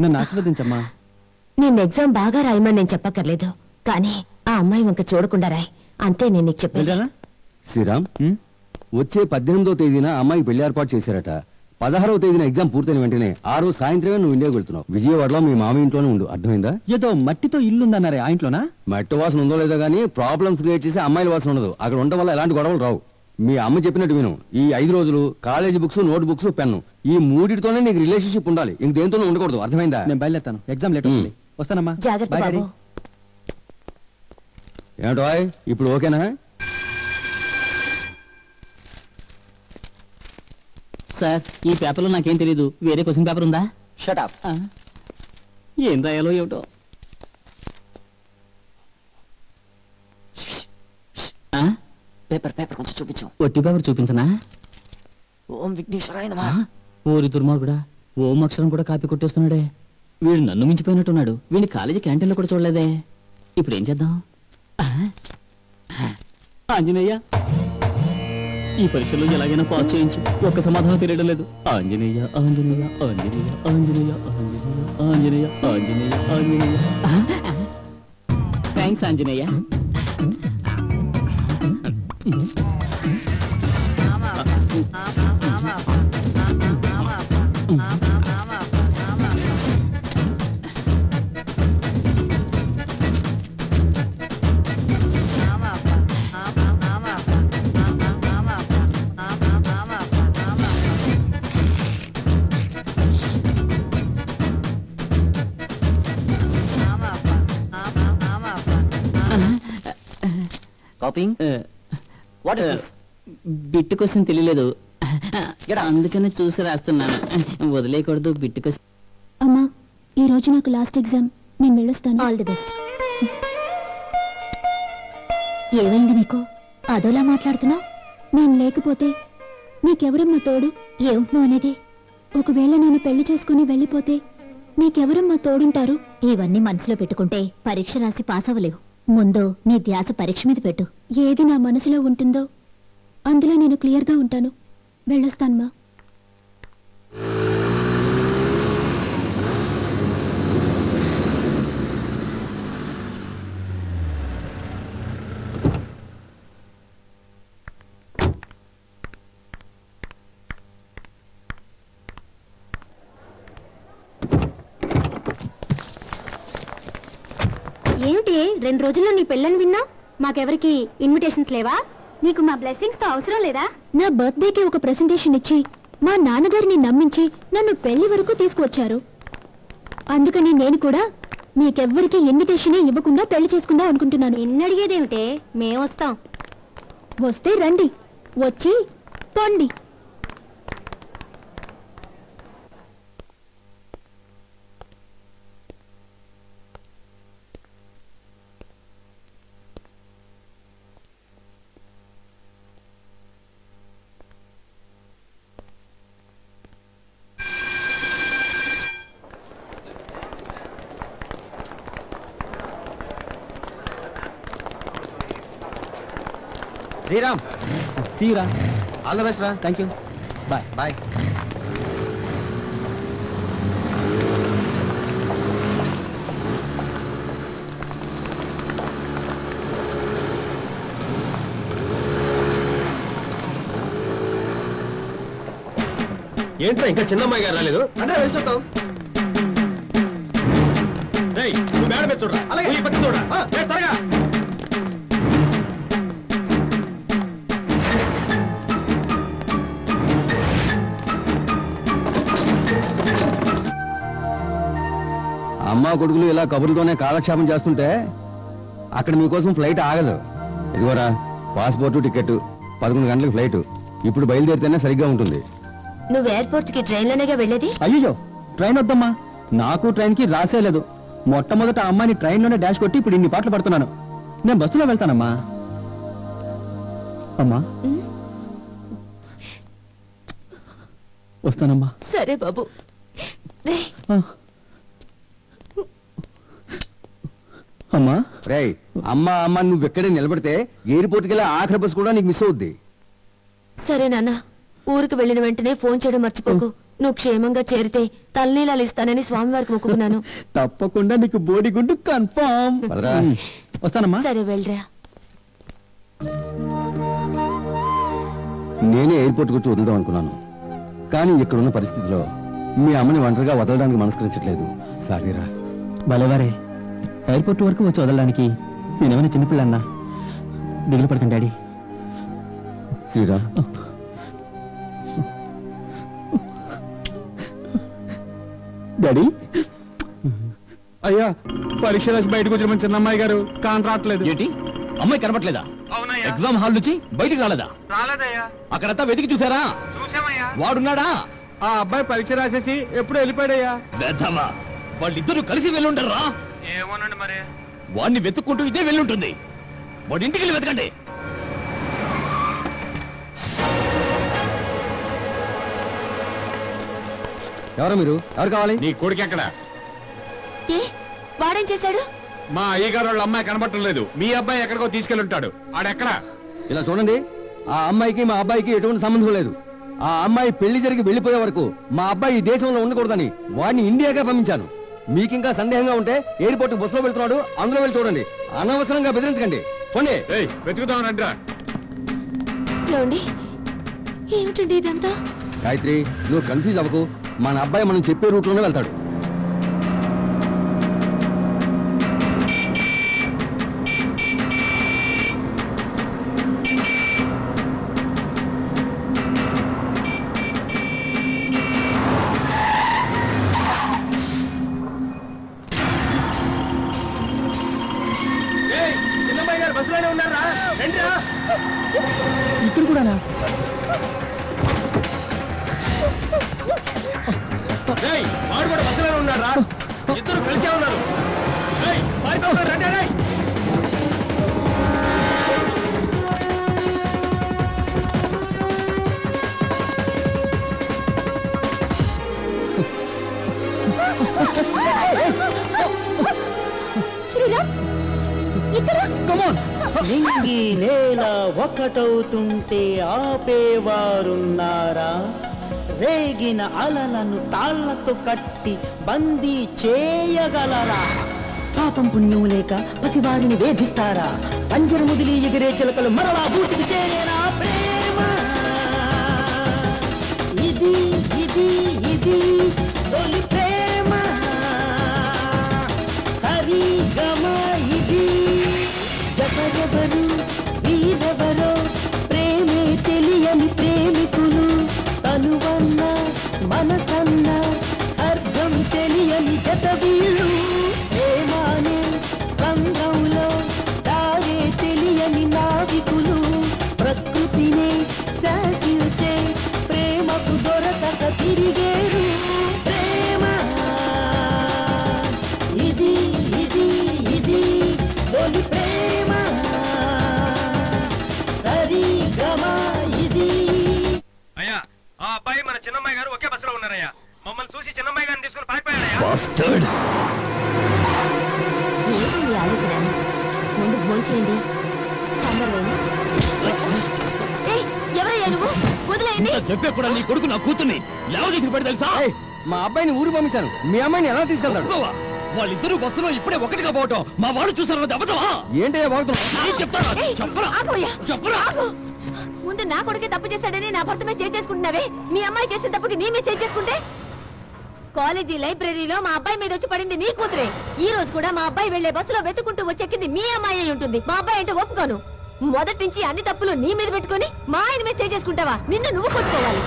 నన్ను ఆశీర్వదించమ్మా. నేను ఎగ్జామ్ బాగా రాయమని నేను చెప్పక్కర్లేదు, కానీ ఆ అమ్మాయి వంక చూడకుండా రాయ్, అంతే నేను నీకు చెప్పేది. శ్రీరామ్, వచ్చే 18వ తేదీన అమ్మాయి పెళ్లి ఏర్పాటు చేశారట. 16వ తేదీన ఎగ్జామ్ పూర్తయిన వెంటనే ఆ రోజు సాయంత్రమే నువ్వు ఇండియాకి వెళ్తున్నావు. విజయవాడలో మీ మామ ఇంట్లోనే ఉండు, అర్థమైందా? ఏదో మట్టితో ఇల్లుందన్నారే, ఆ ఇంట్లోనా? మట్టి వాసన ఉందో లేదో గానీ ప్రాబ్లమ్స్ క్రియేట్ చేసి అమ్మాయిల వాసన ఉండదు. అక్కడ ఉండడం వల్ల ఎలాంటి గొడవలు రావు. మీ అమ్మ చెప్పినట్టు విను. ఈ 5 రోజులు college books, note books, pen, ఈ మూడిటితోనే నీకు రిలేషన్షిప్ ఉండాలి. ఇంక దేంతోనే ఉండకూడదు, అర్థమైందా? నేను బయలుదేరుతాను, ఎగ్జామ్ లేట్ అవుతుంది. వస్తానమ్మా. జాగ్రత్త Bye, బాబు. Daddy. ఏమిటో ఇప్పుడు ఓకేనా? సార్, ఈ పేపర్లో నాకేం తెలీదు. వేరే క్వశ్చన్ పేపర్ ఉందా? Shut up. ఏం రాయాలో ఏమిటో. పేపర్ కొంచెం చూపించు. ఒట్టి పేపర్ చూపించనా? ఓం విఘ్నేశ్వరాయ నమః. ఓరి దుర్మార్గుడా, ఓం అక్షరం కూడా కాపీ కొట్టేస్తున్నాడే. వీడు నన్ను మించిపోయినట్టున్నాడు. వీడిని కాలేజీ క్యాంటీన్లో కూడా చూడలేదే. ఇప్పుడు ఏం చేద్దాం? ఆంజనేయ, ఈ పరీక్షలో ఎలాగైనా పాస్ చేయించు. ఒక్క సమాధానం తెలియడం లేదు. Anjaneya Anjaneya Anjaneya Anjaneya Anjaneya Anjaneya Anjaneya. Thanks Anjaneya. Copying. What is this? Bit question తెలియలేదు, అందుకనే చూసి రాస్తున్నాను. వదిలేయకూడదు బిట్టు క్వశ్చన్. అమ్మా, ఈ రోజు నాకు లాస్ట్ ఎగ్జామ్. నేను వెళ్ళొస్తాను. All the best. ఏమైంది నీకు? అదోలా మాట్లాడుతున్నావు? నేను లేకపోతే నీకెవరమ్మా తోడు? ఏమిటి అనేది? ఒకవేళ నేను పెళ్లి చేసుకుని వెళ్ళిపోతే నీకెవరమ్మా తోడుంటారు? ఇవన్నీ మనసులో పెట్టుకుంటే పరీక్ష రాసి పాస్ అవ్వలేవు. ముందు నీ ధ్యాస పరీక్ష మీద పెట్టు. ఏది నా మనసులో ఉంటుందో అందులో నేను క్లియర్గా ఉంటాను. వెళ్ళొస్తానమ్మా. ఏమిటి 2 రోజుల్లో నీ పెళ్ళని విన్నా? మాకెవరికి ఇన్విటేషన్స్ లేవా? నీకు మా బ్లెస్సింగ్స్ తో అవసరం లేదా? నా బర్త్డేకి ఒక ప్రెజెంటేషన్ ఇచ్చి మా నాన్నగారిని నమ్మించి నన్ను పెళ్లి వరకు తీసుకువచ్చారు. అందుకని నేను కూడా మీకెవ్వరికి ఇన్విటేషన్ ఇవ్వకుండా పెళ్లి చేసుకుందాం అనుకుంటున్నాను. ఎన్నడిగేదేమిటే? మేము వస్తాం. వస్తే రండి, వచ్చి పండి. శ్రీరామ్, సీరా, ఆల్ ద బెస్ట్ రా. Thank you. Bye bye. ఏంట్రా ఇంకా చిన్నమ్మాయి గారు రాలేదు? అంటే వెళ్ళి చూద్దాం. నువ్వు మేడం మీద చూడరా, అలాగే ఈ పక్క చూడరా. త్వరగా అమ్మా కొడుకులు ఇలా కబుర్లతోనే కాలక్షేపం చేస్తుంటే అక్కడ మీకోసం ఫ్లైట్ ఆగదు. ఇదిగోరా పాస్పోర్టు టికెట్, 11 గంటలకు ఫ్లైట్. ఇప్పుడు బయలుదేరితేనే సరిగ్గా ఉంటుంది. నువ్వు ఎయిర్పోర్ట్ కి ట్రైన్ లోనేగా వెళ్ళేది? అయ్యో ట్రైన్ వద్దమ్మా, నాకు ట్రైన్ కి రాసే లేదు. మొట్టమొదట అమ్మాయిని ట్రైన్ లోనే డాష్ కొట్టి ఇప్పుడు ఇన్ని పాటలు పడుతున్నాను. నేను బస్సులో వెళ్తానమ్మా. అమ్మా వస్తానమ్మా. సరే బాబు. అమ్మా రేయ్ అమ్మా అమ్మ నువ్వు ఎక్కడే నిలబడితే ఎయిర్పోర్ట్కి వెళ్ళి ఆఖరి బస్ కూడా నీకు మిస్ అవుద్ది. సరే నాన్న, ఊరికి వెళ్ళిన వెంటనే ఫోన్ చేయడం మర్చిపోకు. నువ్వు క్షేమంగా చేరితే తలనీలాలు ఇస్తానని స్వామివారికి మొక్కుకున్నాను. తప్పకుండా నీకు బోడిగుండు కన్ఫర్మ్. వస్తానమ్మా. సరే వెళ్ళరా. నేనే ఎయిర్పోర్ట్ వచ్చి వదులుదాం అనుకున్నాను, కానీ ఇక్కడున్న పరిస్థితిలో మీ అమ్మని ఒంటరిగా వదలడానికి మనస్కరించట్లేదు. సారీరా. భలేవారే, ఎయిర్పోర్ట్ వరకు వచ్చి వదలడానికి నేనేమైనా చిన్నపిల్లన్నా? దిగులు పడకండి డాడీ. శ్రీరామ్, డాడీ. అయ్యా పరీక్ష రాసి బయటకు వచ్చిన మన చిన్న అమ్మాయి గారు కాన్ రావట్లేదు. ఏంటి అమ్మాయి కనబట్లేదా? ఎగ్జామ్ హాల్ నుంచి బయటికి రాలేదా? రాలేదయ్యా. అక్కడంతా వెతికి చూసారా? చూసామయ్యా. వాడున్నాడా? ఆ అబ్బాయి పరీక్ష రాసేసి ఎప్పుడు వెళ్ళిపోయాడయ్యా. వేద్దామా? వాళ్ళిద్దరూ కలిసి వెళ్ళుండరా? ఏమోనండి మరి. వాడిని వెతుక్కుంటూ ఇదే వెళ్ళుంటుంది. వాడి ఇంటికి వెళ్ళి వెతకండి. ఎవరు మీరు? ఎవరు కావాలి? నీ కొడుకు ఎక్కడ? ఏ వాడేం చేశాడు? మా అయ్యగారు వాళ్ళ అమ్మాయి కనబడటం లేదు. మీ అబ్బాయి ఎక్కడికో తీసుకెళ్ళి ఉంటాడు. ఆడెక్కడ? ఇలా చూడండి, ఆ అమ్మాయికి మా అబ్బాయికి ఎటువంటి సంబంధం లేదు. ఆ అమ్మాయి పెళ్లి జరిగి వెళ్లిపోయే వరకు మా అబ్బాయి ఈ దేశంలో ఉండకూడదని వాడిని ఇండియాగా పంపించాను. మీకింకా సందేహంగా ఉంటే ఎయిర్పోర్ట్ బస్సులో వెళ్తున్నాడు, అందులో వెళ్ళి చూడండి. అనవసరంగా బెదిరించకండి. పోండి. వెతుకుదాం రండిరా. ఏమండి, ఏమిటండి ఇదంతా? గాయత్రి, నువ్వు కన్ఫ్యూజ్ అవ్వకు. మన అబ్బాయి మనం చెప్పే రూట్ లోనే వెళ్తాడు. చిన్నమ్మాయి గారు బస్సులోనే ఉన్నారా? రండిరా. ఇక్కడ కూడానా? వాడు కూడా బస్సులోనే ఉన్నారా? ఇద్దరు కలిసే ఉన్నారు. రండి. శ్రీరామ్, ఇక్కడ నింగి నేల ఒకటవుతుంటే ఆపేవారున్నారా? రేగిన అలలను తాళ్లతో కట్టి బందీ చేయగలరా? పాపం పుణ్యం లేక పసివారిని వేధిస్తారా? పంజర ముదిలి ఎగిరే చిలకలు మరలా బూటికి చేరేనా ప్రేమ? ఇది ఇది ఇది తొలి ప్రేమ. సరిగమ ఇది. ఎవరెవరు వీరెవరో ప్రేమే తెలియని ప్రేమికులు. తనువన్న మనసన్న అర్థం తెలియని జత వీళ్ళు. ప్రేమానే సంఘంలో దారే తెలియని నావికులు. ప్రకృతినే శాసించే ప్రేమకు దొరకక తిరిగేరు. ప్రేమ ఇది ఇది ఇది తొలి ప్రేమ. సరిగమ ఇది. అయ్యా, ఆ అబ్బాయి మన చిన్నమ్మాయి గారు ఒకే బస్సులో ఉన్నారయ్యా. మమ్మల్ని చూసి చిన్నమ్మాయి గారిని తీసుకుని పారిపోయాడయ్యా. ఏంటి మీ ఆలోచన? ముందు భోంచేయండి. ఎవరయ్యా నువ్వు? వదిలేయండి. చెప్పే కూడా నీ కొడుకు నా కూతుర్ని లేవ తీసుకుపెట్టి తెలుసా? మా అబ్బాయిని ఊరు పంపించాను, మీ అమ్మాయిని ఎలా తీసుకెళ్తాడు? వాళ్ళిద్దరూ బస్సులో ఇప్పుడే ఒకటిగా పోవటం మా వాళ్ళు చూసారు. అబద్ధమా? ఏంటయ్యా బాగుతున్నా? ముందు నా కొడుకే తప్పు చేశాడని నా భర్త మీద చేసుకుంటున్నావే. మీ అమ్మాయి చేసిన తప్పుకి నీ మీద చేసుకుంటే? కాలేజీ లైబ్రరీలో మా అబ్బాయి మీద వచ్చి పడింది నీ కూతురే. ఈ రోజు కూడా మా అబ్బాయి వెళ్లే బస్సులో వెతుకుంటూ వచ్చెక్కింది మీ అమ్మాయి అయి ఉంటుంది. మా అబ్బాయి అంటే ఒప్పుకోను. మొదటి నుంచి అన్ని తప్పులు నీ మీద పెట్టుకుని మా ఆయన మీద చేసుకుంటావా? నిన్ను నువ్వు కొట్టుకోవాలి.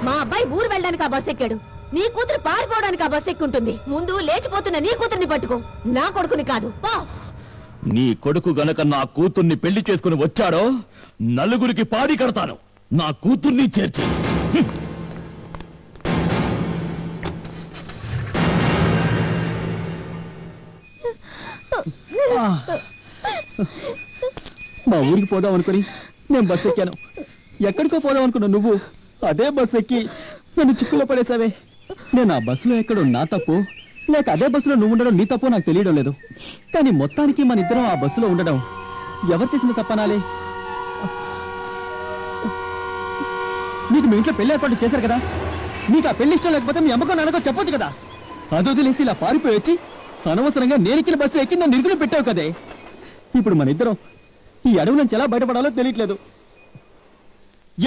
మా అబ్బాయి ఊరు వెళ్ళడానికి ఆ బస్సు ఎక్కాడు. నీ కూతురు పారిపోవడానికి ఆ బస్సు ఎక్కుంటుంది. ముందు లేచిపోతున్న నీ కూతుర్ని పట్టుకో, నా కొడుకుని కాదు. పో. నీ కొడుకు గనక నా కూతుర్ని పెళ్లి చేసుకుని వచ్చాడో నలుగురికి పాడి కడతాను. నా కూతుర్ని చేర్చి మా ఊరికి పోదాం అనుకుని నేను బస్సు ఎక్కాను. ఎక్కడికో పోదాం అనుకున్నా నువ్వు అదే బస్సు ఎక్కి నన్ను చిక్కులో పడేసావే. నేను ఆ బస్సులో ఎక్కడో నా తప్పు, లేక అదే బస్సులో నువ్వు ఉండడం నీ తప్పు నాకు తెలియడం లేదు. కానీ మొత్తానికి మన ఇద్దరం ఆ బస్సులో ఉండడం ఎవరు చేసిన తప్పనాలే? నీకు మీ ఇంట్లో పెళ్లి ఏర్పాటు చేశారు కదా, నీకు ఆ పెళ్లి ఇష్టం లేకపోతే మీ అమ్మకం నాన్నకో చెప్పొచ్చు కదా. అది వదిలేసి ఇలా పారిపోయి వచ్చి అనవసరంగా నేనెక్కిన బస్సు ఎక్కి నన్ను ఇరుగులు పెట్టావు కదే. ఇప్పుడు మన ఇద్దరం ఈ అడవి నుంచి ఎలా బయటపడాలో తెలియట్లేదు.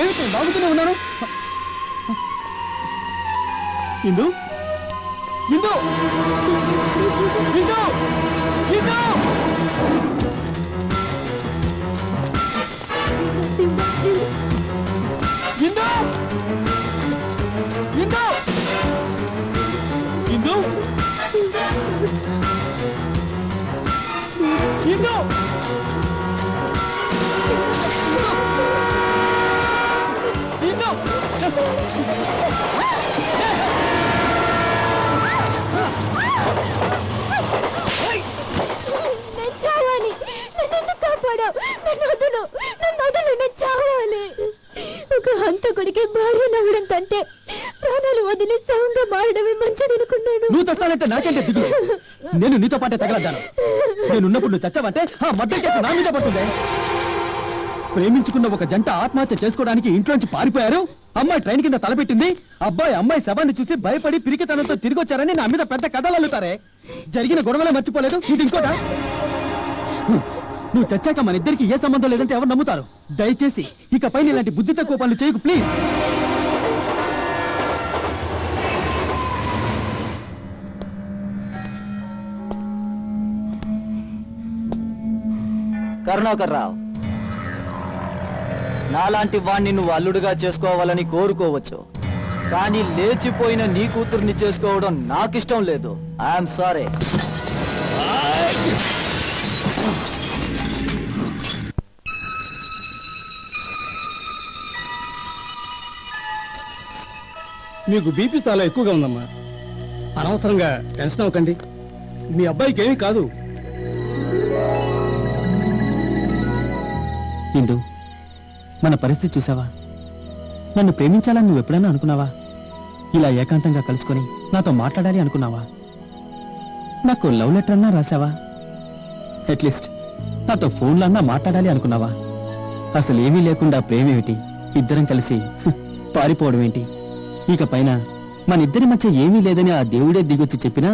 ఏమిటి బాగుతూనే ఉన్నాను. ఇందు ఇందు ఇందు ఇందు ఇందు ఇందు ఇందు ఇందు నేను చావాలి. నన్ను కాపాడావు. నన్ను వదులు, నేను చావాలి. ఒక హంతకుడికి భార్య నవ్వడం కంటే ప్రాణాలు వదిలి సౌంగా మారడమే మంచిది అనుకున్నాను. నువ్వు చస్తానంటే నాకంటే దిగులు. నేను నీతో పాటే తగలద్దాను. నేనున్నప్పుడు నువ్వు చచ్చావంటే ఆ మద్దతు కేసు నా మీద పడుతుంది. ప్రేమించుకున్న ఒక జంట ఆత్మహత్య చేసుకోవడానికి ఇంట్లోంచి పారిపోయారు. అమ్మాయి ట్రైన్ కింద తలపెట్టింది. అబ్బాయి అమ్మాయి శవాన్ని చూసి భయపడి పిరికితనంతో తిరిగి వచ్చారని నా మీద పెద్ద కథలు అల్లుతారే. జరిగిన గొడవలే మర్చిపోలేదు. ఇది ఇంకోట. నువ్వు చచ్చాక మన ఇద్దరికి ఏ సంబంధం లేదంటే ఎవరు నమ్ముతారు? దయచేసి ఇకపై ఇలాంటి బుద్ధి తక్కువ పనులు చేయకు ప్లీజ్. కరుణాకర్ రావు, నాలాంటి వాణ్ణి నువ్వు అల్లుడుగా చేసుకోవాలని కోరుకోవచ్చు, కానీ లేచిపోయిన నీ కూతుర్ని చేసుకోవడం నాకిష్టం లేదు. I'm sorry. మీకు బీపీ చాలా ఎక్కువగా ఉందమ్మా. అనవసరంగా టెన్షన్ అవ్వకండి. మీ అబ్బాయికి ఏమీ కాదు. ఇందు, మన పరిస్థితి చూసావా? నన్ను ప్రేమించాలని నువ్వు ఎప్పుడైనా అనుకున్నావా? ఇలా ఏకాంతంగా కలుసుకొని నాతో మాట్లాడాలి అనుకున్నావా? నాకు లవ్ లెటర్ అన్నా రాసావా? అట్లీస్ట్ నాతో ఫోన్లో అన్నా మాట్లాడాలి అనుకున్నావా? అసలు ఏమీ లేకుండా ప్రేమేమిటి? ఇద్దరం కలిసి పారిపోవడం ఏంటి? ఇక పైన మన ఇద్దరి మధ్య ఏమీ లేదని ఆ దేవుడే దిగొచ్చి చెప్పినా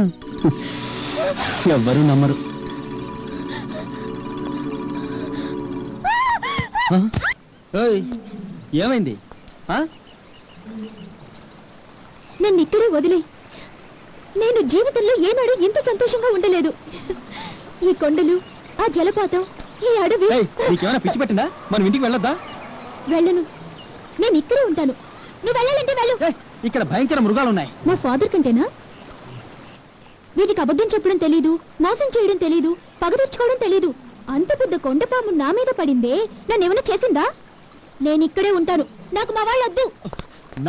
ఎవ్వరూ నమ్మరు. ఏమైంది? నన్ను ఇక్కడే వదిలే. నేను జీవితంలో ఏనాడు ఇంత సంతోషంగా ఉండలేదు. ఈ కొండలు, ఆ జలపాతం, ఈ అడవి. నీకేమైనా పిచ్చి పట్టిందా? మనం ఇంటికి వెళ్ళొద్దా? వెళ్ళను. నేను ఇక్కడే ఉంటాను. నువ్వు వెళ్ళాలంటే వెళ్ళు. ఇక్కడ భయంకర మృగాలున్నాయి. మా ఫాదర్ కంటేనా? వీటికి అబద్ధం చెప్పడం తెలీదు, మోసం చేయడం తెలీదు, పగ తెచ్చుకోవడం తెలీదు. అంత పెద్ద కొండపాము నా మీద పడిందే, నన్నేమైనా చేసిందా? నేను ఇక్కడే ఉంటాను. నాకు మా వాళ్ళు వద్దు.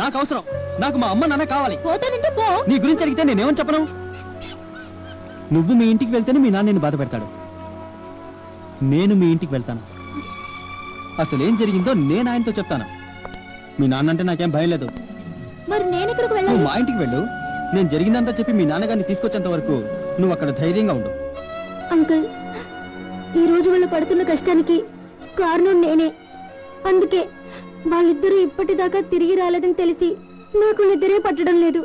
నాకు అవసరం. నాకు మా అమ్మ నాన్న కావాలి. పోతానంటే పో. నీ గురించి అడిగితే నేనేమని చెప్పను? నువ్వు మీ ఇంటికి వెళ్తేనే మీ నాన్న నేను బాధ పెడతాడు. నేను మీ ఇంటికి వెళ్తాను. అసలు ఏం జరిగిందో నేను ఆయనతో చెప్తాను. మీ నాన్న అంటే నాకేం భయం లేదు. మరి నేను ఎక్కడికి వెళ్ళాలి? నువ్వు మా ఇంటికి వెళ్ళు. నేను జరిగిందంతా చెప్పి మీ నాన్నగారిని తీసుకొచ్చేంత వరకు నువ్వు అక్కడ ధైర్యంగా ఉండు. అంకుల్, ఈ రోజు వాళ్ళు పడుతున్న కష్టానికి కారణం నేనే. అందుకే వాళ్ళిద్దరూ ఇప్పటిదాకా తిరిగి రాలేదని తెలిసి నాకు నిద్రే పట్టడం లేదు.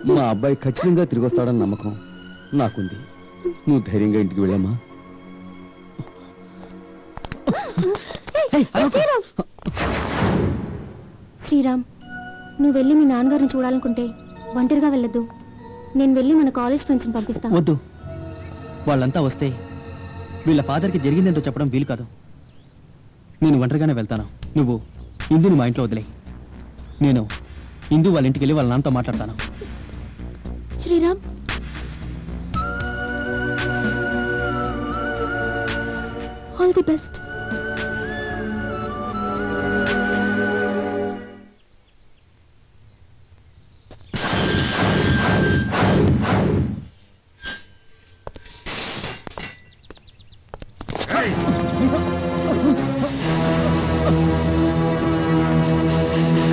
మా అబ్బాయి ఖచ్చితంగా తిరిగి వస్తాడని నమ్మకం నాకుంది. నువ్వు ధైర్యంగా ఇంటికి వెళ్ళమ్మా. శ్రీరామ్, నువ్వు వెళ్ళి మీ నాన్నగారిని చూడాలనుకుంటే ఒంటరిగా వెళ్ళొద్దు. నేను వెళ్ళి మన కాలేజ్ ఫ్రెండ్స్ని పంపిస్తాను. వద్దు. వాళ్ళంతా వస్తే వీళ్ళ ఫాదర్కి జరిగిందేంటో చెప్పడం వీలు కాదు. నేను ఒంటరిగానే వెళ్తాను. నువ్వు ఇందుని మా ఇంట్లో వదిలే. నేను ఇందు వాళ్ళ ఇంటికి వెళ్ళి వాళ్ళ నాన్నతో మాట్లాడతాను. శ్రీరామ్. All the best.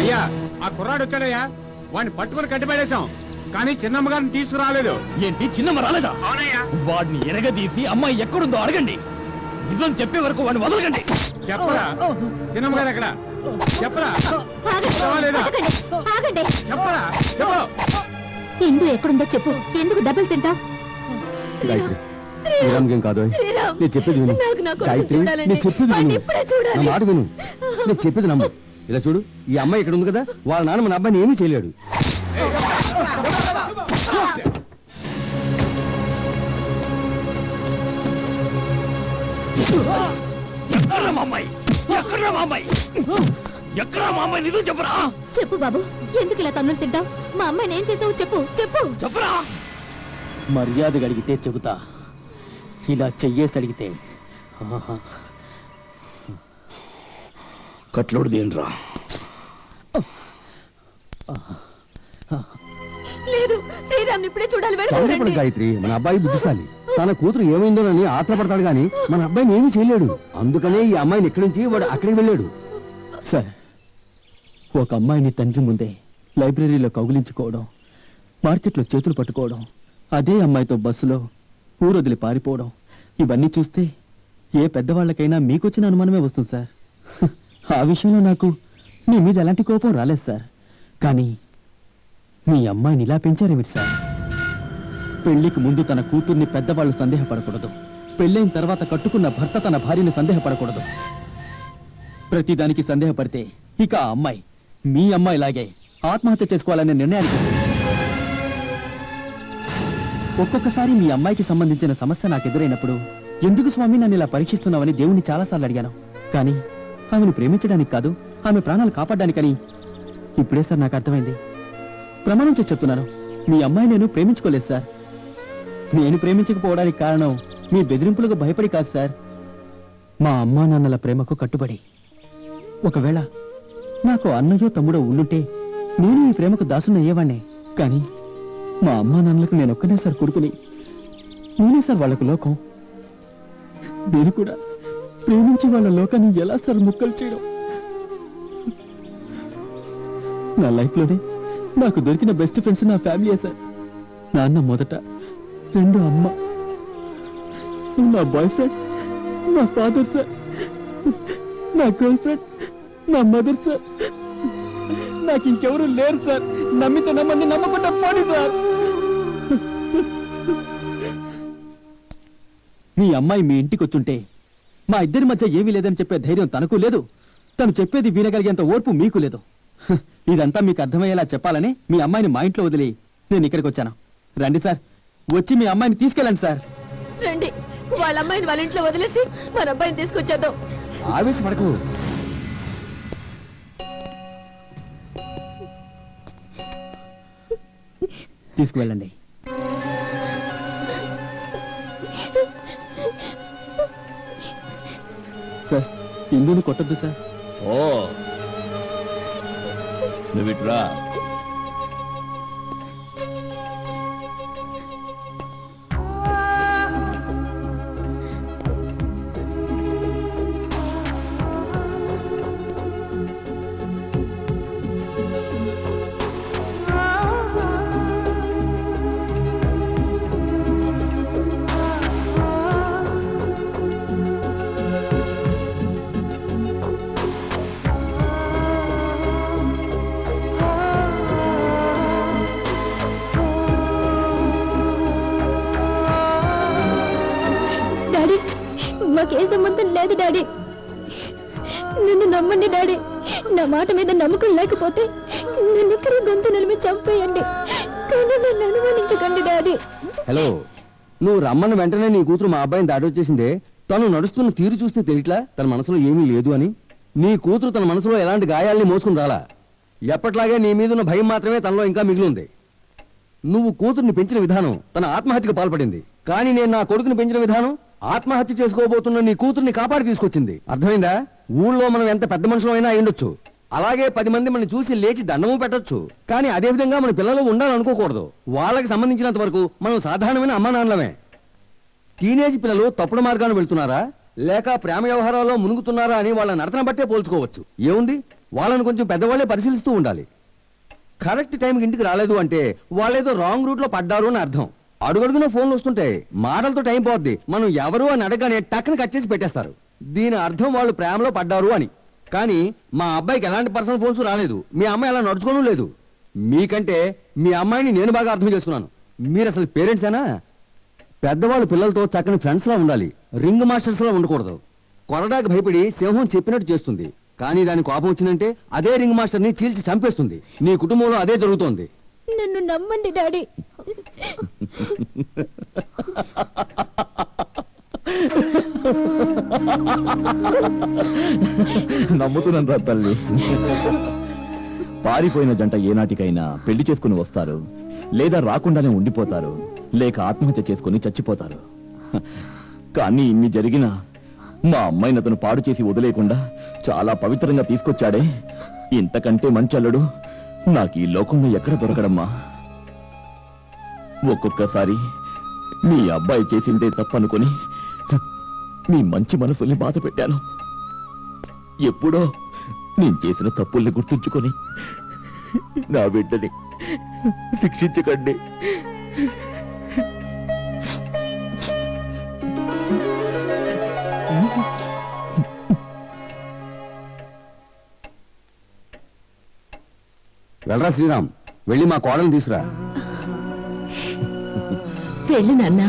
అయ్యా ఆ కుర్రాడు వచ్చాడయ్యా, వాడిని పట్టుకుని కట్టిపడేశాం, కానీ చిన్నమ్మ గారిని తీసుకురాలేదు. ఏంటి చిన్నమ్మ రాలేదా? వాడిని ఎరగదీసి అమ్మాయి ఎక్కడుందో అడగండి. నిజం చెప్పే వరకు వాడిని వదలకండి. చెప్పరా చిన్నమ్మ గారు ఎక్కడ? చెప్పరా చెప్పరా చెప్పు. ఇందు ఎక్కడుందో చెప్పు. ఎందుకు డబ్బులు తింటావు? గాయత్రి, శ్రీరామ్ ఏం కాదు. నేను చెప్పేది విను గాయత్రి, నేను చెప్పేది విను, నా మాట విను. నేను చెప్పేది నమ్ము. ఇలా చూడు, ఈ అమ్మాయి ఇక్కడ ఉంది కదా, వాళ్ళ నాన్న మన అబ్బాయిని ఏమీ చేయలేడు. నిజం చెప్పరా? చెప్పు బాబు, ఎందుకు ఇలా తన్నులు తింటావు? మా అమ్మాయిని ఏం చేసావు చెప్పు. చెప్పు చెప్పరా? మర్యాద అడిగితే చెబుతా, ఇలా చెయ్యేసి అడిగితే కట్లోడు దేనిరా? లేదు, శ్రీరామ్ ఇప్పుడే చూడాలి. చదువుపడు గాయత్రి, మన అబ్బాయి బుద్ధిశాలి. తన కూతురు ఏమైందోనని ఆత్రపడతాడు గాని మన అబ్బాయిని ఏమీ చేయలేడు. అందుకనే ఈ అమ్మాయిని ఇక్కడి నుంచి వాడు అక్కడికి వెళ్ళాడు. సార్, ఒక అమ్మాయిని తండ్రి ముందే లైబ్రరీలో కౌగిలించుకోవడం, మార్కెట్లో చేతులు పట్టుకోవడం, అదే అమ్మాయితో బస్సులో ఊరొదిలి పారిపోవడం, ఇవన్నీ చూస్తే ఏ పెద్దవాళ్ళకైనా మీకొచ్చిన అనుమానమే వస్తుంది సార్. ఆ విషయంలో నాకు మీ మీద ఎలాంటి కోపం రాలేదు సార్. కానీ మీ అమ్మాయిని ఇలా పెంచారేమిటి సార్? పెళ్లికి ముందు తన కూతుర్ని పెద్దవాళ్ళు సందేహపడకూడదు, పెళ్ళైన తర్వాత కట్టుకున్న భర్త తన భార్యని సందేహపడకూడదు. ప్రతిదానికి సందేహపడితే ఇక ఆ అమ్మాయి మీ అమ్మాయిలాగే ఆత్మహత్య చేసుకోవాలనే నిర్ణయానికి ఒక్కొక్కసారి మీ అమ్మాయికి సంబంధించిన సమస్య నాకు ఎదురైనప్పుడు ఎందుకు స్వామి నన్ను ఇలా పరీక్షిస్తున్నావని దేవుణ్ణి చాలాసార్లు అడిగాను. కానీ ఆమెను ప్రేమించడానికి కాదు, ఆమె ప్రాణాలు కాపాడడానికని ఇప్పుడే సార్ నాకు అర్థమైంది. ప్రమాణం చేసి చెప్తున్నాను, మీ అమ్మాయి నేను ప్రేమించుకోలేదు సార్. నేను ప్రేమించకపోవడానికి కారణం మీ బెదిరింపులకు భయపడి కాదు సార్, మా అమ్మా నాన్నల ప్రేమకు కట్టుబడి. ఒకవేళ నాకు అన్నయ్యో తమ్ముడో ఉండుంటే నేను ఈ ప్రేమకు దాసున్న అయ్యేవాణ్ణే. కానీ మా అమ్మా నాన్నలకు నేను ఒక్కనే సార్ కొడుకుని, నేనే సార్ వాళ్ళకు లోకం. నేను కూడా ప్రేమించి వాళ్ళ లోకాన్ని ఎలా సార్ ముక్కలు చేయడం? నా లైఫ్లోనే నాకు దొరికిన బెస్ట్ ఫ్రెండ్స్ నా ఫ్యామిలీయే సార్. నాన్న మొదట, రెండు అమ్మ, నా బాయ్ ఫ్రెండ్, నా ఫాదర్ సార్, నా గర్ల్ ఫ్రెండ్, నా మదర్ సార్. నాకు ఇంకెవరూ లేరు సార్. నమ్మితే నమ్మండి, నమ్మకుండా పోనీ సార్. మీ అమ్మాయి మీ ఇంటికి వచ్చుంటే మా ఇద్దరి మధ్య ఏమీ లేదని చెప్పే ధైర్యం తనకు లేదు, తను చెప్పేది వినగలిగేంత ఓర్పు మీకు లేదు. ఇదంతా మీకు అర్థమయ్యేలా చెప్పాలని మీ అమ్మాయిని మా ఇంట్లో వదిలి నేను ఇక్కడికి వచ్చాను. రండి సార్, వచ్చి మీ అమ్మాయిని తీసుకెళ్ళండి సార్. రండి, వాళ్ళ అమ్మాయిని వాళ్ళ ఇంట్లో వదిలేసి మన అబ్బాయిని తీసుకొచ్చేద్దాం. ఆవేశపడకు. తీసుకువెళ్ళండి. సార్, ఇందుని కొట్టద్దు సార్. ఓ నువ్విట్రా. మాకే సంబంధం లేదు డాడీ. నన్ను నమ్మండి డాడీ. నా మాట మీద నమ్మకం లేకపోతే నన్ను ఇక్కడే గొంతు నిలిమి చంపేయండి, కానీ నన్ను అనుమానించకండి డాడీ. హలో, నువ్వు రమ్మన్న వెంటనే నీ కూతురు మా అబ్బాయిని దాటి వచ్చేసిందే. తను నడుస్తున్న తీరు చూస్తే తెలియట్లా తన మనసులో ఏమీ లేదు అని. నీ కూతురు తన మనసులో ఎలాంటి గాయాల్ని మోసుకుని రాలా. ఎప్పట్లాగే నీ మీదున్న భయం మాత్రమే తనలో ఇంకా మిగిలింది. నువ్వు కూతుర్ని పెంచిన విధానం తన ఆత్మహత్యకు పాల్పడింది. కానీ నేను నా కొడుకుని పెంచిన విధానం ఆత్మహత్య చేసుకోబోతున్న నీ కూతుర్ని కాపాడి తీసుకొచ్చింది. అర్థమైందా? ఊళ్ళో మనం ఎంత పెద్ద మనుషులమైనా అయ్యుండొచ్చు, అలాగే 10 మంది మనం చూసి లేచి దండము పెట్టొచ్చు, కానీ అదే విధంగా మన పిల్లలు ఉండాలనుకోకూడదు. వాళ్ళకి సంబంధించినంత వరకు మనం సాధారణమైన అమ్మా నాన్నలమే. టీనేజ్ పిల్లలు తప్పుడు మార్గాన్ని వెళ్తున్నారా లేక ప్రేమ వ్యవహారాల్లో మునుగుతున్నారా అని వాళ్ళ నడతన బట్టే పోల్చుకోవచ్చు. ఏముంది, వాళ్ళని కొంచెం పెద్దవాళ్లే పరిశీలిస్తూ ఉండాలి. కరెక్ట్ టైంకి ఇంటికి రాలేదు అంటే వాళ్ళేదో రాంగ్ రూట్ లో పడ్డారు అని అర్థం. అడుగడుగున ఫోన్లు వస్తుంటాయి, మాటలతో టైం పోద్ది. మనం ఎవరు అని అడగగానే టక్కుని కట్ చేసి పెట్టేస్తారు. దీని అర్థం వాళ్ళు ప్రేమలో పడ్డారు అని. కానీ మా అబ్బాయికి ఎలాంటి పర్సనల్ ఫోన్స్ రాలేదు, మీ అమ్మాయి అలా నడుచుకోవడం లేదు. మీకంటే మీ అమ్మాయిని నేను బాగా అర్థం చేసుకున్నాను. మీరు అసలు పేరెంట్సేనా? పెద్దవాళ్ళు పిల్లలతో చక్కని ఫ్రెండ్స్ లా ఉండాలి, రింగ్ మాస్టర్స్ లా ఉండకూడదు. కొరడాకి భయపడి సింహం చెప్పినట్టు చేస్తుంది, కానీ దాని కోపం వచ్చిందంటే అదే రింగ్ మాస్టర్ ని చీల్చి చంపేస్తుంది. నీ కుటుంబంలో అదే జరుగుతోంది. నన్ను నమ్మండి డాడీ. నమ్ముతున్నాను రా తల్లి. పారిపోయిన జంట ఏనాటికైనా పెళ్లి చేసుకుని వస్తారు, లేదా రాకుండానే ఉండిపోతారు, లేక ఆత్మహత్య చేసుకుని చచ్చిపోతారు. కానీ ఇన్ని జరిగినా మా అమ్మాయిని అతను పాడు చేసి వదిలేయకుండా చాలా పవిత్రంగా తీసుకొచ్చాడే, ఇంతకంటే మంచల్లుడు నాకు ఈ లోకంలో ఎక్కడ దొరకడమ్మా. ఒక్కొక్కసారి మీ అబ్బాయి చేసిందే తప్పనుకొని మీ మంచి మనసుల్ని బాధ పెట్టాను. ఎప్పుడో నేను చేసిన తప్పుల్ని గుర్తుంచుకొని నా బిడ్డని శిక్షించకండి. వెళ్ళరా శ్రీరామ్, వెళ్ళి మా కోడల్ని తీసుకురా. వెళ్ళు నాన్నా.